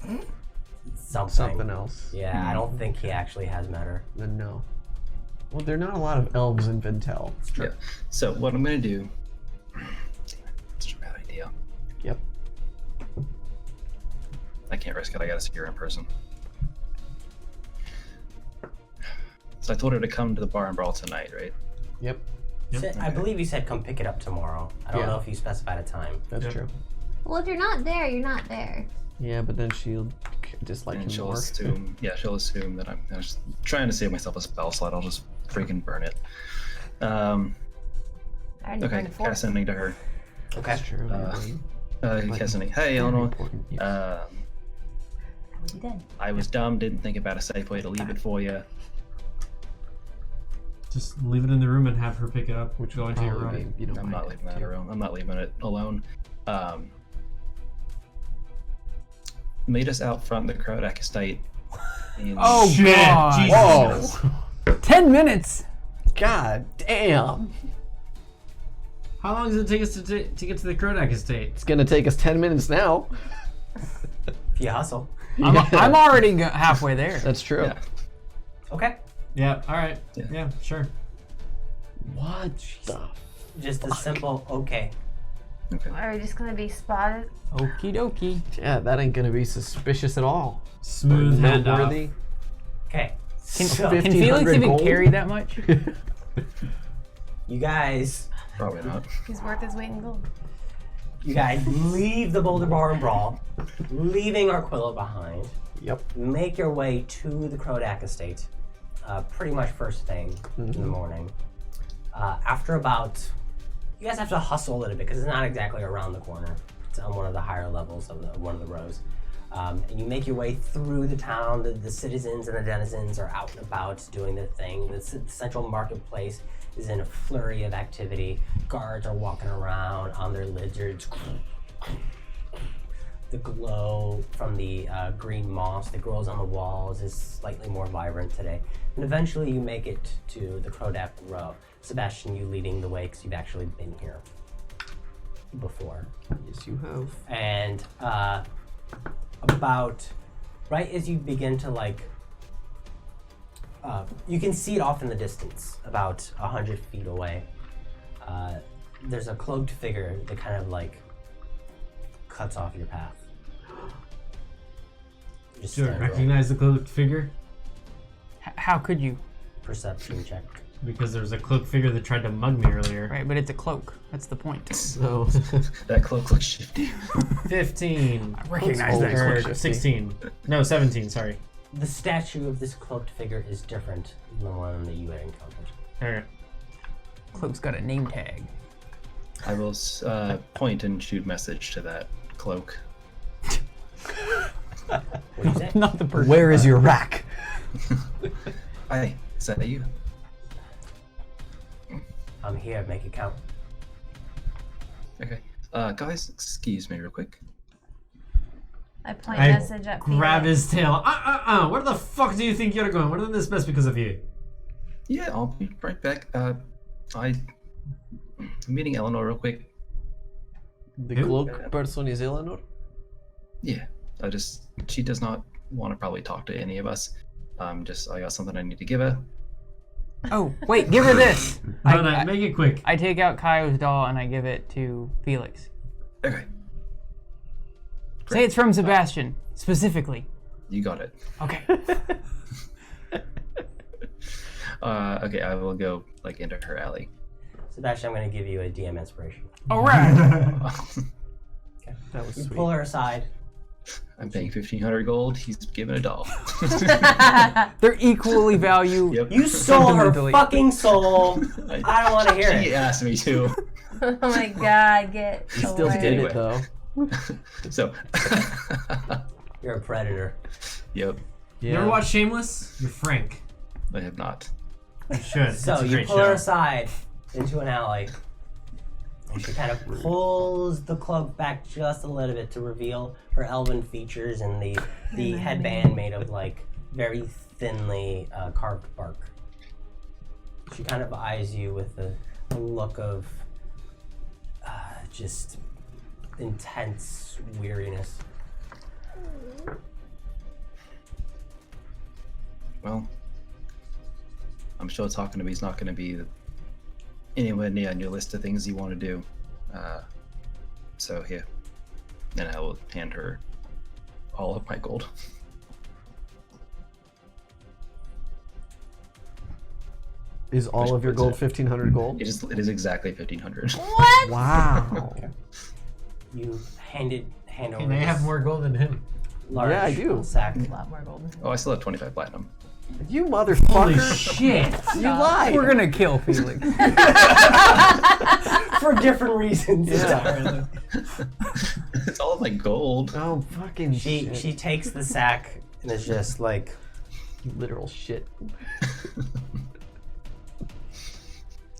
something. Something else. Yeah, I don't think he actually has met her. Then no. Well, there are not a lot of elves in Ventel. Yeah. So what I'm gonna do? Such a bad idea. Yep. I can't risk it. I gotta see her in person. So I told her to come to the bar and brawl tonight, right? Yep. Yep. I believe you said come pick it up tomorrow. I don't Yeah. know if you specified a time. That's Yep. true. Well, if you're not there, you're not there. Yeah, but then she'll dislike And him she'll more. assume, she'll assume that I'm just trying to save myself a spell slot. I'll just freaking burn it. I already Okay, burned a fourth. cast sending to her. Okay. That's true. Cast sending. Hey, Very Eleanor. important, yes. You did. I was dumb, didn't think about a safe way to leave it for you. Just leave it in the room and have her pick it up. Which Go would into your probably room. be, you don't I'm mind not it, leaving that too. alone. I'm not leaving it alone. Meet us out front of the Chrodakk estate. in- Oh Shit, god! Jesus. Whoa! 10 minutes! God damn! How long does it take us to get to the Chrodakk estate? It's gonna take us 10 minutes now. If you hustle. I'm already halfway there. That's true. Yeah. Okay. Yeah. All right. Yeah. Yeah. Sure. What the? Just a simple okay. Okay. Are we just gonna be spotted? Okie dokie. Yeah, that ain't gonna be suspicious at all. Smooth handoff. Noteworthy. Okay. Can, So, can Felix 1500 even gold? carry that much? you guys Probably not. He's worth his weight in gold. leave the Boulder Bar and Brawl, leaving Aquila behind. Yep. Make your way to the Chrodakk estate, pretty much first thing in the morning. After about, you guys have to hustle a little bit because it's not exactly around the corner. It's on one of the higher levels of one of the rows. And you make your way through the town. The citizens and the denizens are out and about doing their thing. The central marketplace is in a flurry of activity. Guards are walking around on their lizards. The glow from the green moss that grows on the walls is slightly more vibrant today. And eventually you make it to the Chrodakk row. Sebastian, you leading the way because you've actually been here before. Yes, you have. And about right as you begin to you can see it off in the distance, about 100 feet away. There's a cloaked figure that kind of cuts off your path. Just Do I stand there. recognize the cloaked figure? How could you? Perception check. Because there's a cloaked figure that tried to mug me earlier. Right, but it's a cloak. That's the point. So, That cloak looks shifty. 15. I recognize always that. look Or shifty. 16. No, 17, sorry. The statue of this cloaked figure is different than the one that you had encountered. Alright. Cloak's got a name tag. I will point and shoot message to that cloak. What do you say? Not the person. where is your rack? Hey, is that you? I'm here, make it count. Okay. Guys, excuse me real quick. I point I message at grab Felix. his tail. Where the fuck do you think you're going? We're in this mess because of you. Yeah, I'll be right back. I'm meeting Eleanor real quick. The Who? cloak person is Eleanor? Yeah, she does not want to probably talk to any of us. I got something I need to give her. Oh, wait, give her this. No, make it quick. I take out Kaio's doll and I give it to Felix. Okay, Say it's from Sebastian, specifically. you got it. Okay. Okay, I will go into her alley. Sebastian, I'm going to give you a DM inspiration. Alright. That was You sweet. pull her aside. I'm paying 1,500 gold. He's given a doll. They're equally value. Yep. You stole her Fundamentally. fucking soul. I don't want to hear She it. asked me to. Oh my god, get He still away. did Anyway. it though. So. You're a predator. Yep, You ever watch Shameless? You're Frank. I have not. You should. So it's a you great pull show. her aside into an alley. And she kind of pulls the cloak back just a little bit to reveal her elven features and the headband made of very thinly carved bark. She kind of eyes you with a look of just intense weariness. Well, I'm sure talking to me is not going to be anywhere near on your list of things you want to do. So here, and I will hand her all of my gold. Is all of your gold 1,500 gold? It is exactly 1,500. What? Wow. You hand over And I have this more gold than him. large Yeah, I do. sack. A lot more golden. Oh, I still have 25 platinum. You motherfucker. Holy shit! You lied. We're gonna kill Felix. For different reasons. Yeah. It's all like gold. Oh, fucking shit. She takes the sack and is just like, Literal shit.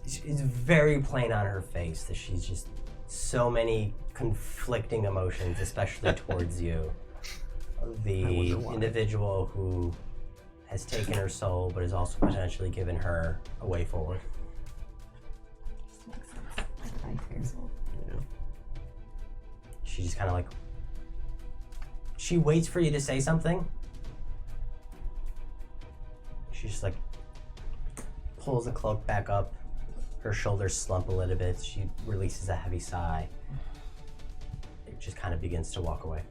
it's very plain on her face that she's just so many conflicting emotions, especially towards you. The individual who has taken her soul, but has also potentially given her a way forward. She just kind of like, she waits for you to say something. She just like pulls the cloak back up. Her shoulders slump a little bit. She releases a heavy sigh. It just kind of begins to walk away.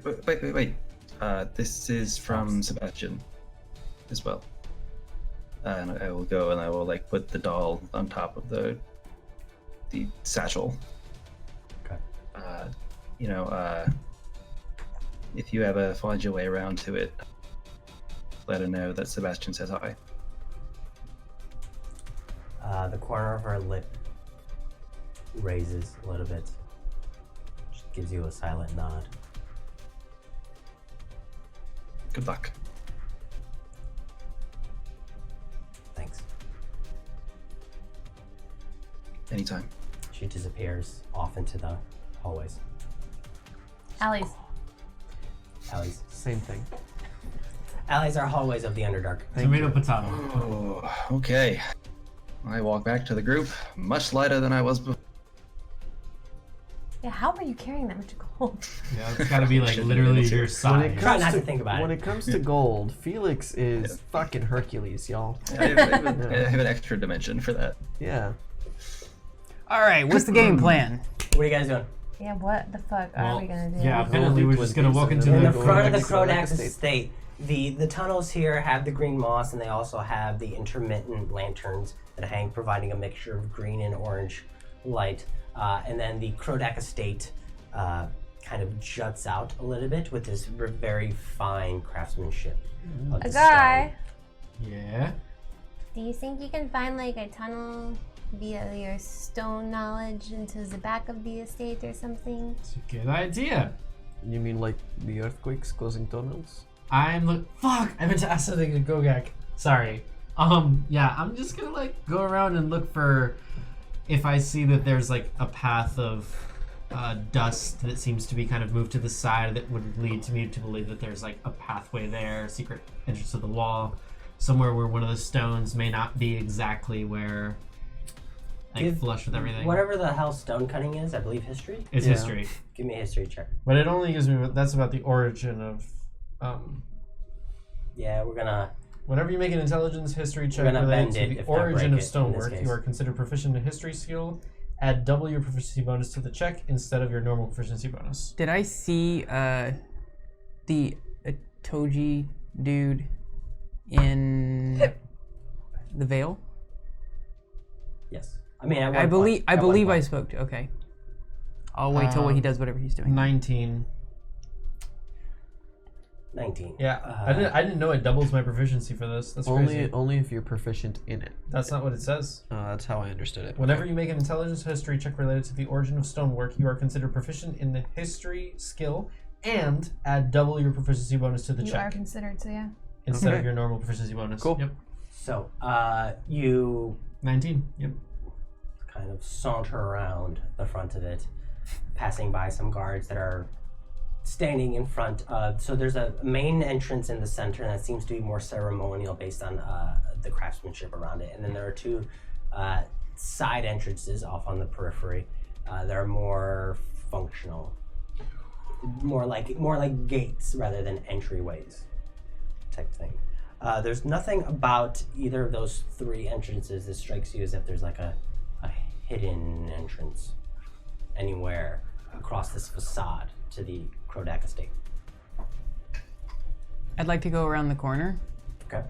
Wait. This is from Sebastian as well. And I will go and I will like put the doll on top of the satchel. Okay. If you ever find your way around to it, let her know that Sebastian says hi. The corner of her lip raises a little bit. Just gives you a silent nod. Good luck. Thanks. Anytime. She disappears off into the hallways. Alleys. Alleys. Same thing. Alleys are hallways of the Underdark. Tomato potato. Oh, okay. I walk back to the group, much lighter than I was before. Yeah, how are you carrying that much gold? Yeah, it's gotta be like Shouldn't literally be able to. your size. Try not to think about When it. it comes to gold, Felix is fucking Hercules, y'all. I have an extra dimension for that. Yeah. All right, what's the game plan? What are you guys doing? Yeah, what the fuck are we gonna do? Yeah, apparently we're just gonna walk into In the the front of the Chrodakk Chrodakk estate, the tunnels here have the green moss, and they also have the intermittent lanterns that hang, providing a mixture of green and orange light. And then the Chrodakk estate kind of juts out a little bit with this very fine craftsmanship. Of A the guy. Yeah. Do you think you can find like a tunnel via your stone knowledge into the back of the estate or something? It's a good idea. You mean like the earthquakes causing tunnels? Fuck! I meant to ask something to Chrodakk. Sorry. Yeah, I'm just gonna like go around and look for if I see that there's like a path of dust that seems to be kind of moved to the side that would lead to me to believe that there's like a pathway there, secret entrance to the wall, somewhere where one of the stones may not be exactly where, like Give- flush with everything. Whatever the hell stone cutting is, I believe history. It's Yeah. history. Give me a history check. But it only gives me, that's about the origin of, Yeah, we're gonna. whenever you make an intelligence history check gonna related bend to it the if not origin break of it in this stonework, case. you are considered proficient in history skill. Add double your proficiency bonus to the check instead of your normal proficiency bonus. Did I see the Atoji dude in the Veil? Yes. I mean, at I one believe point- I at one believe I point. spoke to. Okay. I'll wait till he does whatever he's doing. 19. 19. Yeah, I didn't know it doubles my proficiency for this. That's crazy. Only if you're proficient in it. That's not what it says. That's how I understood it. Whenever you make an intelligence history check related to the origin of stonework, you are considered proficient in the history skill and add double your proficiency bonus to the You are check considered, so yeah. instead Okay. of your normal proficiency bonus. Cool. Yep. So, you 19. Yep. kind of saunter around the front of it, passing by some guards that are standing in front of. So there's a main entrance in the center, and that seems to be more ceremonial based on the craftsmanship around it. And then there are two side entrances off on the periphery that are more functional, more like gates rather than entryways, type thing. There's nothing about either of those three entrances that strikes you as if there's like a hidden entrance anywhere across this facade to the Chrodakk estate. I'd like to go around the corner. Okay.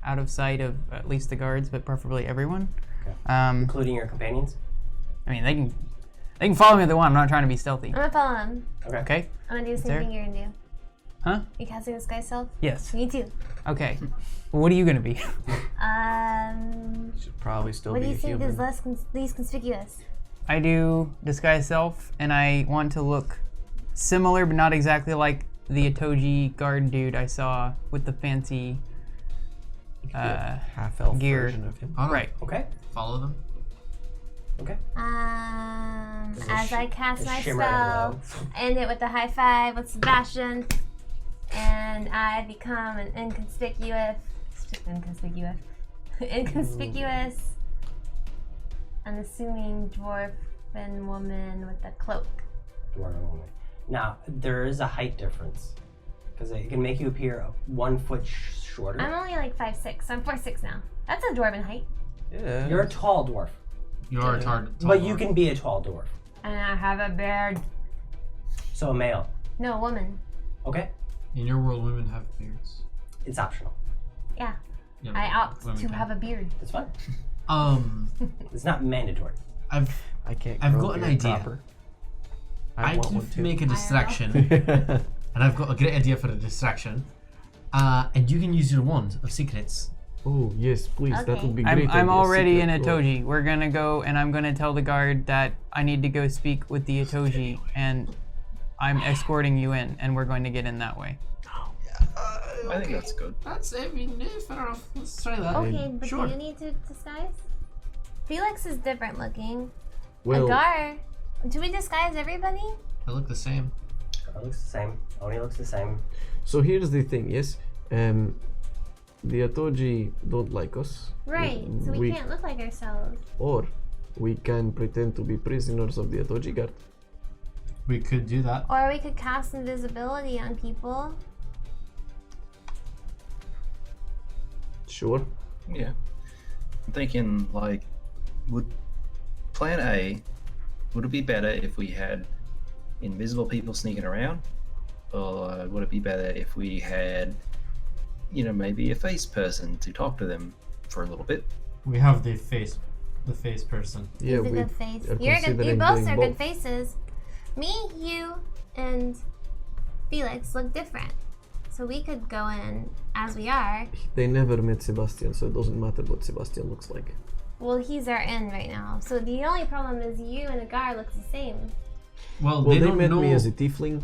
out of sight of at least the guards, but preferably everyone. Okay. Including your companions? I mean, they can follow me if they want. I'm not trying to be stealthy. I'm gonna follow him. Okay. I'm gonna do the same There. thing you're gonna do. Huh? You casting disguise self? Yes. Me too. Okay. Well, what are you gonna be? Should probably still What be do you a think human. is least conspicuous? I do disguise self, and I want to look similar, but not exactly like the Atoji guard dude I saw with the fancy. Half-elf gear. version of him. Alright, Okay. follow them. Okay. As I cast a my shimmer spell, end it with a high five with Sebastian, and I become an inconspicuous, unassuming dwarven woman with a cloak. Dwarven woman. Now, there is a height difference. Because it can make you appear 1 foot shorter. I'm only like 5'6", so I'm 4'6" now. That's a dwarven height. Yeah. You're a tall dwarf. You are a tall But you can be a tall dwarf. And I have a beard. So a male. No, a woman. Okay? In your world, women have beards. It's optional. Yeah. Yeah, I opt women to can. have a beard. It's fine. Um, It's not mandatory. I've I can't. I've grow got an beard idea. proper. I want can one too. make a distraction, and I've got a great idea for a distraction. And you can use your wand of secrets. Oh yes, please. That Okay. would be I'm great. I'm idea. already in Secret door. Atoji. We're gonna go, and I'm gonna tell the guard that I need to go speak with the Atoji, and I'm escorting you in, and we're going to get in that way. I think that's good. That's, I mean, fair enough. Let's try that. Okay, but Sure. do you need to disguise? Felix is different looking. Well, Agar, do we disguise everybody? They look the same. It looks the same. Oni looks the same. so here's the thing. Yes, the Atoji don't like us. Right, so we can't look like ourselves. Or we can pretend to be prisoners of the Atoji guard. We could do that. Or we could cast invisibility on people. Sure. Yeah. I'm thinking, like, would plan A, would it be better if we had invisible people sneaking around? Or would it be better if we had, maybe a face person to talk to them for a little bit? We have the face person. Yeah, He's a we good face. are You considering both doing are both. good faces. Me, you, and Felix look different. So we could go in as we are. They never met Sebastian, so it doesn't matter what Sebastian looks like. Well, he's our in right now. So the only problem is you and Agar look the same. Well, Well, they they don't met know. me as a tiefling.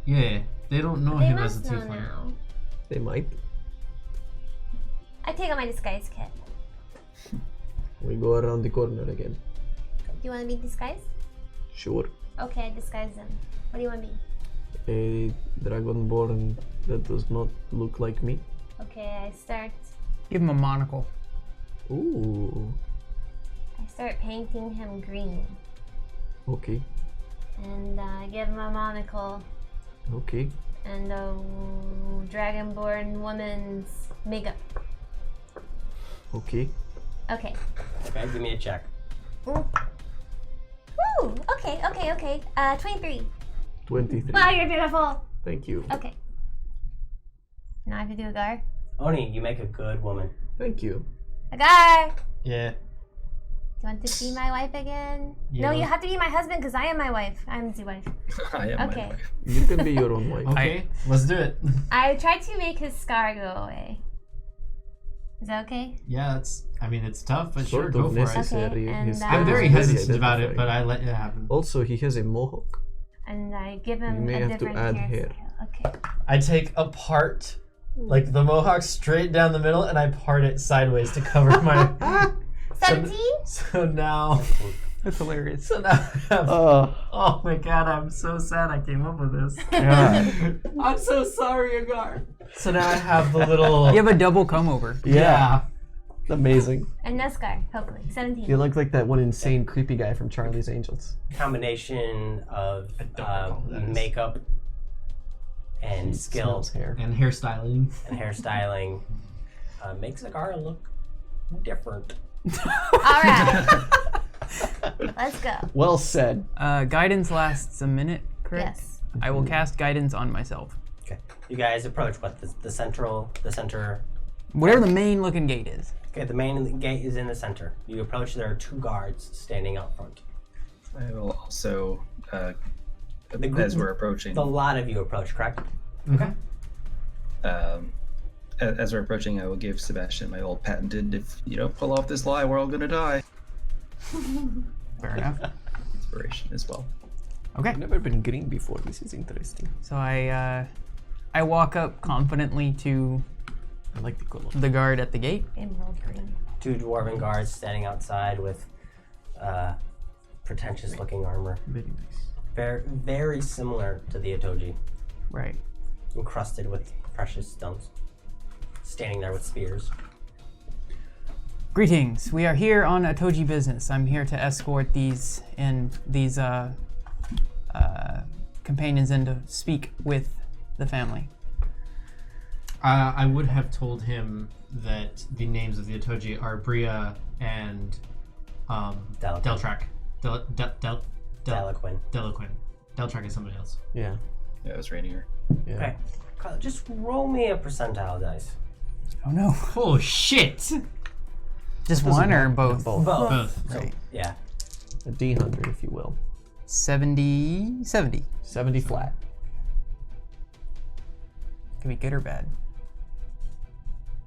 Yeah, they don't know They him as a must know tiefling. now. They might. I take out my disguise kit. We go around the corner again. Do you want to be disguised? Sure. Okay, I disguise him. What do you want to be? A dragonborn that does not look like me. Okay, I start Give him a monocle. Ooh. painting him green. Okay. And give him a monocle Okay. and a dragonborn woman's makeup. Okay. Okay. Okay, give me a check. Ooh. Woo! Okay. 23. 23. Wow, you're beautiful. Thank you. Okay. Now I have to do Agar. Oni, you make a good woman. Thank you. Agar! Do Yeah. you want to be my wife again? Yeah. No, you have to be my husband because I am my wife. I'm the wife. I am Okay. my wife. You can be your own wife. Okay, let's do it. I tried to make his scar go away. Is that okay? Yeah, it's tough, but sure, Sort go of for it. necessary. Okay, and, His I'm I'm hair very is hesitant about it, identifying. but I let it happen. Also, he has a mohawk. And I give him You may a have to different add hair. hairstyle. Okay. I take apart, like the mohawk straight down the middle, and I part it sideways to cover my. 17? So now, That's hilarious. so now I have. Oh my god, I'm so sad I came up with this. I'm so sorry, Agar. So now I have the little. You have a double come over. Yeah. Amazing. And no scar, hopefully. 17. You look like that one insane creepy guy from Charlie's Angels. Combination of don't know who that is. makeup and Smells skills hair. And hairstyling. and hairstyling makes Agara look different. Alright. Let's go. Well said. Guidance lasts a minute, correct? Yes. I will cast guidance on myself. Okay. You guys approach what the center Whatever the main looking gate is. Okay, the main gate is in the center. You approach, there are 2 guards standing out front. I will also, The group- as we're approaching, A lot of you approach, correct? as we're approaching, I will give Sebastian my old patented, if you don't pull off this lie, we're all gonna die, Fair enough. inspiration as well. Okay. I've never been green before. This is interesting. So I walk up confidently to I like the color. the guard at the gate. Emerald green. 2 dwarven guards standing outside with pretentious looking armor. Very nice. Very, very similar to the Atoji, Right. encrusted with precious stones. Standing there with spears. Greetings. We are here on Atoji business. I'm here to escort these companions in to speak with the family. I would have told him that the names of the Atoji are Breya and Deltrack. Delaquin. Delaquin. Deltrack is somebody else. Yeah. Yeah, it was Rainier. Yeah. Okay. Kyle, just roll me a percentile dice. Oh no. Oh shit! Just one or both? Both. Both. So, Right. yeah. A D100, if you will. 70. 70 flat. Could be good or bad.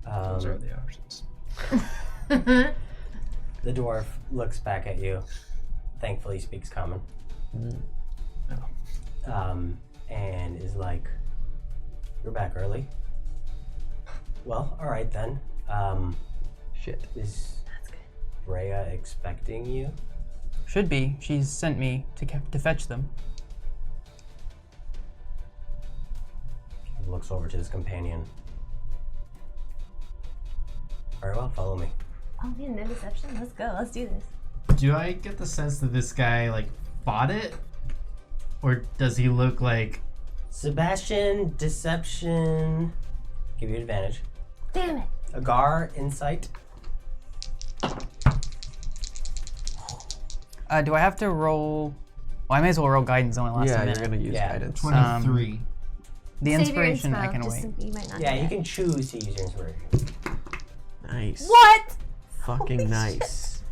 Those are the options. The dwarf looks back at you. Thankfully speaks common. And is like, "You're back early? Well, alright then. Shit. Is Breya expecting you?" Should be. She's sent me to fetch them. He looks over to his companion. Very well, follow me. Oh man, no deception. Let's go. Let's do this. Do I get the sense that this guy like bought it, or does he look like? Sebastian, deception. Give you advantage. Damn it. Agar, insight. Do I have to roll? Well, I may as well roll guidance. Only lasts a Yeah, minute. you're gonna use Yeah. guidance. 23. The Save your inspiration I inspo, can just wait. so you might not Yeah, do you that. can choose to use your inspiration. Nice. What? Fucking nice.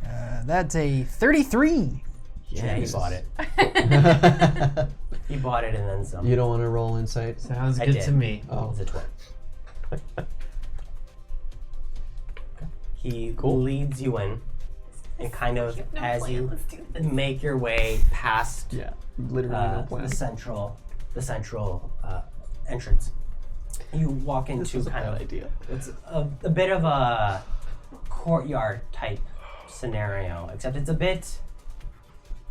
That's a 33. Yeah, he bought it. He bought it and then some. You don't want to roll insight? Sounds I good did. to me. Oh. It's a 12. He leads you in, and kind of as you make your way past Yeah. Literally no plan. the central entrance, you walk into kind of idea. it's a bit of a courtyard type scenario, except it's a bit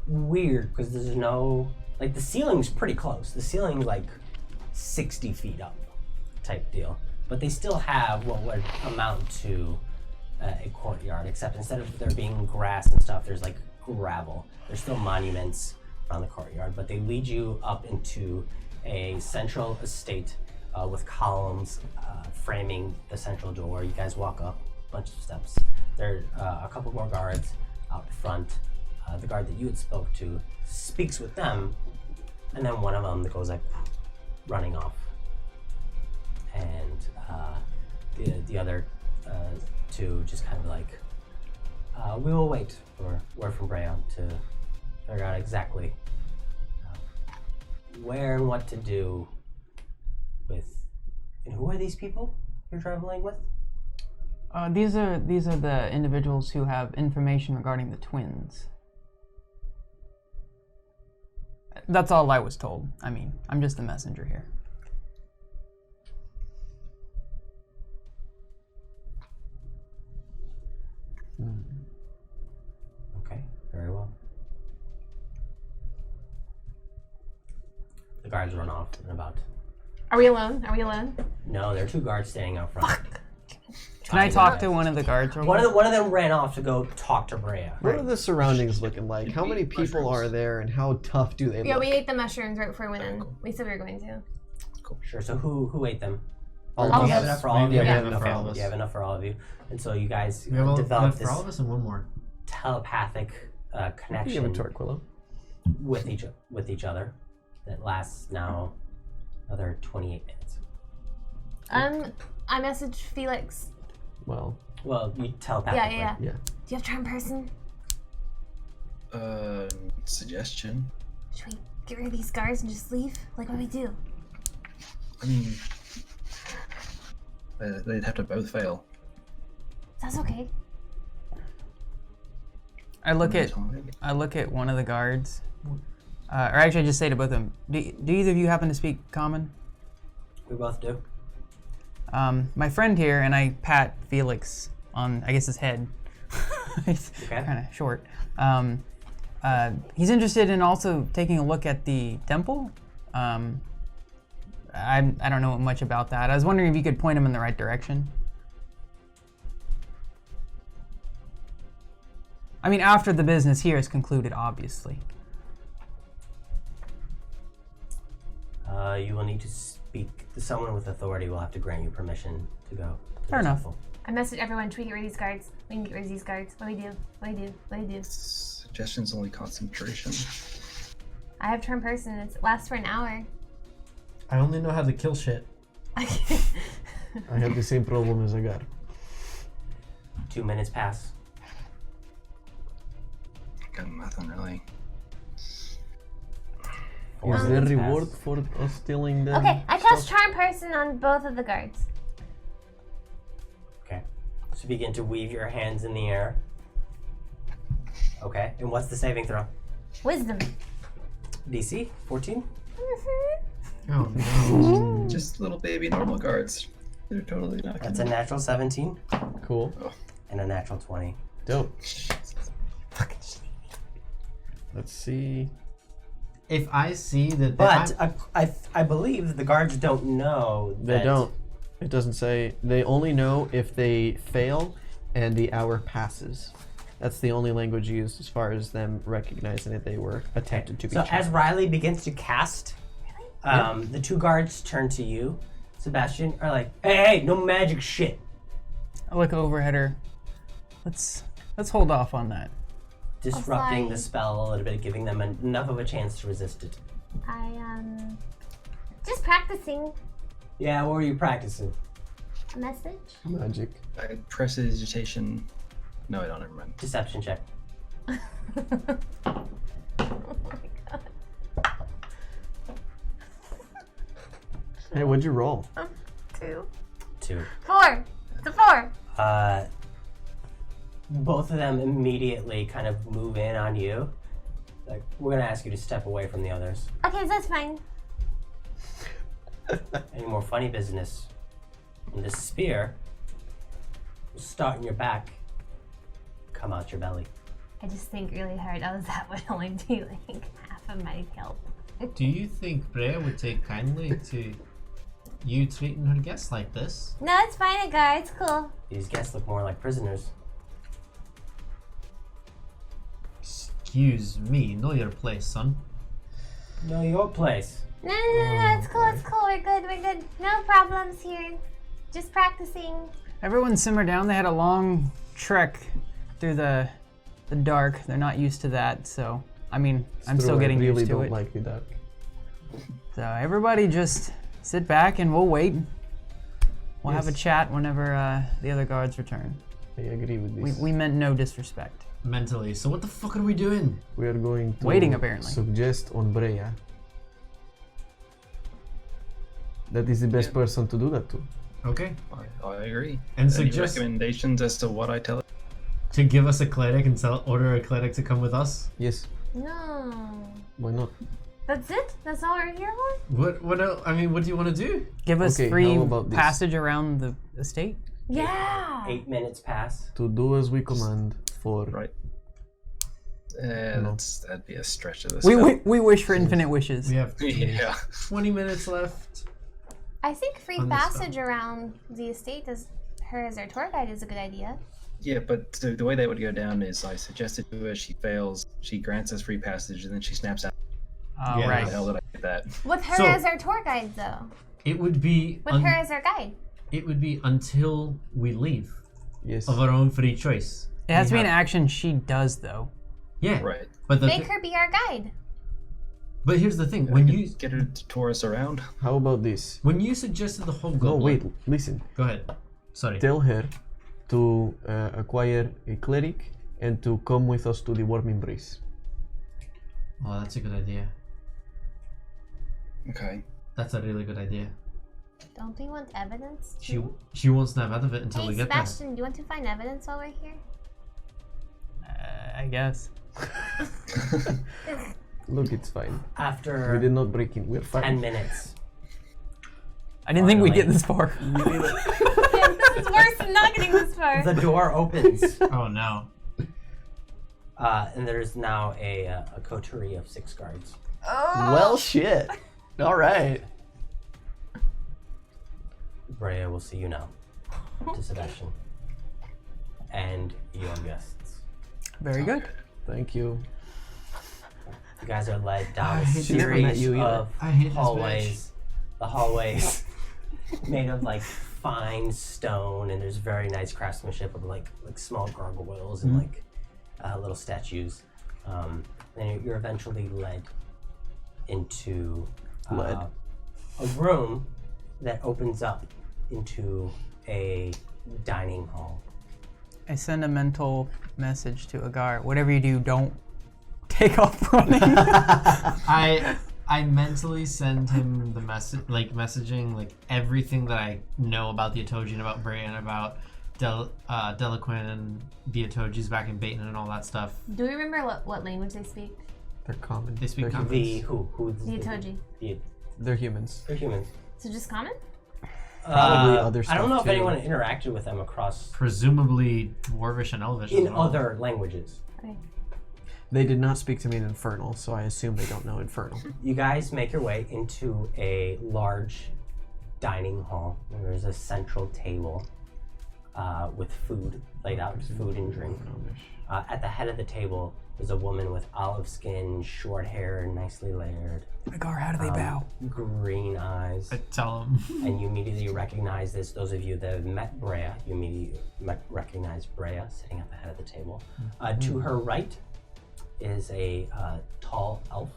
weird because there's no, like, the ceiling's pretty close. The ceiling's like 60 feet up type deal, but they still have what would amount to a courtyard, except instead of there being grass and stuff, there's like gravel. There's still monuments around the courtyard, but they lead you up into a central estate with columns framing the central door. You guys walk up a bunch of steps. There are a couple more guards out front. The guard that you had spoke to speaks with them, and then one of them that goes like running off, and the other two just kind of like, we will wait for word from Breya to figure out exactly where and what to do with. And who are these people you're traveling with? These are the individuals who have information regarding the twins. That's all I was told. I mean, I'm just the messenger here. Okay, very well. The guards run off in about. Are we alone? Are we alone? No, there are two guards standing out front. Can I talk to one of the guards? real quick? One of them ran off to go talk to Breya. What are the surroundings looking like? How many people are there, and how tough do they Yeah, look? we ate the mushrooms right before we went in. We said we were going to. Sure. So who ate them? All Do of you have us. enough for all of you? Yeah, we You have enough for all of us. You have enough for all of you, and so you guys We have all develop enough this for all of us and one more. telepathic Give it connection to Aquila. with each other that lasts now another 28 minutes. I messaged Felix Well, Well, you telepathically. Yeah. yeah. Do you have charm person? Suggestion. Should we get rid of these guards and just leave? Like, what do we do? I mean, they'd have to both fail. That's okay. I look at one of the guards, or actually, I just say to both of them, do either of you happen to speak common? We both do. My friend here, and I pat Felix on, I guess, his head. He's Okay. kind of short. He's interested in also taking a look at the temple. I don't know much about that. I was wondering if you could point him in the right direction. I mean, after the business here is concluded, obviously. You will need to speak. Someone with authority will have to grant you permission to go. To Fair the enough. temple. I messaged everyone. Should we get rid of these guards? We can get rid of these guards. What do we do? What do we do? What do we do? Suggestion's only concentration. I have turn person. It lasts for an hour. I only know how to kill shit. I have the same problem as Agar. 2 minutes pass. Got nothing really. 4 Is there minutes reward pass. for us stealing them? Okay, I cast charm person on both of the guards. Okay. So you begin to weave your hands in the air. Okay. And what's the saving throw? Wisdom. DC 14. Oh no. Just little baby normal guards. They're totally not That's a natural 17 Cool. and a natural 20. Dope. Let's see. If I see that, But I believe the guards don't know that. They don't. It doesn't say. They only know if they fail and the hour passes. That's the only language used as far as them recognizing that they were attempted to be So checked. as Riley begins to cast, the 2 guards turn to you, Sebastian, are like, hey, no magic shit. I look over at her. Let's hold off on that. Disrupting sorry. the spell a little bit, giving them enough of a chance to resist it. Just practicing Yeah, what were you practicing? a message. Magic. I prestidigitation. No, I don't. Never mind. Deception check. Oh my god. Hey, what'd you roll? 2. 2. 4. It's a 4. Both of them immediately kind of move in on you. Like, we're gonna ask you to step away from the others. Okay, that's fine. Any more funny business? And this spear will start in your back, come out your belly. I just think really hard. That would only be like half of my help. do you think Breya would take kindly to you treating her guests like this? No, it's fine, Agar. It's cool. These guests look more like prisoners. Excuse me, know your place, son. Know your place. No, it's cool. It's cool. We're good. We're good. No problems here. Just practicing. Everyone simmer down. They had a long trek through the dark. They're not used to that, so I mean, I'm still getting I really used to don't it. like the dark. So everybody just sit back and we'll wait. We'll have a Yes. chat whenever the other guards return. I agree with this. We meant no disrespect. Mentally. So what the fuck are we doing? We are going to Waiting, apparently. suggest on Breya. That is the best person to do that to. Okay. I agree. And Any suggest recommendations as to what I tell it? to give us a cleric and order a cleric to come with us. Yes, No. why not? That's it? That's all we're here for? What else? I mean, what do you want to do? Give us Okay, free how about this? passage around the estate. Yeah. 8 minutes pass. To do as we command for... Right. That'd be a stretch of this. We wish for infinite wishes. We have Yeah. 20 minutes left. I think free On this passage around the estate as her as our tour guide is a good idea. Yeah, but the way that would go down is I suggested to her, she fails, she grants us free passage, and then she snaps out. Oh, Yeah. How right. the hell did I get that? With her So- as our tour guide, though. It would be With her as our guide. it would be until we leave Yes. of our own free choice. It has to We be an have- action she does, though. Yeah. Right. But Make her be our guide. but here's the thing. When you Get her to tour us around. How about this? when you suggested the whole No, goblin. wait, listen. Go ahead. Sorry. Tell her to acquire a cleric and to come with us to the warm embrace. Oh, that's a good idea. Okay. That's a really good idea. Don't we want evidence? She won't snap out of it until Hey, we get Sebastian, do you want to find evidence while we're here? I guess. Look, it's fine. We After did not break in. We're 10 fine. minutes, I didn't think we'd Finally. get this far. This is worse than not getting this far. the door opens, there. Oh no. and there's now a coterie of 6 guards. Well, shit. All right. Breya will see you now, to Sebastian, and your guests. Very good. Thank you. You guys are led down I a hate this man. series You either. of I hate this hallways. The hallways made of like fine stone, and there's very nice craftsmanship of like small gargoyles and like little statues. Then you're eventually led into a room that opens up into a dining hall. I send a mental message to Agar. Whatever you do, don't take off running. I mentally send him the message, like messaging, like everything that I know about the Atoji and about Breya and about Delaquin and the Atojis back in Baton and all that stuff. Do we remember what language they speak? They're common. They speak They're common. The who? The Atoji. They're humans. They're humans. So just common? Probably other I don't stuff, know if too. anyone interacted with them across Presumably Dwarvish and Elvish. in as well. other languages. Okay. They did not speak to me in Infernal, so I assume they don't know Infernal. You guys make your way into a large dining hall. And there's a central table with food laid out, food and drink. At the head of the table is a woman with olive skin, short hair, nicely layered, Agar, how do they bow? green eyes. I tell him. And you immediately recognize this. Those of you that have met Breya, you immediately recognize Breya sitting at the head of the table. To her right is a tall elf,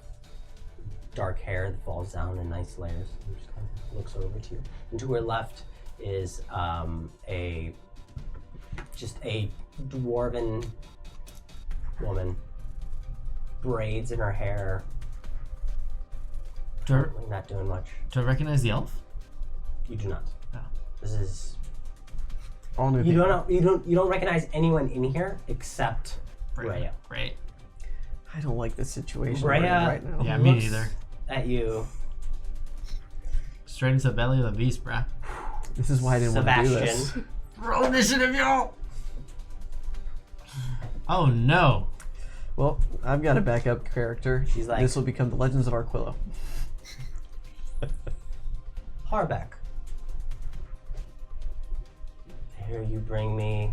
dark hair that falls down in nice layers and just kind of looks over to you. And to her left is a dwarven woman, braids in her hair, Do not doing much. I recognize the elf? You do not. No. This is All new you people. don't you don't recognize anyone in here except Breya. Great. I don't like this situation we're in Breya right now. Yeah, me looks neither. at you, Straight into the belly of the beast, bruh. This is why I didn't want to do this. Sebastian. Roll initiative, y'all! Oh no. Well, I've got a backup character. She's like- This will become the Legends of Arquillo. Harbeck. Here you bring me,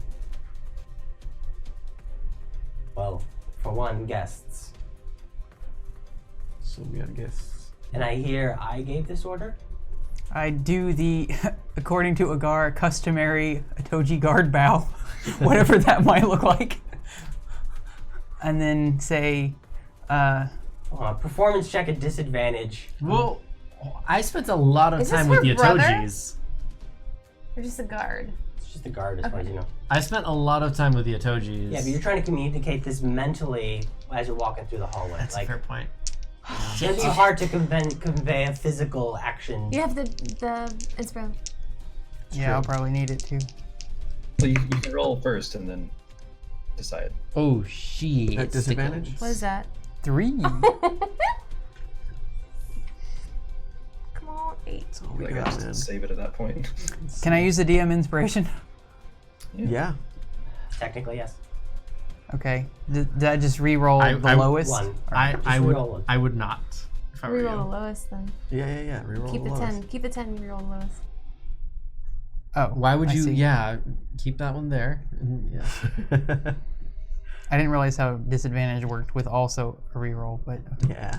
well, for one, guests. So we are guests. And I hear I gave this order? I do the, according to Agar, customary Atoji guard bow, whatever that might look like. And then say, Performance check at disadvantage. Well, I spent a lot of Is this time with her the brother? Atojis. Or just a guard? It's just a guard as far as you know. I spent a lot of time with the Atojis. Yeah, but you're trying to communicate this mentally as you're walking through the hallway. That's a fair point. It's gonna be hard to convey a physical action. You have the inspo. yeah, I'll probably need it too. So you can roll first and then decide. Oh, shit. At disadvantage? What is that? 3. Come on, 8. Oh my I god, gotta man. save it at that point. Can I use the DM inspiration? Yeah. Technically, yes. Okay. Did I just re-roll I- the I- lowest? One. I Just would reroll one. I would not. If I were Reroll the you. lowest then. Yeah. Reroll Keep the the lowest. 10. Keep the 10. Reroll the lowest. Oh. Why would I you? see. Yeah, keep that one there. And, yeah. I didn't realize how disadvantage worked with also a reroll, but Yeah.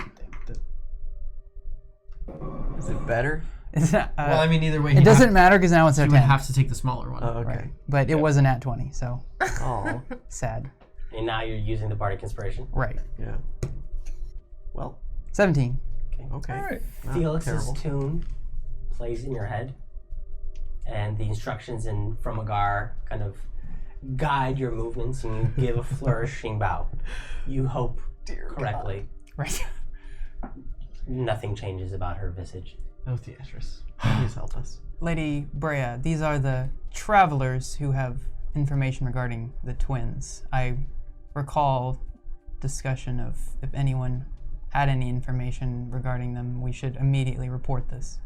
Is it better? it's not, Well, I mean, either way, it doesn't matter because now it's a You 10. would have to take the smaller one. Oh, okay. Right. But it wasn't at 20, so Oh, sad. And now you're using the bardic inspiration. Right. yeah. Well, 17. okay. All right. Not Felix's terrible. tune plays in your head, and the instructions from Agar kind of guide your movements and you give a flourishing bow. You hope correctly. Right. Nothing changes about her visage. Oh, Theatrus, please help us. Lady Breya, these are the travelers who have information regarding the twins. I recall discussion of if anyone had any information regarding them, we should immediately report this.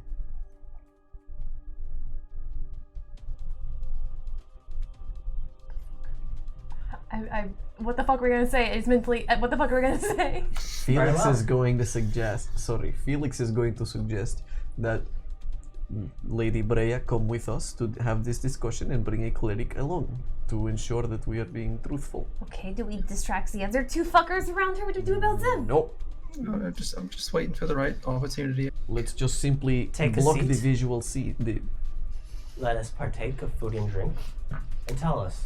What the fuck were we gonna say? It's mentally. What the fuck are we gonna say? Felix well. is going to suggest. Felix is going to suggest that Lady Breya come with us to have this discussion and bring a cleric along to ensure that we are being truthful. Okay, do we distract the other two fuckers around her? What do we do about them? Nope. No, I'm just waiting for the right opportunity. Let's just simply Take a block seat. the visual seat. Let us partake of food and drink and tell us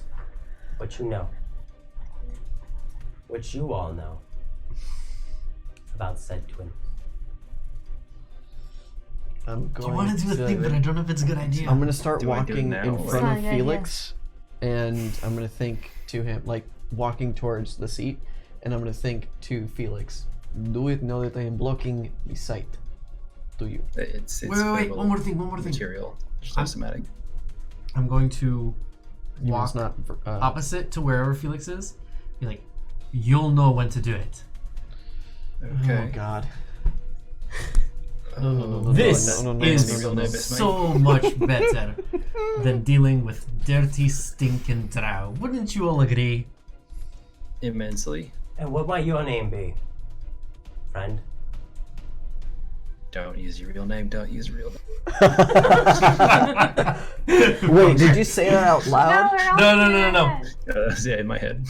what you know. What you all know about said twins. I'm I going want to do a thing, but I don't know if it's a good idea. I'm gonna start Do I do it walking now, in or- front It's not of a good idea. Felix, and I'm gonna think to him, like walking towards the seat, and I'm gonna think to Felix, do it now that I am blocking the sight to you. It's Wait, available one more thing. material. Just systematic. I'm going to You walk must not. opposite to wherever Felix is. Be like, you'll know when to do it. Okay. Oh God. No, This no, is no, no, no. so much better than dealing with dirty, stinking drow. Wouldn't you all agree? Immensely. And what might your name be, friend? Don't use your real name. Don't use real name. Wait, did you say that out loud? No. Yeah, in my head.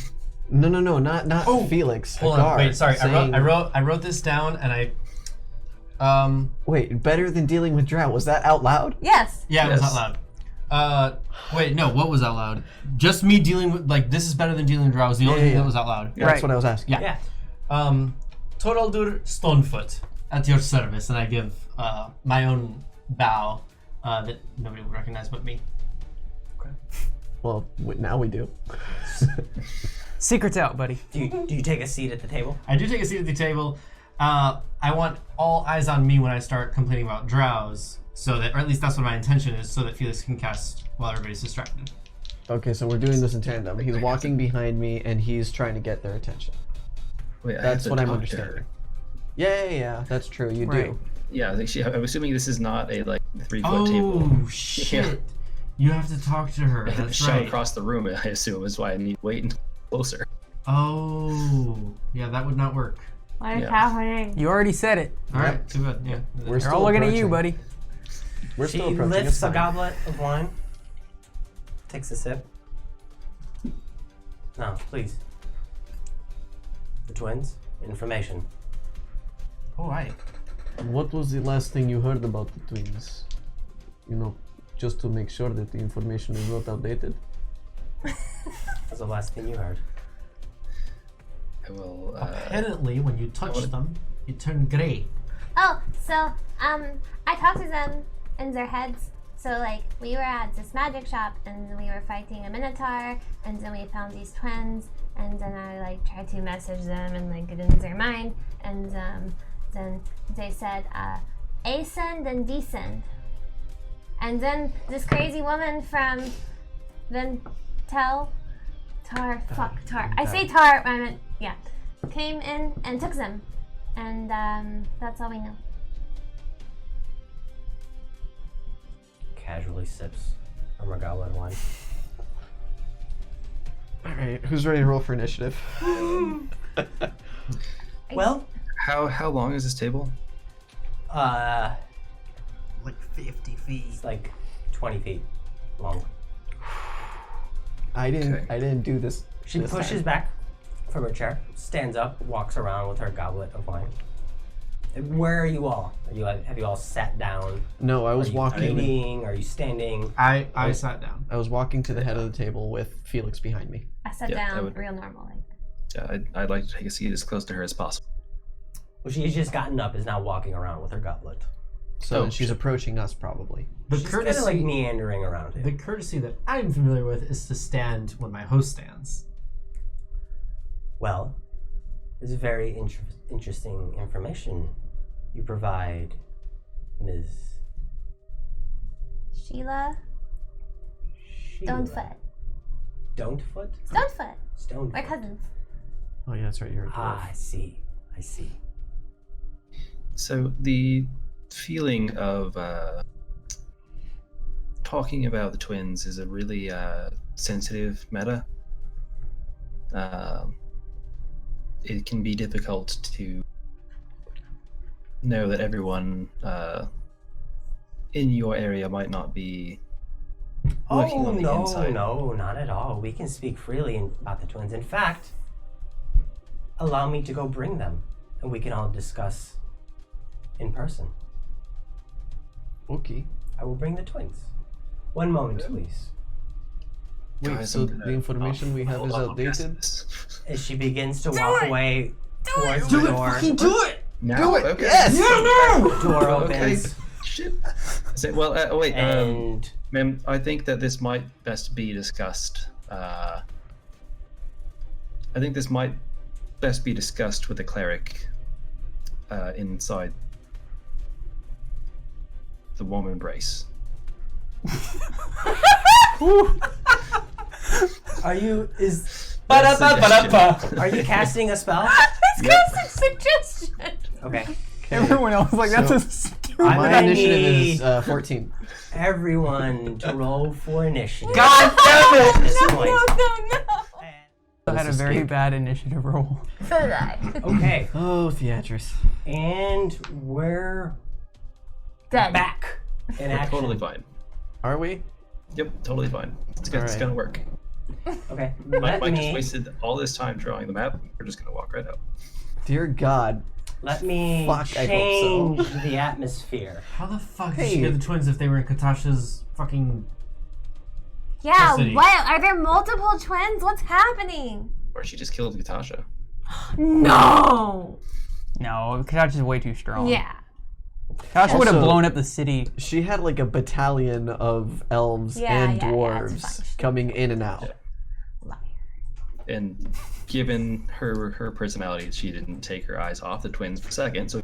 No, not Felix. Hold on, Hagar, wait, sorry. saying- I wrote this down and I Wait, better than dealing with drow. Was that out loud? Yes. yeah, it was Yes. out loud. Wait, no, what was out loud? Just me dealing with, like, this is better than dealing with drow was the only thing yeah. that was out loud. Yeah, That's what I was asking. Yeah. Yeah. Toraldur Stonefoot, at your service, and I give my own bow that nobody would recognize but me. Well, now we do. Secret's out, buddy. Do you take a seat at the table? I do take a seat at the table. I want all eyes on me when I start complaining about drows, so that, or at least that's what my intention is, so that Felix can cast while everybody's distracted. Okay, so we're doing this in tandem. He's walking behind me, and he's trying to get their attention. Wait, I That's have to what I'm talk to understanding. her. Yeah, that's true. You Right. do. Yeah, I think I'm assuming this is not a 3-foot table. Oh, shit. You have to talk to her, that's Shout right. across the room, I assume, is why I need to wait until closer. Oh, yeah, that would not work. What is Yeah. happening? You already said it. Alright, too bad, yeah. We're They're still all looking at you, approaching. buddy. We're She still approaching. lifts It's a fine. goblet of wine, takes a sip. No, please. The twins, information. Alright. What was the last thing you heard about the twins? You know, just to make sure that the information is not outdated. That's the last thing you heard. I will. Apparently, when you touch them, you turn grey. Oh, so I talked to them in their heads. So like we were at this magic shop and we were fighting a minotaur, and then we found these twins, and then I like tried to message them and like get into their mind, and then they said ascend and descend, and then this crazy woman from Tar. I say Tar, I meant yeah, came in and took them, and that's all we know. Casually sips from her goblet of wine. Alright, who's ready to roll for initiative? Well, how long is this table? Like 50 feet. it's like 20 feet long. I didn't do this. She this pushes time. back from her chair, stands up, walks around with her goblet of wine. Where are you all? Have you all sat down? No, I was Are you walking. eating? Are you standing? I sat down. I was walking to the head of the table with Felix behind me. I sat Yeah, I down would- real normal like. Yeah, I'd like to take a seat as close to her as possible. Well, she's just gotten up, is now walking around with her goblet. So she's approaching us probably. The She's kind of like meandering around The here. courtesy that I'm familiar with is to stand when my host stands. Well, this is very interesting information you provide, Ms. Sheila Stonefoot. Stonefoot? Stonefoot. Stonefoot. My cousins. Oh yeah, that's right. You're a dwarf. Ah, I see. I see. So the feeling of talking about the twins is a really sensitive matter. It can be difficult to know that everyone in your area might not be working on the inside. No, not at all. We can speak freely about the twins. In fact, allow me to go bring them, and we can all discuss in person. Okay. I will bring the twins. One moment, please. Wait, Guys, so I'm gonna- the information we have hold is on, I'll guess outdated? this. As she begins to walk away towards the door, do it! Now? Okay. Yes! door Okay. opens, Shit. Wait. and Ma'am, I think that this might best be discussed. I think this might best be discussed with the cleric inside the warm embrace. are you Ba-da-ba-ba-da-ba. are you casting a spell? It's just a suggestion. Okay. Everyone else is like, that's So- a stupid. I'm My gonna initiative need is 14. everyone to roll for initiative. God damn At it! this No, point. no. I had a very bad initiative roll. So did I. Okay, Oh, Theatrus. and we're Dead. back in We're action. totally fine. Are we? Yep, totally fine. It's gonna work. Okay, Mike let just me wasted all this time drawing the map. We're just gonna walk right out. Dear God. let me Fuck, I hope change so. the atmosphere. How the fuck did Hey. she get the twins if they were in Katasha's fucking... Yeah, Custody. what? Are there multiple twins? What's happening? Or she just killed Natasha. No. No, Katachi is way too strong. Yeah. Katachi would have Also- blown up the city. She had like a battalion of elves Yeah, and yeah, dwarves it's fine. coming in and out. Liar. And given her personality, she didn't take her eyes off the twins for a second, so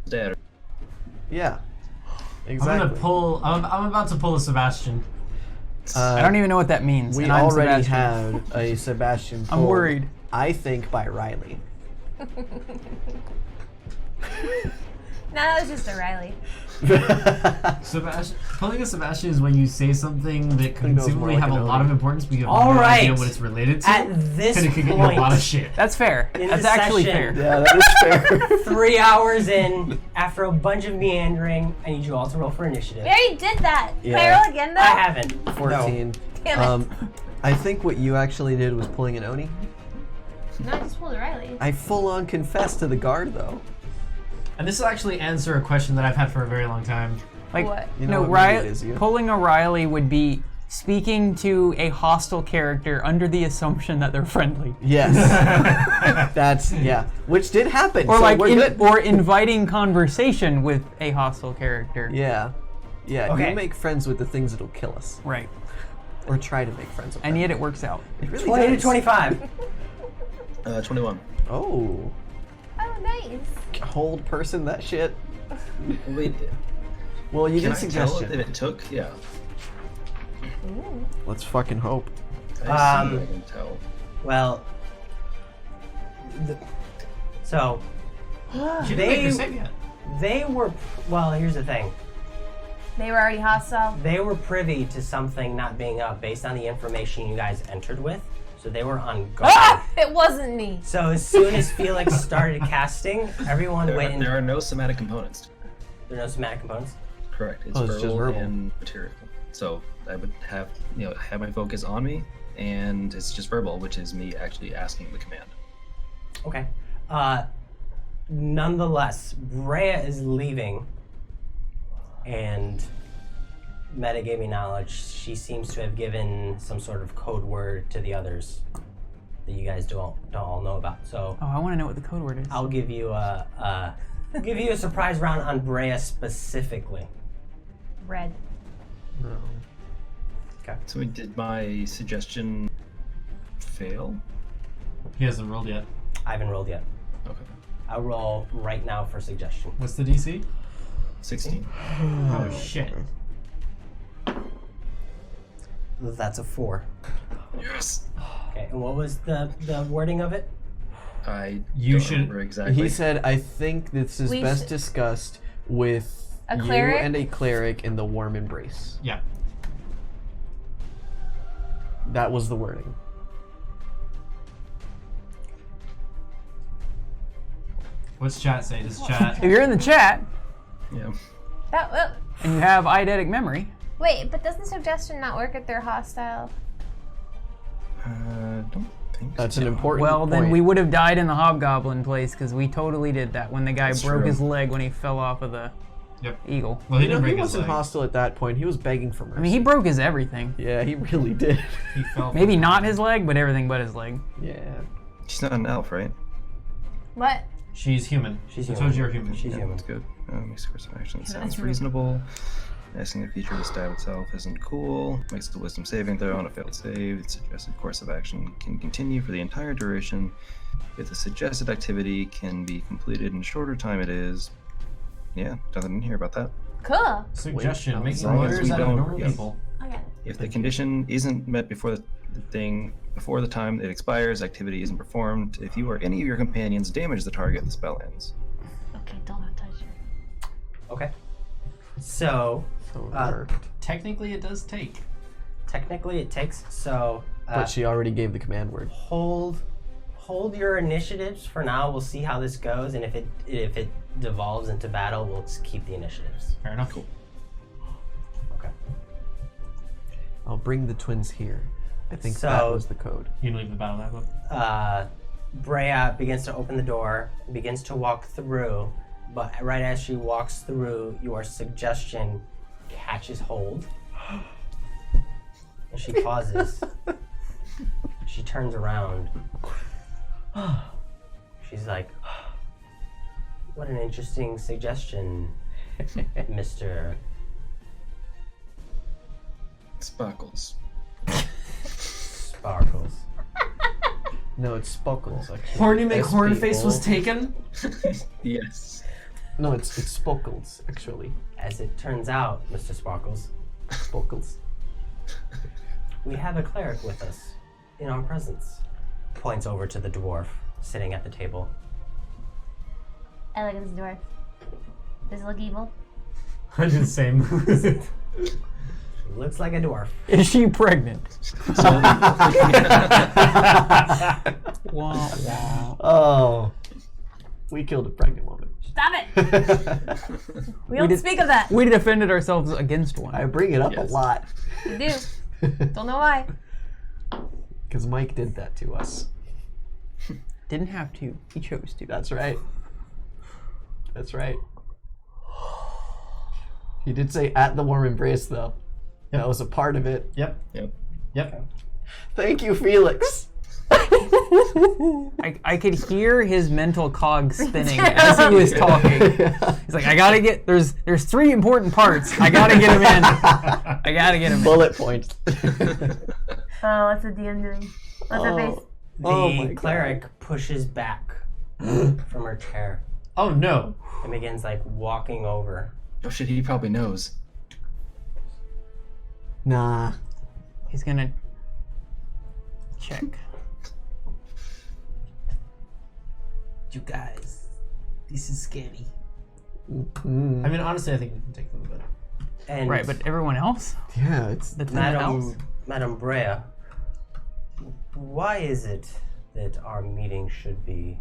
dead. Yeah. I'm Exactly. gonna pull... I'm about to pull a Sebastian. I don't even know what that means. We and I'm already Sebastian. had a Sebastian I'm pulled, worried. I think by Riley. No, that was just a Riley. Sebastian, pulling a Sebastian is when you say something that could It goes conceivably more like have a an lot Odin. of importance, but you have All no idea right. what it's related to. At this and it could get you a lot of point, shit. That's fair. In That's the actually session. fair. Yeah, that is fair. 3 hours in, after a bunch of meandering, I need you all to roll for initiative. We already did that. Can I Yeah. roll again, though? I haven't. 14. Damn it. I think what you actually did was pulling an Oni. No, I just pulled a Riley. I full on confessed to the guard though. And this will actually answer a question that I've had for a very long time. Like, What? You know no, what movie it Riley, is, you? pulling a Riley would be speaking to a hostile character under the assumption that they're friendly. Yes. That's, yeah. Which did happen. Or so like, we're good. or inviting conversation with a hostile character. Yeah. Yeah, Okay. you make friends with the things that'll kill us. Right. Or try to make friends with And them. yet it works out. It really 20 to does. 25. 21. Oh. Oh, nice. Hold person that shit. Wait, Well, you can did I tell suggestion. if it took? Yeah. Let's fucking hope. I see, I can tell. Well, so She didn't make her they save yet. they were well. Here's the thing. They were already hostile. They were privy to something not being up based on the information you guys entered with, so they were on guard. Ah! It wasn't me. So as soon as Felix started casting, everyone went in. There are no somatic components. There are no somatic components. Correct. It's Oh, it's just verbal verbal. and material. So I would have have my focus on me, and it's just verbal, which is me actually asking the command. Okay. Nonetheless, Breya is leaving, and metagaming knowledge, she seems to have given some sort of code word to the others that you guys don't all know about. So Oh, I want to know what the code word is. I'll give you a give you a surprise round on Breya specifically. Red. No. So did my suggestion fail? He hasn't rolled yet. I haven't rolled yet. Okay. I'll roll right now for suggestion. What's the DC? 16. Oh shit. That's a 4. Yes. Okay, and what was the wording of it? You don't should- remember exactly. He said, I think this is We best should- discussed with A you cleric? and a cleric in the warm embrace. Yeah. That was the wording. What's chat say? Does chat? If you're in the chat Yeah. and you have eidetic memory, Wait, but doesn't suggestion not work if they're hostile? Don't think That's so. an important well, then point. we would have died in the hobgoblin place because we totally did that when the guy That's broke true. his leg when he fell off of the Yep. eagle. Well, he You know, didn't he break his wasn't leg. hostile at that point. He was begging for mercy. I mean, he broke his everything. Yeah, he really did. He fell. Maybe not his leg, but everything but his leg. Yeah. She's not an elf, right? What? She's human. She's I human. told you you're human. She's Yeah, human. that's good. Makes course of action. Sounds that's reasonable. Asking the feature of the stab itself isn't cool. Makes the wisdom saving throw on a failed save. Its suggested course of action can continue for the entire duration. If the suggested activity can be completed in a shorter time, it is. Yeah, nothing in here about that. Cool. Suggestion: Wait, making as long as lawyers we out of don't- normal yes. people. Okay. If the condition isn't met before before the time it expires, activity isn't performed. If you or any of your companions damage the target, the spell ends. Okay, don't touch it. Okay. So, So it Uh, worked. Technically, it does take. technically it takes, so But she already gave the command word. hold your initiatives for now. We'll see how this goes, and if it devolves into battle, we'll just keep the initiatives. Fair enough. Cool. Okay. I'll bring the twins here. I think So- that was the code. You can leave the battle lab up. Breya begins to open the door, begins to walk through, but right as she walks through, your suggestion catches hold. And she pauses. She turns around. She's like, what an interesting suggestion, Mr. Sparkles. Sparkles. No, it's Spockles, actually. Horny SP McHornface was full. taken. Yes. No, it's Spockles, actually. As it turns out, Mr. Sparkles, Spockles. we have a cleric with us in our presence. Points over to the dwarf sitting at the table. I look at this dwarf. Does it look evil? I do the same. Looks like a dwarf. Is she pregnant? Oh. We killed a pregnant woman. Stop it! We don't did- speak of that. We defended ourselves against one. I bring it up Yes. a lot. We do. Don't know why. Because Mike did that to us. Didn't have to. He chose to. That's right. That's right. He did say at the warm embrace, though. That was a part of it. Yep. Yep. Yep. Thank you, Felix. I could hear his mental cog spinning as he was talking. He's like, I gotta get, there's 3 important parts. I gotta get him in. I gotta get him in. Bullet points. Oh, what's the DM doing? What's her face? The Oh my God. cleric pushes back from her chair Oh no. and begins like walking over. Oh shit, he probably knows. Nah. He's gonna check. You guys, this is scary. Mm. I mean, honestly, I think we can take them, but And Right, but everyone else? Yeah, it's That's everyone else? Madam Breya, why is it that our meeting should be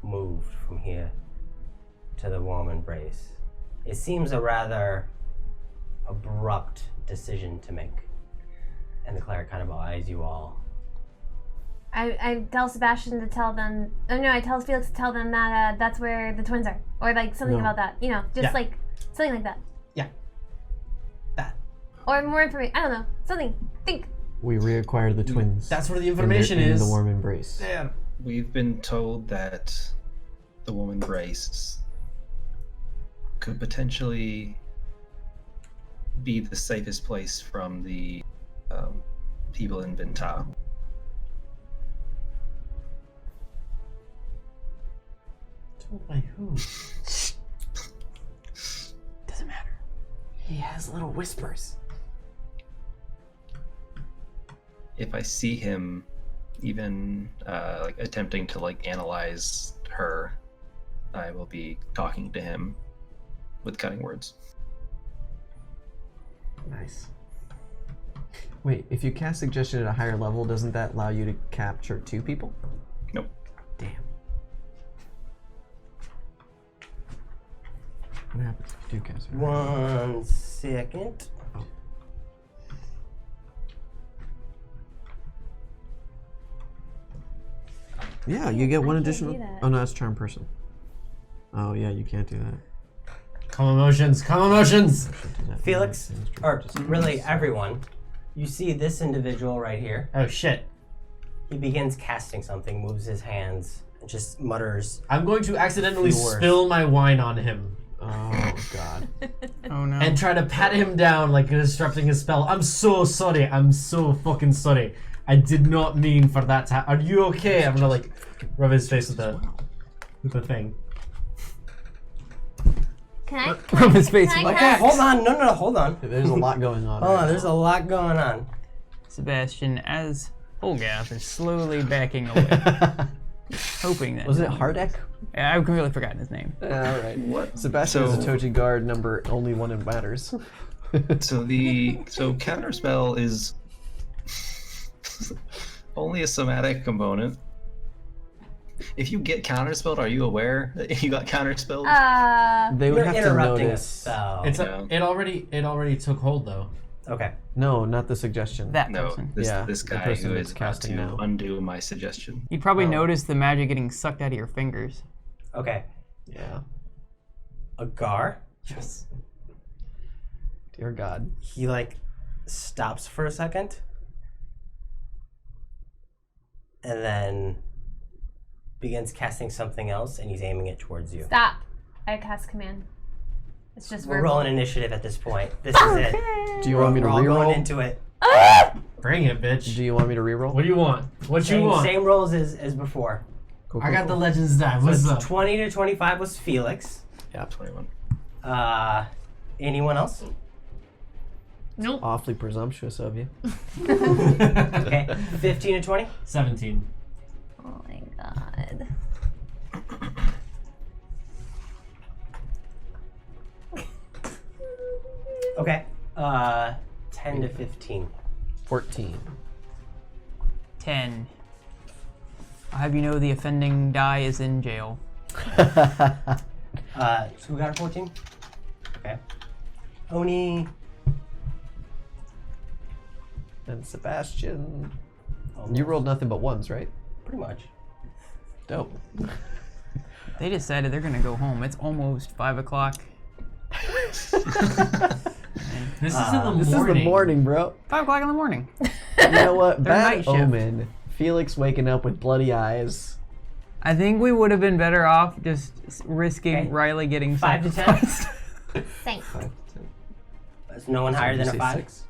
moved from here to the warm embrace? It seems a rather abrupt decision to make. And the cleric kind of eyes you all. I tell Sebastian to tell them. Oh no, I tell Felix to tell them that that's where the twins are, or like something No. about that. You know, just Yeah. like something like that. Yeah. That. Or more information. I don't know. Something. Think. we reacquired the twins. That's where the and they're information in is. the warm embrace. Yeah. We've been told that the woman embrace could potentially be the safest place from the people in Vinta. Told by who? Doesn't matter. He has little whispers. If I see him even like attempting to like analyze her, I will be talking to him with cutting words. Nice. Wait, if you cast suggestion at a higher level, doesn't that allow you to capture 2 people? Nope. Damn. What happens if you do cast it? 1 second. Yeah, you get one can't do additional. that. Oh no, that's charm person. Oh yeah, you can't do that. Calm emotions. Calm emotions. Do that. Felix, or really everyone, you see this individual right here. Oh shit. He begins casting something, moves his hands, and just mutters. I'm going to accidentally Few words. spill my wine on him Oh god. Oh no. and try to pat him down like disrupting his spell. I'm so sorry. I'm so fucking sorry. I did not mean for that to Are you okay? I'm gonna like rub his face with the thing. Can I? From his face. Can I Okay, cast- Hold on, no, hold on. There's a lot going on. Hold right on, there's a lot going on. Sebastian, as Holgath is slowly backing away, hoping that. Was it Chrodakk? Yeah, I've completely forgotten his name. All right. What? Sebastian is a So- Atoji guard number only 1 in matters. So counterspell is only a somatic component. If you get counterspelled, are you aware that you got counterspelled? They would You're have to interrupting a notice. spell. It's Yeah. it already took hold though. Okay. No, not the suggestion. That No, person. this Yeah, this the guy person who that's is about casting to now. undo my suggestion. You'd probably Oh. notice the magic getting sucked out of your fingers. Okay. Yeah. Agar, Yes. Dear God. he like stops for a second. And then begins casting something else, and he's aiming it towards you. Stop. I cast command. It's just We're verbal. rolling initiative at this point. This is it. Do you want me to We're all going reroll? into it. Bring it, bitch. Do you want me to reroll? What do you want? What you want? Same rolls as before. Cool, I cool, got the cool. Legends die. So What's it's up? 20 to 25 was Felix. 21. Anyone else? Nope. Awfully presumptuous of you. Okay. 15 to 20? 17. Oh my god. Okay. 10 to 15. 14. 10. I'll have you know the offending die is in jail. So we got a 14? Okay. Oni. And Sebastian. Almost. You rolled nothing but ones, right? Pretty much. Dope. They decided they're gonna go home. It's almost 5 o'clock. This is in the This morning. is the morning, bro. 5 o'clock in the morning. You know what? Their night Bad shift. omen. Felix waking up with bloody eyes. I think we would have been better off just risking Okay. Riley getting 5 to 10? sacrificed. Thanks. Is no one higher than a 5? 6?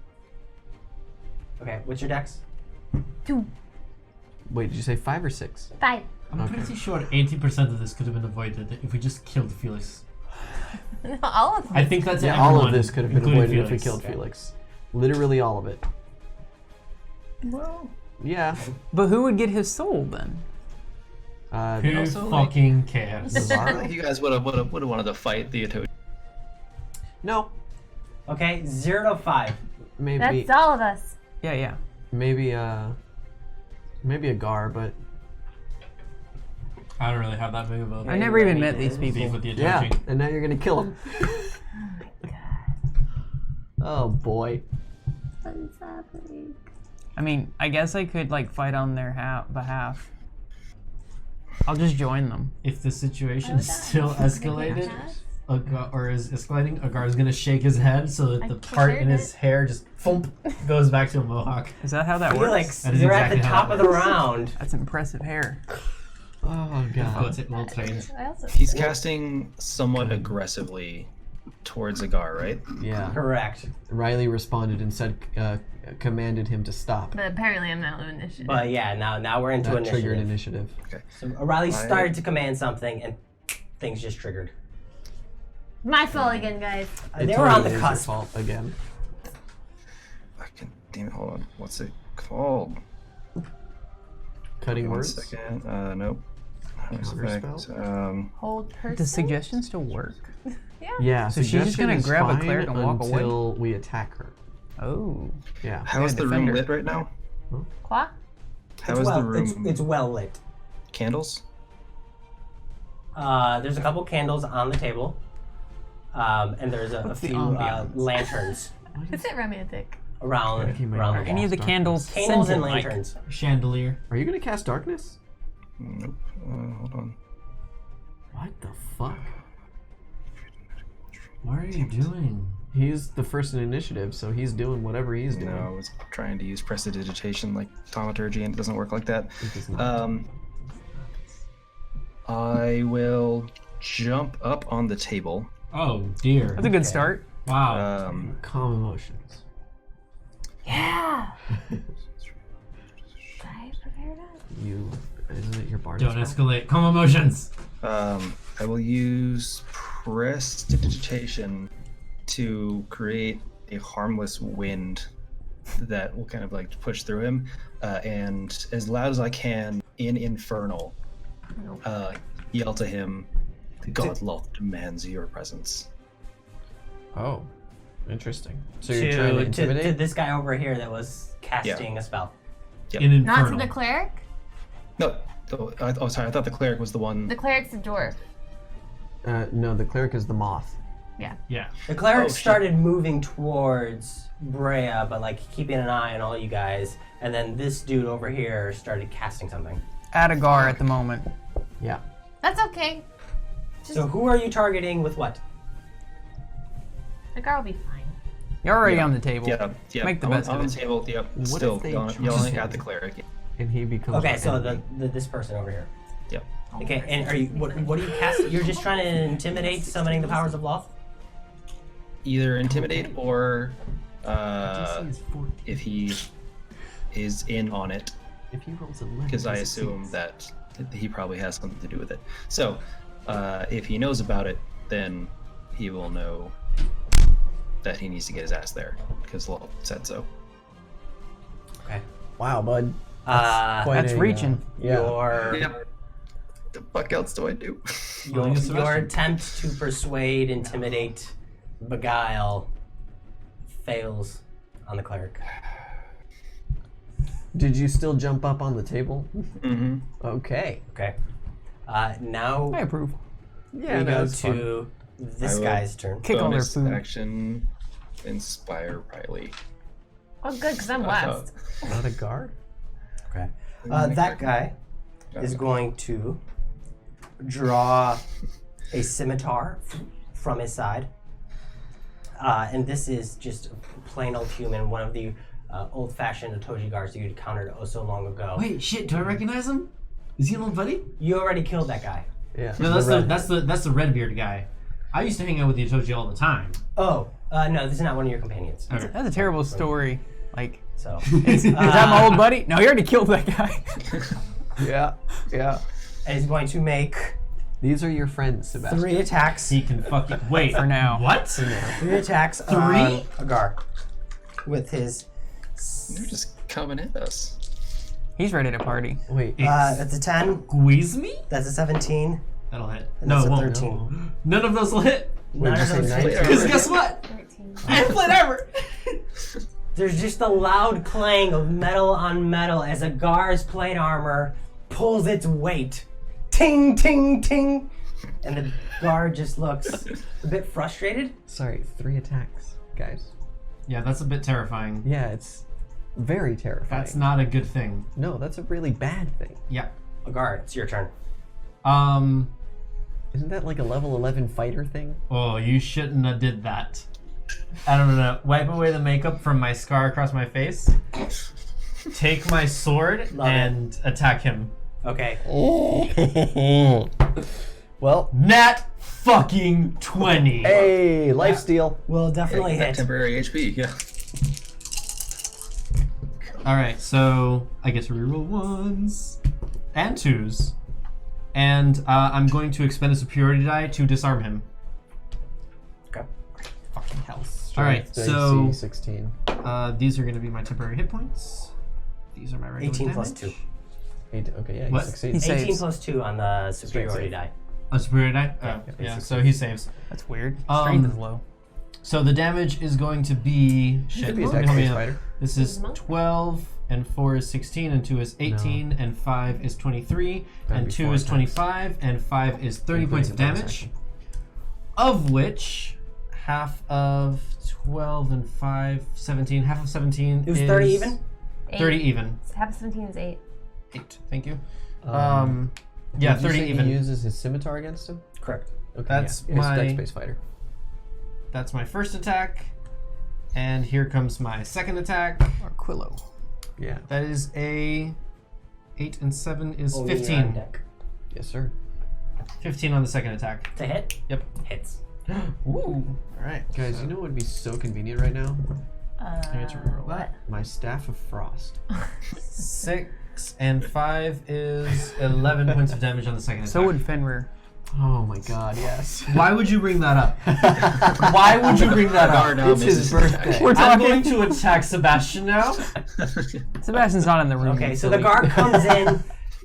Okay, what's your dex? 2. Wait, did you say 5 or 6? 5. I'm pretty sure 80% of this could have been avoided if we just killed Felix. All of them. I think that's Yeah, everyone, all of this could have been including avoided if we Felix. killed Okay. Felix. Literally all of it. Well, Yeah. But who would get his soul then? Who Also, like- fucking cares? I think you guys would have wanted to fight the Atoji. No. okay, 0 to 5. Maybe. That's all of us. Yeah. Maybe a Gar, but I don't really have that big of a I never even met Maybe these it is. beef people. with the Atoji. yeah. And now you're gonna kill him. Oh boy. What's happening? I mean, I guess I could like fight on their behalf. I'll just join them. If the situation Oh, is still escalated, or is escalating, Agar's gonna shake his head so that I the part in pictured his hair just thump goes back to a mohawk. Is that how that works? Felix, That is you're exactly at the how top that of the works. round. That's impressive hair. Oh god. Got it well trained. I also He's casting somewhat aggressively towards Agar, right? Yeah. Correct. Riley responded and said, commanded him to stop. But apparently I'm not an initiative. But yeah, now we're into That initiative. triggered initiative. So O'Reilly started to command something, and things just triggered. My fault again, guys. They It were on totally the is your cusp. fault again. Fucking damn it! Hold on. What's it called? Cutting One words. second. Nope. Counterspell? Hold person. Does suggestion still work? Yeah. So she's just suggestion gonna is grab a fine cleric and walk away? until we attack her. Oh. Yeah. How is the room defender. lit right now? Qua? How is the room? It's well lit. Candles? There's a couple candles on the table, and there's a What's the few ambiance? lanterns Is it romantic? around Came around out. the Any wall. of the candles Candles and scented like? lanterns. Chandelier. Are you gonna cast darkness? Nope. Hold on. What the fuck? What are you doing? He's the first in initiative, so he's doing whatever he's doing. No, I was trying to use prestidigitation like thaumaturgy, and it doesn't work like that. It does not. I will jump up on the table. Oh dear. That's a good start. Wow. Calm emotions. Yeah. Guys, prepare up. Isn't it your bard? Don't spell? escalate. Calm emotions. I will use prestidigitation to create a harmless wind that will kind of like push through him, and as loud as I can in Infernal, yell to him, "The God Loth demands your presence." Oh, interesting. So you're trying to To intimidate? this guy over here that was casting a spell. In Infernal. Not to the cleric? No, sorry, I thought the cleric was the one. The cleric's a dwarf. No, the cleric is the moth. Yeah. The cleric Oh, shit. started moving towards Breya, but like keeping an eye on all you guys, and then this dude over here started casting something. Adagar at the moment. Yeah. That's okay. So who are you targeting with what? The girl will be fine. You're already Yeah. on the table. Yeah, Make the I'm best on of the it. table. Yep, What still if they yelling try- at the cleric. And he becomes. Okay, our so enemy. this person over here. Yep. Okay, and are you what are you casting? You're just trying to intimidate, summoning the powers of Loth? Either intimidate or DC is 14. if he is in on it, If he rolls 11, because I he assume succeeds. that he probably has something to do with it. So, if he knows about it, then he will know that he needs to get his ass there, because Law said so. Okay. Wow, bud. Quite That's reaching. Yeah. Your Yep. The fuck else do I do? your attempt to persuade, intimidate, beguile fails on the cleric. Did you still jump up on the table? Mm-hmm. Okay. Okay. Now I approve. Yeah, we go that's fun. to this I will- guy's turn. Kick all their Bonus food. action, inspire Riley. Oh, good, because I'm last. Not a guard? Okay. That guy is going to draw a scimitar from his side. And this is just a plain old human, one of the old-fashioned Atoji guards that you encountered oh so long ago. Wait, shit. Do I recognize him? Is he a little buddy? You already killed that guy. Yeah. No, that's the red beard guy. I used to hang out with the Atoji all the time. Oh, no, this is not one of your companions. Okay. That's a terrible story. Like, So, is that my old buddy? No, he already killed that guy. Yeah. Yeah. and he's going to make These are your friends, Sebastian. 3 attacks. He can fucking wait. For now. What? 3 attacks on Agar with his. They're just coming at us. He's ready to party. Wait. That's a 10. Squeeze me? That's a 17. That'll hit. And No, that's it a won't. 13. None of those will hit. None of did you those say hit. 19? Because guess what? 13. I haven't played ever. There's just a loud clang of metal on metal as Agar's plate armor pulls its weight. Ting, ting, ting. And the guard just looks a bit frustrated. Sorry, 3 attacks, guys. Yeah, that's a bit terrifying. Yeah, it's very terrifying. That's not a good thing. No, that's a really bad thing. Yeah. Agar, it's your turn. Isn't that like a level 11 fighter thing? Oh, you shouldn't have did that. I don't know. Wipe away the makeup from my scar across my face. Take my sword Love and attack him. Okay. Well, Nat fucking 20. Hey, lifesteal. Will definitely That hit. temporary HP, yeah. Alright, so I get to reroll 1s and 2s. And I'm going to expend a superiority die to disarm him. Okay. Fucking hell. Alright, Strength, so AC 16. these are going to be my temporary hit points. These are my regular 18 plus damage. 2. 8, okay, yeah, What? he succeeds. He 18 saves. plus 2 on the superiority save. die. A superiority die? Oh, Yeah, yeah, he so he saves. That's weird. Strength is low. So the damage is going to be... Shit, Could be a let me dex help me based out. fighter. This is Monk? 12, and 4 is 16, and 2 is 18, and 5 is 23, That'd and be 2 4 is attacks. 25, and 5 is 30 points of Including the bonus damage. Of which, half of 12 and 5, 17, half of 17 It was is... 30 even? 30 even. Half of 17 is 8. 8, thank you. Um, Yeah, Did you 30 say even. He uses his scimitar against him? Correct. Okay, That's yeah. He's a my- dex-based fighter. That's my first attack. And here comes my second attack. Arquillo. Yeah. That is a 8 and 7 is Only you're on 15. deck. Yes, sir. 15 on the second attack. To hit? Yep. Hits. Ooh. Alright. Guys, you know what would be so convenient right now? I get to reroll that. My Staff of Frost. 6 and 5 is 11 points of damage on the second attack. So would Fenrir. Oh my god, yes. Why would you bring that up? Why would you bring that Gar up? now It's his misses birthday. attack. We're I'm talking. going to attack Sebastian now. Sebastian's not in the room. Okay, yet, so the we- guard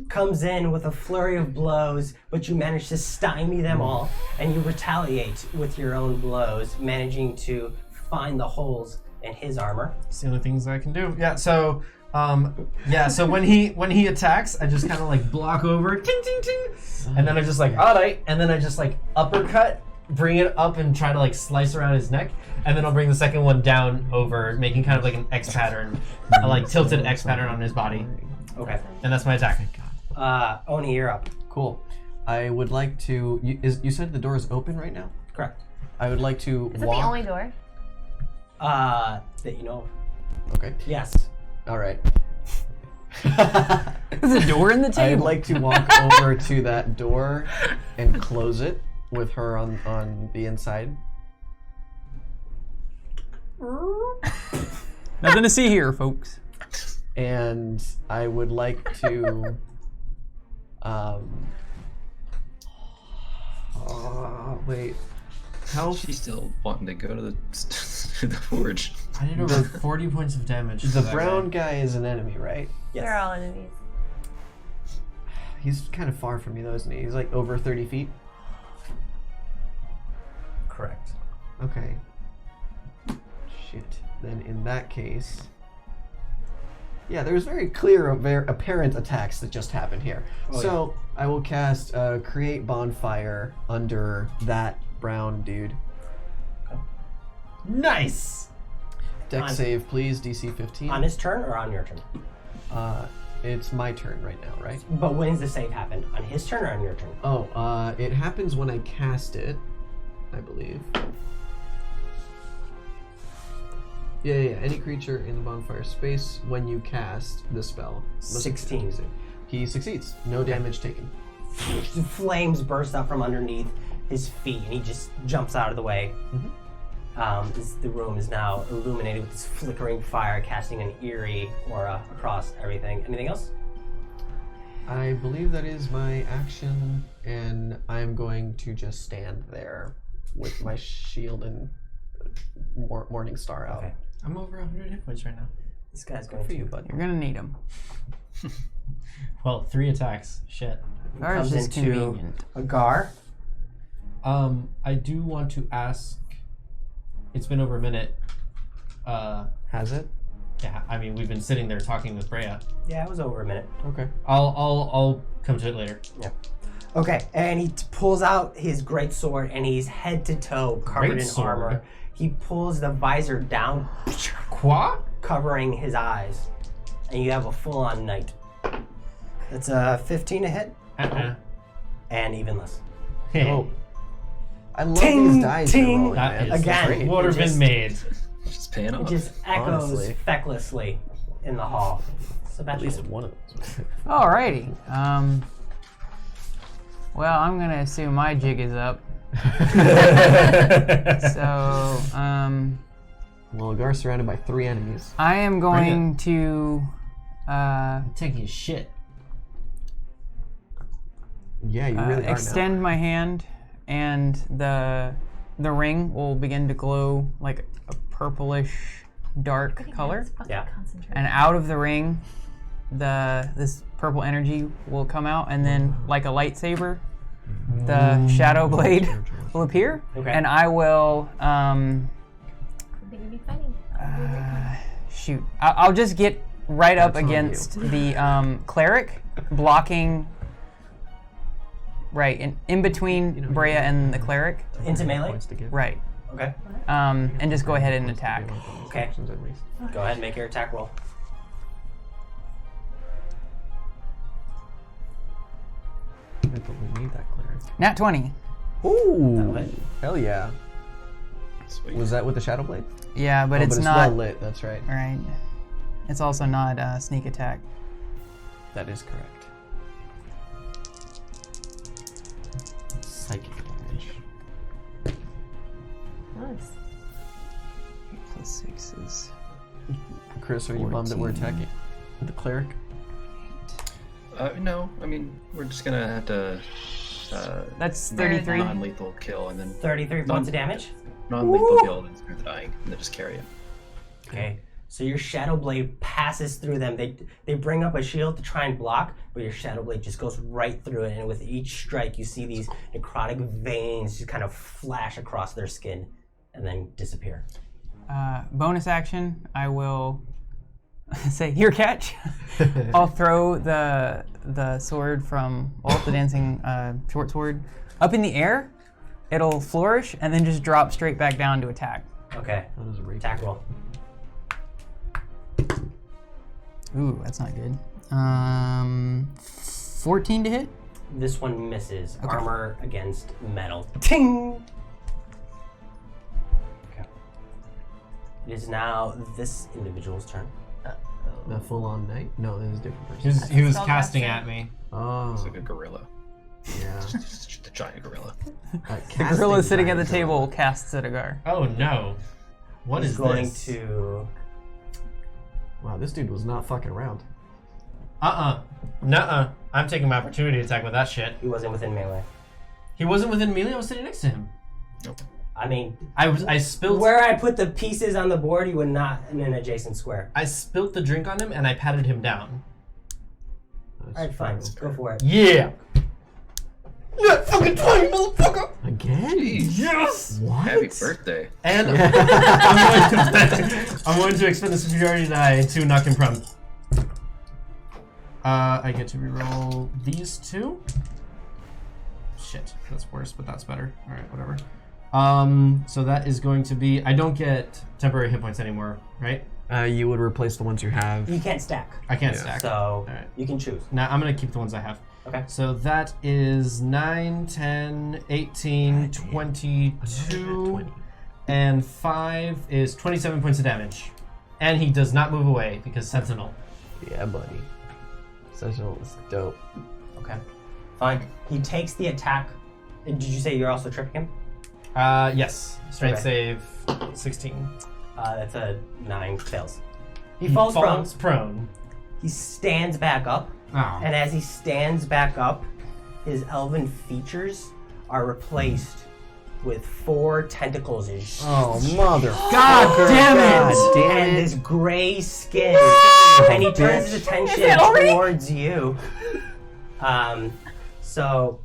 comes in with a flurry of blows, but you manage to stymie them all, and you retaliate with your own blows, managing to find the holes in his armor. It's the only things I can do. Yeah, so so when he attacks, I just kind of like block over, ting ting ting, and then I just like alright, and then I just like uppercut, bring it up and try to like slice around his neck, and then I'll bring the second one down over, making kind of like an X pattern, a like tilted X pattern on his body, Okay. and that's my attack. Oni, you're up. Cool. I would like to. You said the door is open right now? Correct. I would like to Is it walk. the only door? That you know of. Okay. Yes. Alright. There's a door in the I'd table. like to walk over to that door and close it with her on the inside. Nothing to see here, folks. And I would like to wait. How She's still wanting to go to the, to the forge. I did over 40 points of damage. the brown guy is an enemy, right? Yes. They're all enemies. He's kind of far from me though, isn't he? He's like over 30 feet. Correct. Okay. Shit. Then in that case, yeah, there's very clear, apparent attacks that just happened here. Oh, So I will cast Create Bonfire under that brown dude. Nice. Dex On- save, please. DC 15. On his turn or on your turn? It's my turn right now, right? But when's the save happen? On his turn or on your turn? Oh, it happens when I cast it, I believe. Yeah. Any creature in the bonfire space when you cast the spell. must 16. succeed. He succeeds. No damage taken. The flames burst up from underneath his feet, and he just jumps out of the way. The room is now illuminated with this flickering fire, casting an eerie aura across everything. Anything else? I believe that is my action, and I'm going to just stand there with my shield and Morning Star out. Okay. I'm over 100 hit points right now. This guy's going For to you, bud. You're gonna need him. Well, 3 attacks. Shit. Ours comes is into convenient. Agar. I do want to ask. It's been over a minute. Has it? Yeah, I mean we've been sitting there talking with Breya. Yeah, it was over a minute. Okay. I'll come to it later. Yeah. Okay, and he pulls out his great sword, and he's head to toe covered in Greatsword? armor. He pulls the visor down, Qua? covering his eyes, and you have a full-on knight. That's a 15 to hit, and evenless. Oh. I love Ting, these dice ting. you're rolling, That man. is Again. Great. Would have Just- been made. Just paying It off. just echoes Honestly. fecklessly in the hall. At Sebastian. least one of those. Alrighty. Well, I'm gonna assume my jig is up. So, Well, Gar's surrounded by 3 enemies. I am going to Taking shit. Yeah, you really are extend my hand, and the ring will begin to glow like a purplish dark color. Yeah. And out of the ring, this purple energy will come out, and then like a lightsaber, the shadow blade will appear, Okay. and I will I think it'd be funny. shoot. I'll just get right up That's on against the cleric, blocking. Right, in between Breya and the cleric. Into melee? Points to give. Right. Okay. And just go ahead and attack. Okay. Actions at least. Go ahead and make your attack roll. I thought we need that cleric. Nat 20. Ooh! That'll hit. Hell yeah. Sweet. Was that with the shadow blade? Yeah, but it's but it's not. well lit. That's right. Right. It's also not sneak attack. That is correct. Psychic damage. Nice. Plus 6 is. Chris, are you bummed that we're 14. attacking with the cleric? No, I mean, we're just gonna have to. That's 33. Non-lethal kill and then 33 points of damage. non-lethal kill and screw the dying and then just carry it. Okay. So your shadow blade passes through them. They bring up a shield to try and block, but your shadow blade just goes right through it. And with each strike, you see these necrotic veins just kind of flash across their skin and then disappear. Bonus action, I will say, here, catch. I'll throw the sword from the dancing short sword up in the air. It'll flourish and then just drop straight back down to attack. Okay. That is a rapier. Attack roll. Ooh, that's not good. 14 to hit. This one misses. Okay. Armor against metal. Ting! Okay. It is now this individual's turn. The full-on knight? No, this is a different person. He was spell casting caster. at me. It's Oh, like a gorilla. yeah. Just a giant gorilla. The gorilla sitting at the table casts at Agar. Oh no. What He's is going this? to. Wow, this dude was not fucking around. Nuh-uh. I'm taking my opportunity attack with that shit. He wasn't within melee. He wasn't within melee, I was sitting next to him. Nope. I mean, I spilled where I put the pieces on the board, he would not in an adjacent square. I spilt the drink on him and I patted him down. Alright, fine. Go for it. Yeah! Not fucking 20, motherfucker! Again? Yes! What? Happy birthday. And I'm going to expend the superiority die to knock him prone. I get to reroll these two. Shit, that's worse, but that's better. Alright, whatever. So that is going to be... I don't get temporary hit points anymore, right? You would replace the ones you have. You can't stack, I can't Yeah. stack. so Alright. you can choose. Now I'm going to keep the ones I have. Okay. So that is 9, 10, 18, 22, and 5 is 27 points of damage. And he does not move away because Sentinel. Yeah, buddy. Sentinel is dope. Okay. Fine. He takes the attack. And did you say you're also tripping him? Yes. Strength Okay. save 16. That's a 9, fails. He He falls prone. falls prone. He stands back up, Oh. and as he stands back up, his elven features are replaced with 4 tentacles. Oh, mother. God damn it! God damn And it. this gray skin. And he turns his attention towards you. So,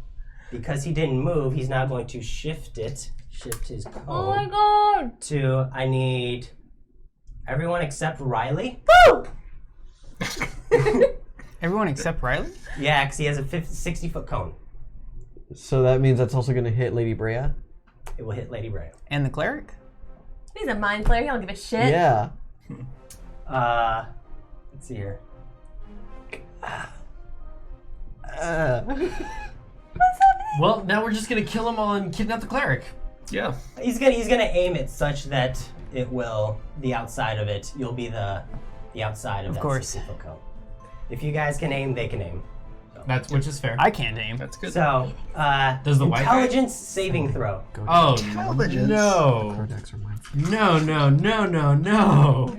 because he didn't move, he's now going to shift his code Oh my god! to, I need everyone except Riley. Everyone except Riley? Yeah, because he has a 60-foot cone. So that means that's also going to hit Lady Breya? It will hit Lady Breya. And the cleric? He's a mind flayer. He don't give a shit. Yeah. Let's see here. Well, now we're just gonna kill him all and kidnap the cleric. Yeah. He's gonna aim it such that it will, the outside of it, you'll be the outside of Of that course. 60-foot cone. If you guys can aim, they can aim. So. That's which is fair. I can't aim. That's good. So, Does the white guy- intelligence saving throw. Oh Intelligence. no! Chrodakks are mine. No! No! No! No! No!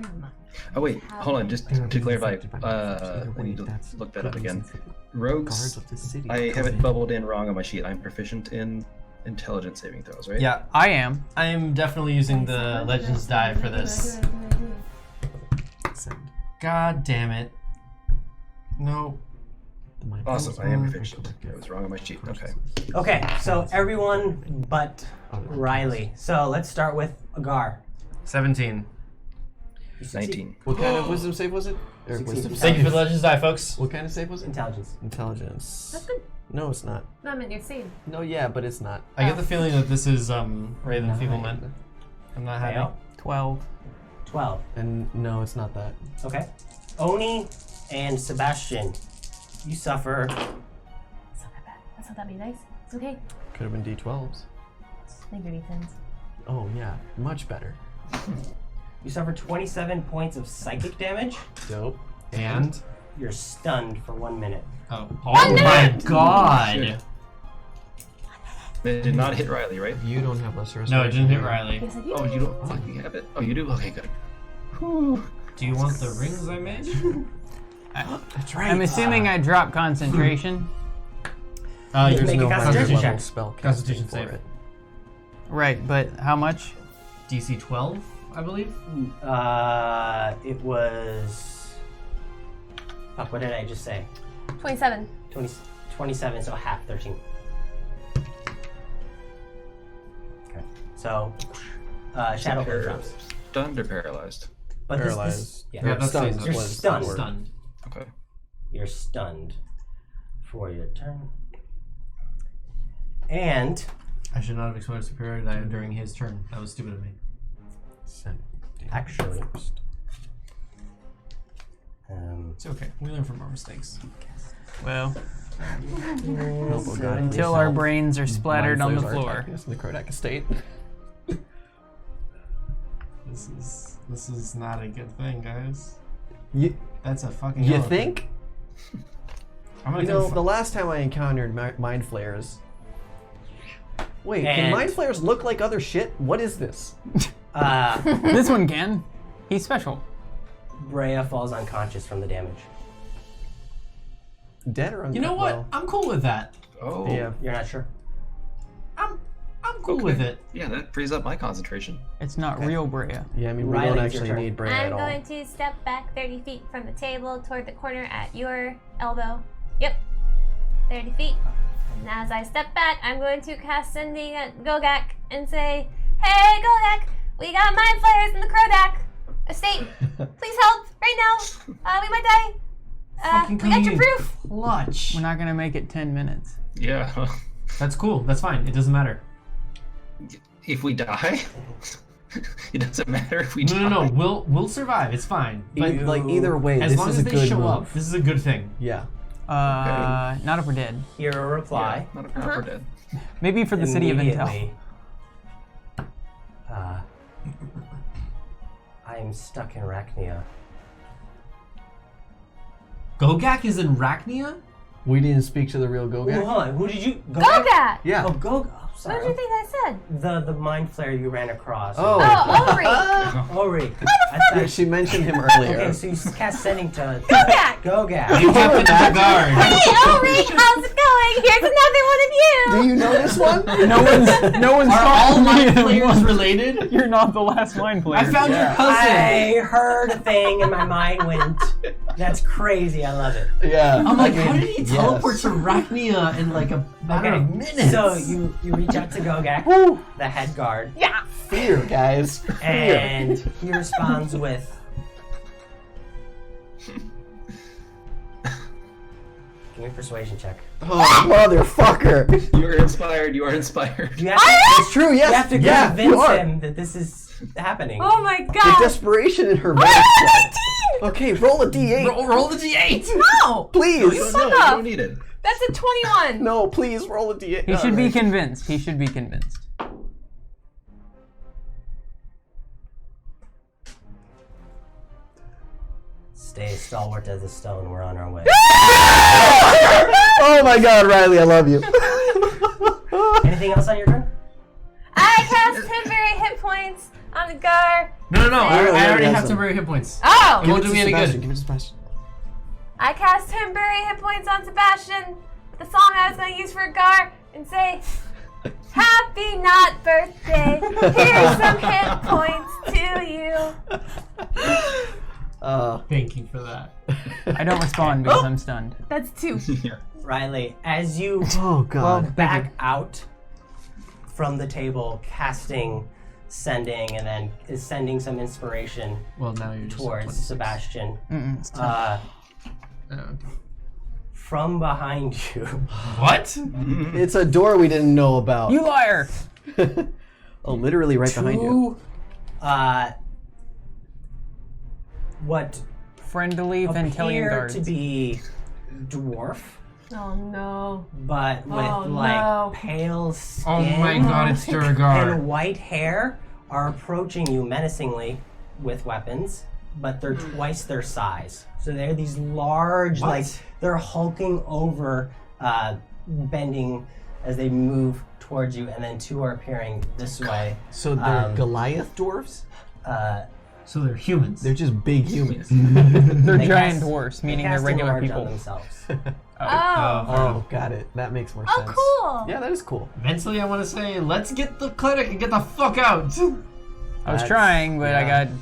Oh wait, hold on. Just to clarify, I need to look that up again. Rogues, I have it bubbled in wrong on my sheet. I'm proficient in intelligence saving throws, right? Yeah, I am. I am definitely using the Legends die for this. God damn it! No. Awesome. I am proficient. I was wrong on my sheet. Okay. Okay, so everyone but Riley. So let's start with Agar. 17. 19. What kind of wisdom save was it? Or 16. wisdom Thank you for save? the Legends die, folks. What kind of save was it? Intelligence. Intelligence. That's good. No, it's not. No, I meant your save. No, yeah, but it's not. I get the feeling that this is Raven Feeblement. I'm not happy. Fail. 12. 12. And no, it's not that. Okay. Oni and Sebastian, you suffer. It's not that bad. That's not that many dice. It's okay. Could have been D12s. Make your D10s. Oh yeah, much better. You suffer 27 points of psychic damage. Dope. And You're stunned for 1 minute. oh my god! Shit. It did not hit Riley, right? You don't have lesser No, it didn't hit restoration. Riley. Yes, I do. Oh, you don't fucking have it? Oh, you do? Okay, good. Do you want the rings I made? That's right. I'm assuming I drop concentration. Yours Make a no concentration level check. spell Constitution casting for save. it. Right, but how much? DC 12, I believe. It was. Fuck, what did I just say? 27. 27, so half 13. Okay. So, Shadow Blade drops. Stunned or paralyzed? But this, Paralyzed. yeah, Yeah, that's Stunned. You're was stunned. the word. Stunned. Okay. you're stunned for your turn. And I should not have exposed superiority die during his turn. That was stupid of me. actually, It's okay. We learn from our mistakes. Well, Noble God. until our brains are splattered on the Mind flayers are floor. attacking us in the Chrodakk estate. This is not a good thing, guys. You, That's a fucking. you elephant. think? I'm gonna You go know, the last time I encountered mind flayers. Wait, can And- mind flayers look like other shit? What is this? This one can. He's special. Breya falls unconscious from the damage. Dead or You know what? well, I'm cool with that. Oh. yeah. You're not sure. I'm cool Okay. with it. Yeah, that frees up my concentration. It's not real Breya. Yeah, I mean, we Riley, don't it's your actually turn. need Breya I'm at all. going to step back 30 feet from the table toward the corner at your elbow. Yep. 30 feet. And as I step back, I'm going to cast Sending at Chrodakk and say, "Hey, Chrodakk, we got mind flayers in the Chrodakk estate. Please help right now. We might die. Fucking We got your coming in proof." Clutch. We're not gonna make it 10 minutes. Yeah. That's cool. That's fine. It doesn't matter. If we die, it doesn't matter if we die. No. We'll survive. It's fine. But Like either way, as this long is as a they good show move. up, this is a good thing. Yeah. Not if we're dead. Hear a reply. Not if we're dead. Maybe for the city of Intel. Immediately, I am stuck in Arachnia. Chrodakk is in Rachnia? We didn't speak to the real Oh, Gogak. hold on. Who did you? Chrodakk! Yeah. Oh, go. Oh, What sorry. did you think I said? The mind flare you ran across. Oh. Oh, Ori! Ori. Yeah, she mentioned him earlier. Okay, so you cast sending to Chrodakk! Gogak. You happened to guard. Hey, Ori! How's it going? Here's another one of you! Do you know this one? No one's Are all talking to mind me players anymore. related? You're not the last mind player. I found your cousin. I heard a thing and my mind went. That's crazy. I love it. Yeah. I'm like, I mean, how did he teleport yes. to Rachnia in like a matter of minutes? So you reach out to Gogak, the head guard, Yeah! Fear, guys. Fear. and he responds with. Give me a persuasion check. Oh, motherfucker. You are inspired. You are inspired. You have to, It's true, yes. you have to yeah, convince you are. him that this is happening. Oh my The god! desperation in her voice. Okay, roll a d8. roll the d8. No! Please. No, Fuck you off. don't need it. That's a 21! No, please roll a d8. He should be Alright. convinced. He should be convinced. Stay stalwart as a stone. We're on our way. Oh my God, Riley, I love you. Anything else on your turn? I cast temporary hit points on the Gar. No. I already has have them. temporary hit points. Oh! It won't do me any Sebastian, good. give it to Sebastian. I cast temporary hit points on Sebastian. The song I was going to use for Gar and say, "Happy not birthday. Here's some hit points to you." Thank you for that. I don't respond because I'm stunned. That's 2. Yeah. Riley, as you Oh God. back out from the table, casting, sending, and then is sending some inspiration Well, now you're just towards 26. Sebastian. It's tough. From behind you, What? It's a door we didn't know about. You liar! Oh, literally right behind you. What Friendly Ventilian appear guards. to be dwarf, Oh no. but with Oh, like no. pale skin Oh my God, it's Chrodakk. and white hair, are approaching you menacingly with weapons, but they're twice their size. So they're these large, like they're hulking over, bending as they move towards you, and then 2 are appearing this way. So they're Goliath dwarves? So they're humans. They're just big humans. They're They giant cast- dwarfs, they meaning they're cast regular enlarge people. on themselves. Oh. Oh, got it. That makes more sense. Oh, cool. Yeah, that is cool. Eventually, I want to say, let's get the clinic and get the fuck out. I was That's- trying, but I yeah. got.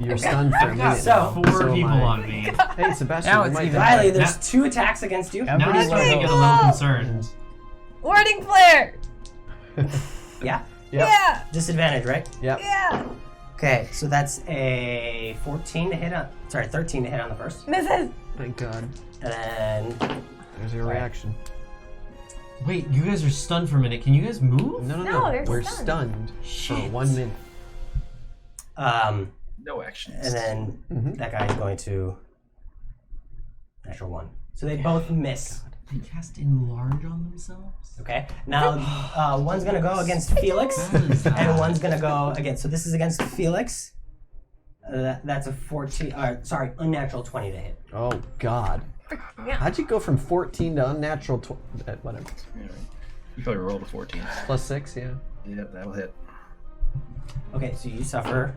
You're stunned for a I've minute. got So- now. 4 am people I. on me. Hey, Sebastian, Now you it's might even. die. Riley, there's Now- 2 attacks against you. I'm Now pretty I'm starting to low. get a little concerned. Warding flare. Yeah? Yep. Yeah. Disadvantage, right? Yep. Yeah. Okay, so that's a 14 to hit on. Sorry, 13 to hit on the first. Misses. Thank God. And then There's your reaction. Wait, you guys are stunned for a minute. Can you guys move? No, they're We're stunned. stunned for 1 minute. No actions. and then that guy's going to natural 1. So they both miss. They cast enlarge on themselves? Okay. Now one's gonna go against Felix, That is and one's gonna go against. So this is against Felix. That's a 14. Unnatural 20 to hit. Oh God. Yeah. How'd you go from 14 to unnatural? Whatever. Alright. You probably rolled a 14. Plus 6, yeah. Yep, that'll hit. Okay, so you suffer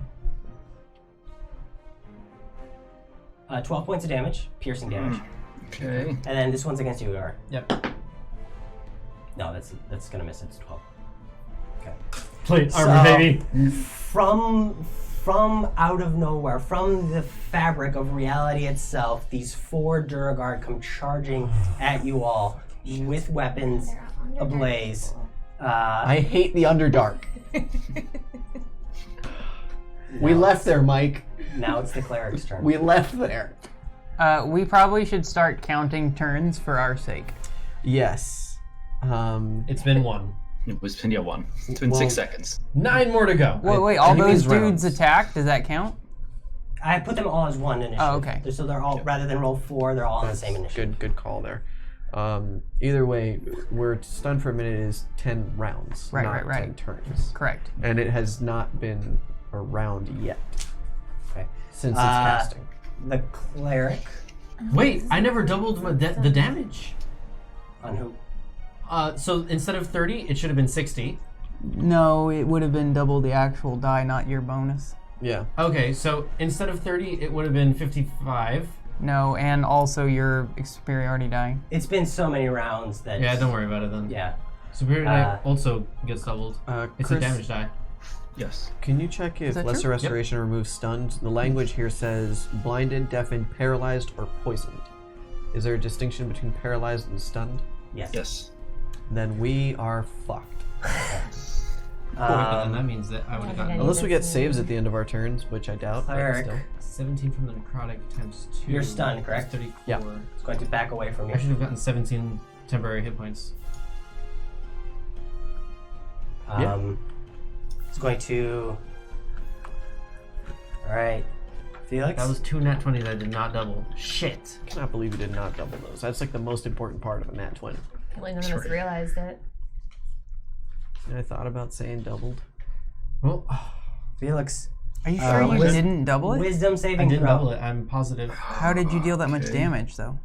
12 points of damage, piercing damage, Okay. and then this one's against you, Gar. Yep. No, that's gonna miss. It's 12. Okay. Plate armor, baby. From out of nowhere, from the fabric of reality itself, these 4 Duragard come charging at you all with weapons ablaze. I hate the Underdark. We left there, Mike. Now it's the cleric's turn. We left there. We probably should start counting turns for our sake. Yes. It's been 1. It was 1. It's been Well- 6 seconds. 9 more to go. Wait, all I think those these dudes rounds. attack? Does that count? I put them all as 1 initiative. Oh, okay. So they're all, rather than roll 4, they're all on the same initiative. Good call there. Either way, we're stunned for a minute is 10 rounds, Right, not right. 10 turns. Correct. And it has not been a round yet Okay. since it's casting. The cleric Wait, I never doubled the damage. on who? So instead of 30, it should have been 60. No, it would have been double the actual die, not your bonus. Yeah. Okay, so instead of 30, it would have been 55. No, and also your superiority die. It's been so many rounds that. Yeah, don't worry about it then. Yeah. Superior die also gets doubled. It's Chris, a damage die. Yes. Can you check if that Lesser true? Restoration removes stunned? The language here says blinded, deafened, paralyzed, or poisoned. Is there a distinction between paralyzed and stunned? Yes. Yes. Then we are fucked. But then that means that I would have gotten Unless we get saves at the end of our turns, which I doubt. But Cleric. still. 17 from the necrotic times 2. You're stunned, correct? 34. Yeah. It's going to back away from you. I should have gotten 17 temporary hit points. It's going to. All right, Felix. That was 2 nat 20 that I did not double. Shit. I cannot believe you did not double those. That's like the most important part of a nat 20. Apparently none of us realized it. And I thought about saying doubled. Well, Felix. Are you sure you Wis- didn't double it? Wisdom I saving didn't throw. double it. I'm positive. How did you deal that much Okay. damage, though?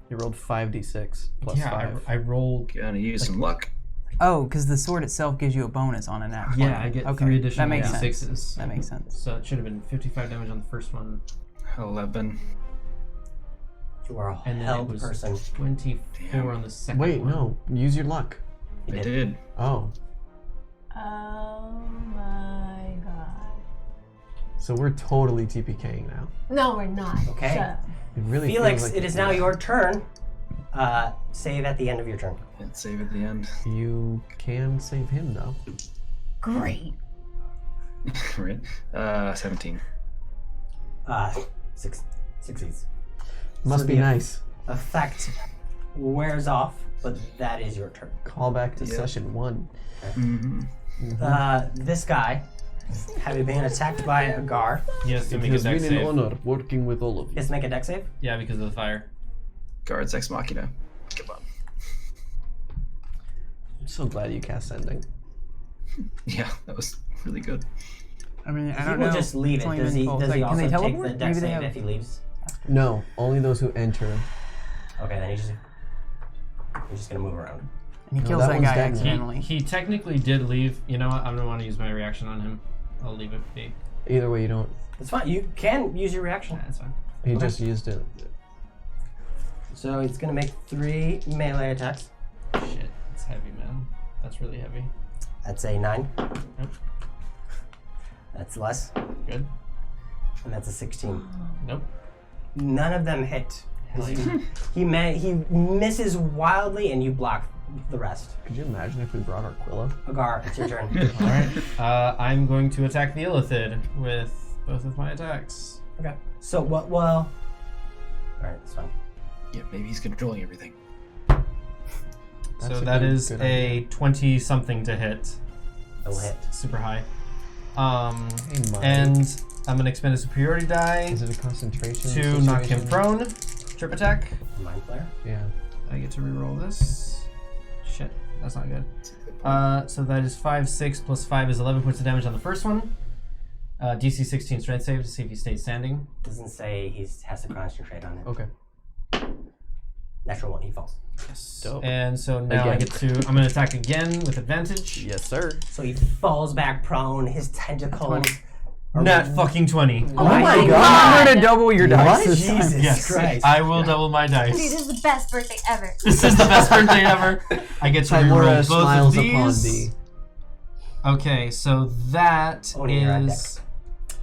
You rolled 5d6 plus Yeah, 5. I rolled. Gonna use some luck. Oh, because the sword itself gives you a bonus on a nat 20. Yeah, I get Okay, 3 additional that makes d6s. sense. That makes sense. So it should have been 55 damage on the first one, 11. You are a and then it held was person. 24 on the second Wait, one. no. Use your luck. You I did. did. Oh. Oh my god. So we're totally TPKing now. No, we're not. Okay. Shut up. It really Felix, feels like it is now your turn. Save at the end of your turn. And save at the end. You can save him, though. Great. Right? 17. Succeeds. Must So be the nice. Effect wears off, but that is your turn. Call back to Yep. session 1. Mm-hmm. This guy, having been attacked by a Gar, He has to It make a has dex been an save. honor working with all of you. gets to make a dex save. Yeah, because of the fire. Guards Ex Machina. Come on. I'm so glad you cast Sending. Yeah, that was really good. I mean, I He don't will know. just leave It's it. only Does been he? 12 Does he seconds. also Can they take teleport? the dex Maybe they save have. if he leaves? No, only those who enter. Okay, then he's just gonna move around. And he No, kills that that one's guy dead now. accidentally. He technically did leave. You know what? I don't want to use my reaction on him. I'll leave it be. Either way, you don't. It's fine. You can use your reaction. Yeah, that's fine. He Okay. just used it. So it's gonna make 3 melee attacks. Shit, it's heavy, man. That's really heavy. That's a 9. Nope. That's less, Good. and that's a 16. Nope. None of them hit. He misses wildly, and you block the rest. Could you imagine if we brought our Quilla? Agar, it's your turn. All right. I'm going to attack the Illithid with both of my attacks. Okay. So what? Well. All right, it's fine. Yeah, maybe he's controlling everything. That's So a that good- is good a idea. 20 something to hit. It will hit. Super high. Hey, Mike. And I'm gonna expend a superiority die Is it a concentration? to knock him situation? prone. Trip attack. Mind flare. Yeah. I get to reroll this. Shit, that's not good. So that is 5, 6 plus 5 is 11 points of damage on the first one. DC 16 strength save to see if he stays standing. Doesn't say he has to concentrate on it. Okay. Natural 1, he falls. Yes. Dope. And so now I Again. get to. I'm gonna attack again with advantage. Yes, sir. So he falls back prone. His tentacles. are- Nat fucking 20. Oh my I'm gonna double your dice this time. Jesus Yes, Christ. I will double my Dude, dice. this is the best birthday ever. This is the best birthday ever. I get to Timora reroll both of smiles upon these. thee. Okay, so that Only you're on deck. is.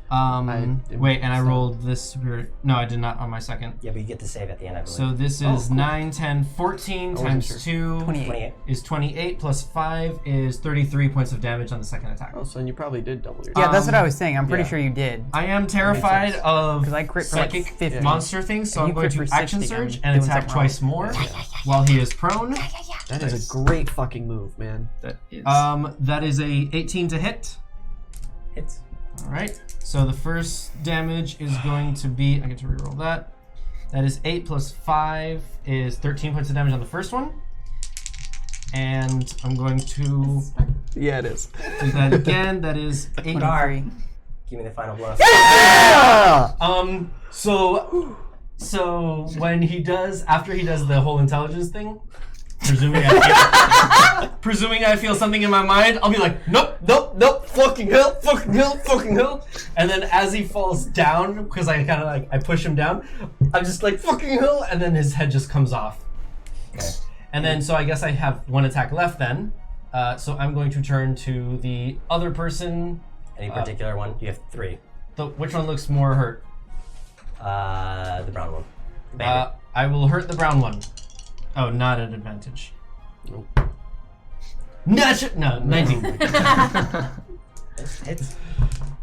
I- Wait, and I rolled this superior. No, I did not on my second. Yeah, but you get to save at the end, I believe. So this is 9, 10, 14 wasn't times sure. 2 28. 28. is 28 plus 5 is 33 points of damage on the second attack. Oh, so you probably did double your. Yeah, that's what I was saying. I'm pretty yeah. sure you did. I am terrified sense. of 'Cause I crit for like psychic 50. monster things, so And I'm you going crit to for action 60, surge I'm and doing attack something twice wrong. more while he is prone. That is a great fucking move, man. That is. That is a 18 to hit. Hits. All right. So the first damage is going to be. I get to reroll that. That is 8 plus 5 is 13 points of damage on the first one. And I'm going to Yeah, it is. do that again. That is 8. Gar, give me the final bonus. So when he does, after he does the whole intelligence thing, presuming I feel something in my mind, I'll be like, nope, fucking hell, and then as he falls down, because I kind of like I push him down, I'm just like fucking hell, and then his head just comes off. Okay. And then so I guess I have one attack left then, so I'm going to turn to the other person. Any particular one? You have 3. Which one looks more hurt? The brown one. Bandit. I will hurt the brown one. Oh, not at advantage. Nope. No, 19. Hits.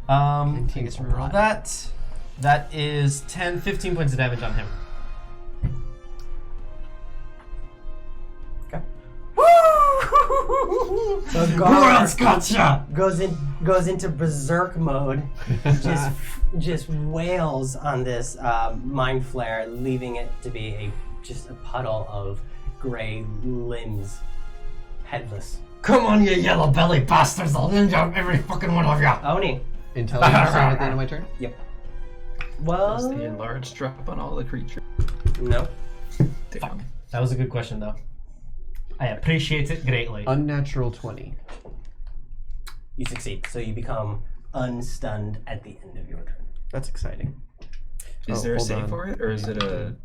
I guess we roll that. That is 15 points of damage on him. Okay. So Gar Gotcha! goes into berserk mode. just wails on this mind flare, leaving it to be just a puddle of gray limbs, headless. Come on, you yellow belly bastards! I'll ninja every fucking one of ya! Oni, Intelligence save at the end of my turn? Does Well, the enlarged drop on all the creatures? no. Damn. That was a good question, though. I appreciate it greatly. Unnatural 20. You succeed. So you become unstunned at the end of your turn. That's exciting. Is Oh, there a hold save on. for it, or is it a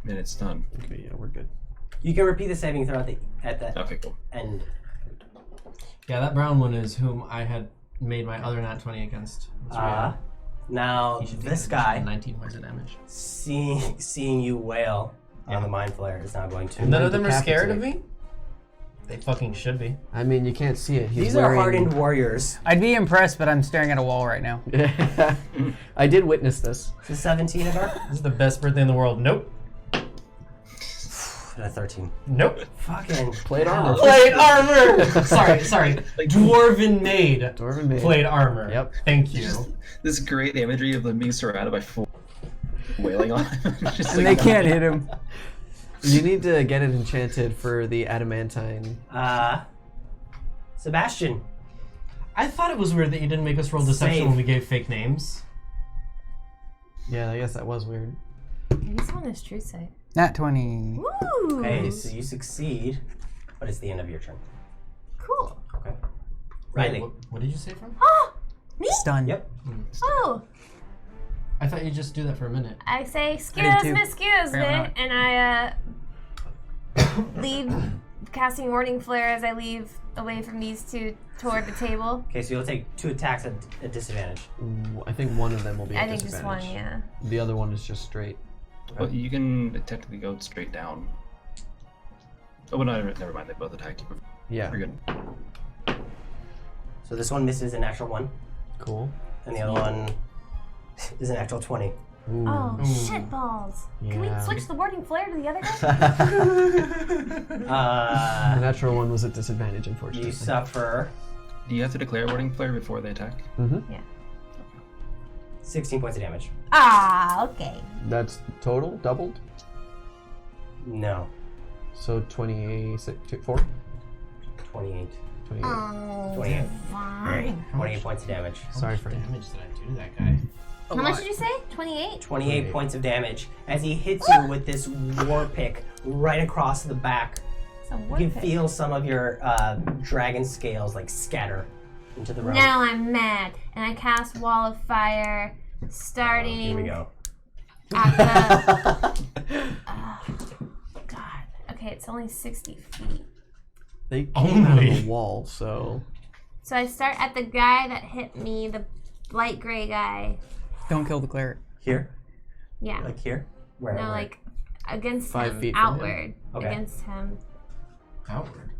minute stun? Okay, yeah, we're good. You can repeat the saving throw at the Okay, cool. end. Yeah, that brown one is whom I had made my other nat 20 against. Now, He should take this an guy, additional 19 points of damage. seeing you wail on the Mind Flare, is now going to... None of them are decapitate. scared of me? They fucking should be. I mean, you can't see it. He's These are wearing... hardened warriors. I'd be impressed, but I'm staring at a wall right now. I did witness this. Is this 17 of our? This is the best birthday in the world. Nope. A 13. Nope. Fucking Plate armor. Plate armor! sorry. Dwarven maid. Dwarven maid. Plate armor. Yep. Thank you. This great imagery of them being surrounded by four wailing on him. Just And they can't hit him. You need to get it enchanted for the adamantine. Sebastian. I thought it was weird that you didn't make us roll deception Save. when we gave fake names. Yeah, I guess that was weird. He's on his true side. Nat 20. Woo! Okay, so you succeed, but it's the end of your turn. Cool. Okay. Wait, Riley. what did you say from? Me? Stun. Yep. Oh, I thought you just do that for a minute. I say excuse too. me, Apparently not. and I leave casting Warning Flare as I leave away from these two toward the table. Okay, so you'll take 2 attacks at a disadvantage. I think one of them will be I at think just one, disadvantage. yeah. The other one is just straight. Well, you can technically go straight down. Oh, well, no, never mind. They both attack you. Yeah. We're good. So this one misses a natural 1, Cool. and the other one is an actual 20. Ooh. Oh, shit balls. Can we Yeah. switch the Warning Flare to the other guy? The natural one was at disadvantage, unfortunately. You suffer Do you have to declare warding flare before they attack? Mm-hmm. 16 points of damage. Ah, okay. That's total, doubled? No. So 26, 4? 28. 28. Oh, 28. fine. 28 points of damage. Sorry, How much Frank. damage did I do to that guy? How much did you say? 28? 28 points of damage as he hits you with this war pick right across the back. Some You work can it. feel some of your dragon scales like scatter into the room. Now I'm mad, and I cast Wall of Fire, Here we starting go. at the. Oh, God. Okay, it's only 60 feet. They came out of Only. the wall, so... So I start at the guy that hit me, the light gray guy. Don't kill the cleric. Here? Yeah. Like here? Where? No, where? like against 5 him, feet from him. outward. Okay. Against him. Outward.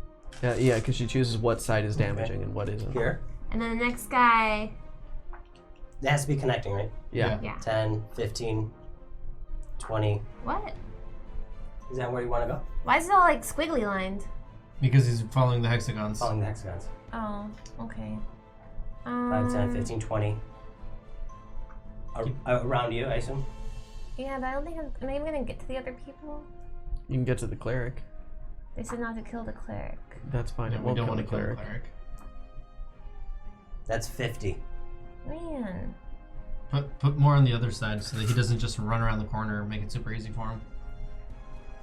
Yeah, because she chooses what side is damaging and what isn't. Here? And then the next guy. It has to be connecting, right? Yeah. Yeah. 10, 15, 20. What? Is that where you want to go? Why is it all like squiggly lined? Because he's following the hexagons. Following the hexagons. Oh, okay. 5, 10, 15, 20. Around you, I assume? Yeah, but I don't think am I even gonna get to the other people? You can get to the cleric. They said not to kill the cleric. That's fine. Yeah, It we won't don't kill want the to kill the cleric. cleric. That's 50. Man. Put more on the other side so that he doesn't just run around the corner and make it super easy for him.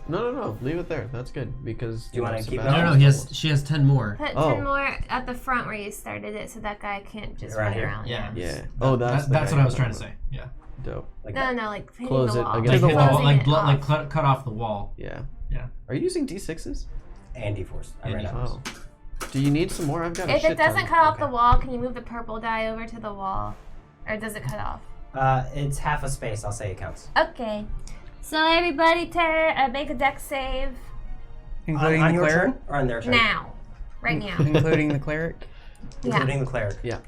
No. Leave it there. That's good, because... Do you wanna keep Sebastian- going? No, she has 10 more. Put Oh. 10 more at the front where you started it so that guy can't just Around run here? around. Yeah. Yeah. Oh, that's That's the what guy I was you're trying to talking say. Yeah. about. Dope. Like No, that. no, like hitting Close the it wall. against Like, the hit wall. the wall, Closing like, it off. cut off the wall. Yeah. Yeah. Are you using D6s? And D4s. I ran And out. Oh. Do you need some more? I've got a If shit it doesn't ton. cut off the wall, can you move the purple die over to the wall? Or does it cut off? It's half a space. I'll say it counts. Okay. So everybody make a deck save Including on the your cleric? turn or on their turn? now. Right now. Including the cleric? Yeah. Including the cleric. Yeah.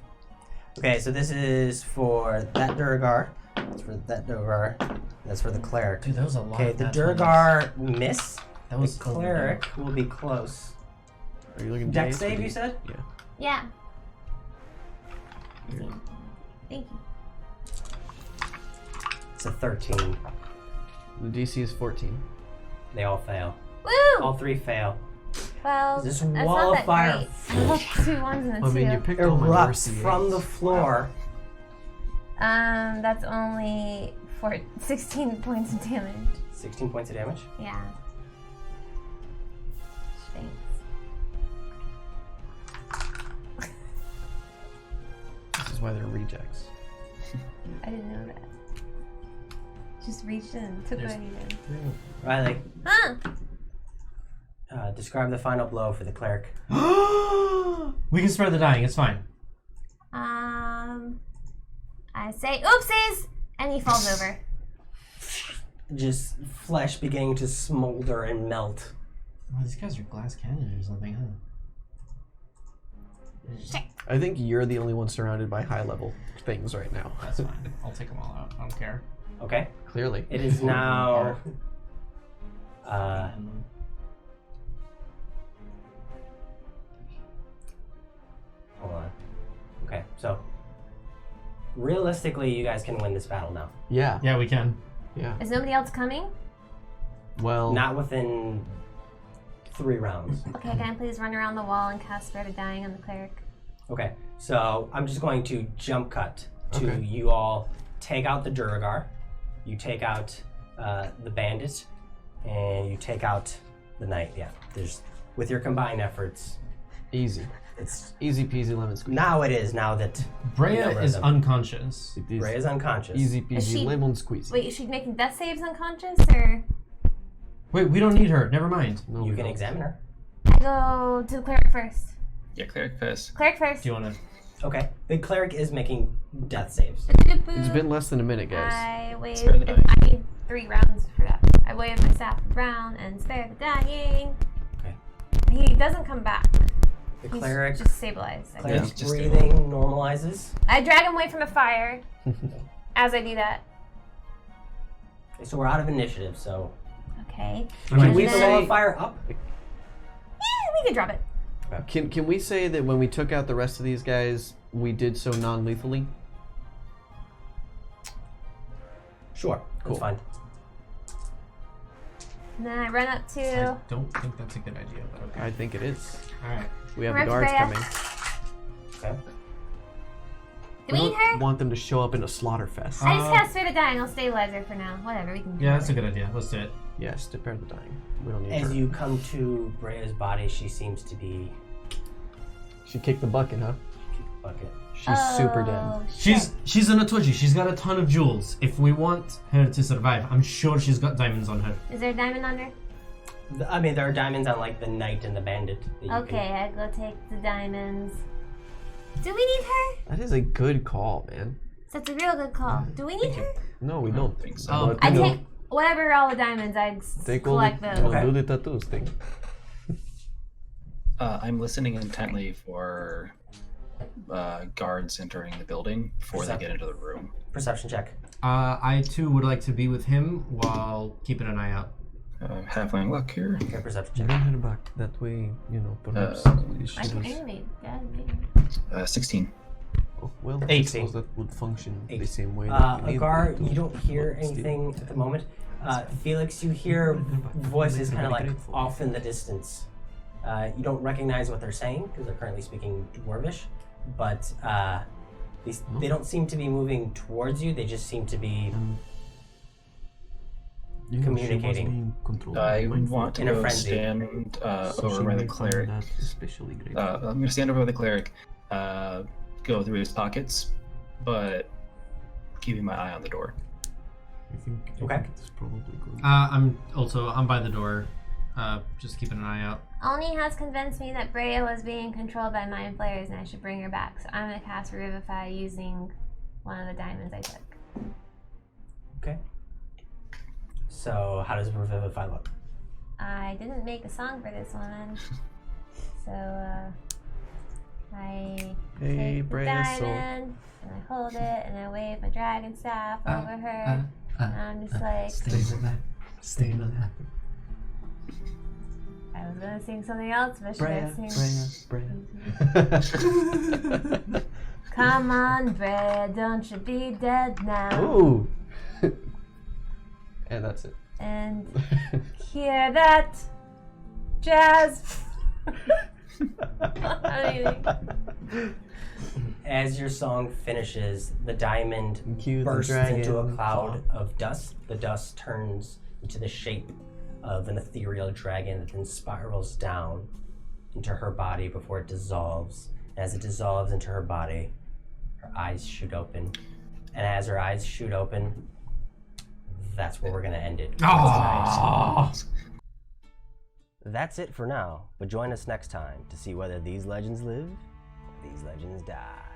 Okay, so this is for that Durgar. That's for that Durgar. That's for the cleric. Dude, that was a lot. Okay, of the nat 20s. Durgar miss. That The was cleric will be close. Are you looking Deck D8s or save, D- you said? Yeah. Yeah. Thank you. It's a 13. The DC is 14. They all fail. Woo! All 3 fail. Well, This that's wall not of fire that great. 2 ones and a 2. I mean, you picked all my worst Erupts from the D8s. floor That's only for 16 points of damage. 16 points of damage. Yeah. Thanks. This is why they're rejects. I didn't know that. Just reached in, took what I needed. Riley, Huh? describe the final blow for the cleric. We can spare the dying. It's fine. I say, oopsies! And he falls over. Just flesh beginning to smolder and melt. Oh, these guys are glass cannon or something, huh? I think you're the only one surrounded by high level things right now. That's fine. I'll take them all out. I don't care. Okay. Clearly. It is now. Hold on. Okay, so realistically, you guys can win this battle now. Yeah. Yeah, we can. Yeah. Is nobody else coming? Well. Not within 3 rounds. Okay, can I please run around the wall and cast Spare the Dying on the cleric? Okay, so I'm just going to jump cut to Okay. you all take out the Duragar, you take out the bandit, and you take out the knight. Yeah, there's with your combined efforts. Easy. It's Easy peasy lemon squeezy. now it is now that Breya Yeah, is rhythm. unconscious. It is Ray is unconscious. easy Is peasy she- lemon squeezy. Wait, is she making death saves unconscious, or Wait, we don't need her. Never mind. No, You we can don't. examine her. I go to the cleric first? Yeah, cleric first. Cleric first. Do you want to? Okay, the cleric is making death saves. It's been less than a minute, guys. I wave. Spare the dying. I need 3 rounds for that. I wave my staff around and spare the dying. Okay. He doesn't come back. The He's cleric, just stabilized. I cleric's think. just breathing normalizes. I drag him away from the fire. As I do that. Okay, so we're out of initiative. So Okay. Can And we keep the then- wall of fire up? Yeah, we can drop it. Can we say that when we took out the rest of these guys, we did so non-lethally? Sure, Cool. that's fine. And then I run up I to. don't think that's a good idea, but okay. I think it is. All right. We have We're the up guards there. coming. Okay. Do we need her? don't want them to show up in a slaughter fest. I just cast Spare the Dying. I'll stabilize her for now. Whatever, we can. Yeah, that's a good idea. Let's do it. Yes, prepare the dying. We don't need As her. you come to Brea's body, she seems to be She kicked the bucket, huh? bucket. She's super dead. Oh, shit. She's an Atoji. She's got a ton of jewels. If we want her to survive, I'm sure she's got diamonds on her. Is there a diamond on her? I mean, there are diamonds on like the knight and the bandit. That you Okay, I go take the diamonds. Do we need her? That is a good call, man. That's a real good call. Do we need her? No, we don't. think so. Oh, But, I you know, take whatever all the diamonds. I take all the, collect those. Okay. do the tattoos thing. I'm listening intently for guards entering the building before they get into the room. Perception check. I too would like to be with him while keeping an eye out. Halfling luck here. Okay, perception Bring check. her back. That way, you know, perhaps I she can was... animate. Yeah, maybe. 16. Oh, well, 18. I suppose that would function the 18. same way. that we need Agar, it to, you don't hear but still. anything at the moment. Felix, you hear voices kind of like off in the distance. You don't recognize what they're saying because they're currently speaking Dwarvish, but they don't seem to be moving towards you. They just seem to be You know, communicating. She was being controlled I by mind want to In a go frenzy. stand so over she by the may find cleric. that especially great. I'm going to stand over by the cleric, go through his pockets, but keeping my eye on the door. I think it's probably good. I'm by the door, just keeping an eye out. Oni has convinced me that Breya was being controlled by mind flayers and I should bring her back. So I'm gonna cast Revivify using one of the diamonds I took. okay. So how does Revivify look? I didn't make a song for this one, so I Hey, take the Breya, so diamond and I hold it and I wave my dragon staff over her. And I'm just like, Stay alive. I was gonna sing something else, but should I sing? Breya. Come on, Breya, don't you be dead now. Ooh. And that's it. And hear that jazz. As your song finishes, the diamond Cue the bursts dragon into a cloud claw. of dust. The dust turns into the shape of an ethereal dragon that then spirals down into her body before it dissolves. As it dissolves into her body, her eyes shoot open. And as her eyes shoot open, that's where we're going to end it. Oh. That's it for now, but join us next time to see whether these legends live or these legends die.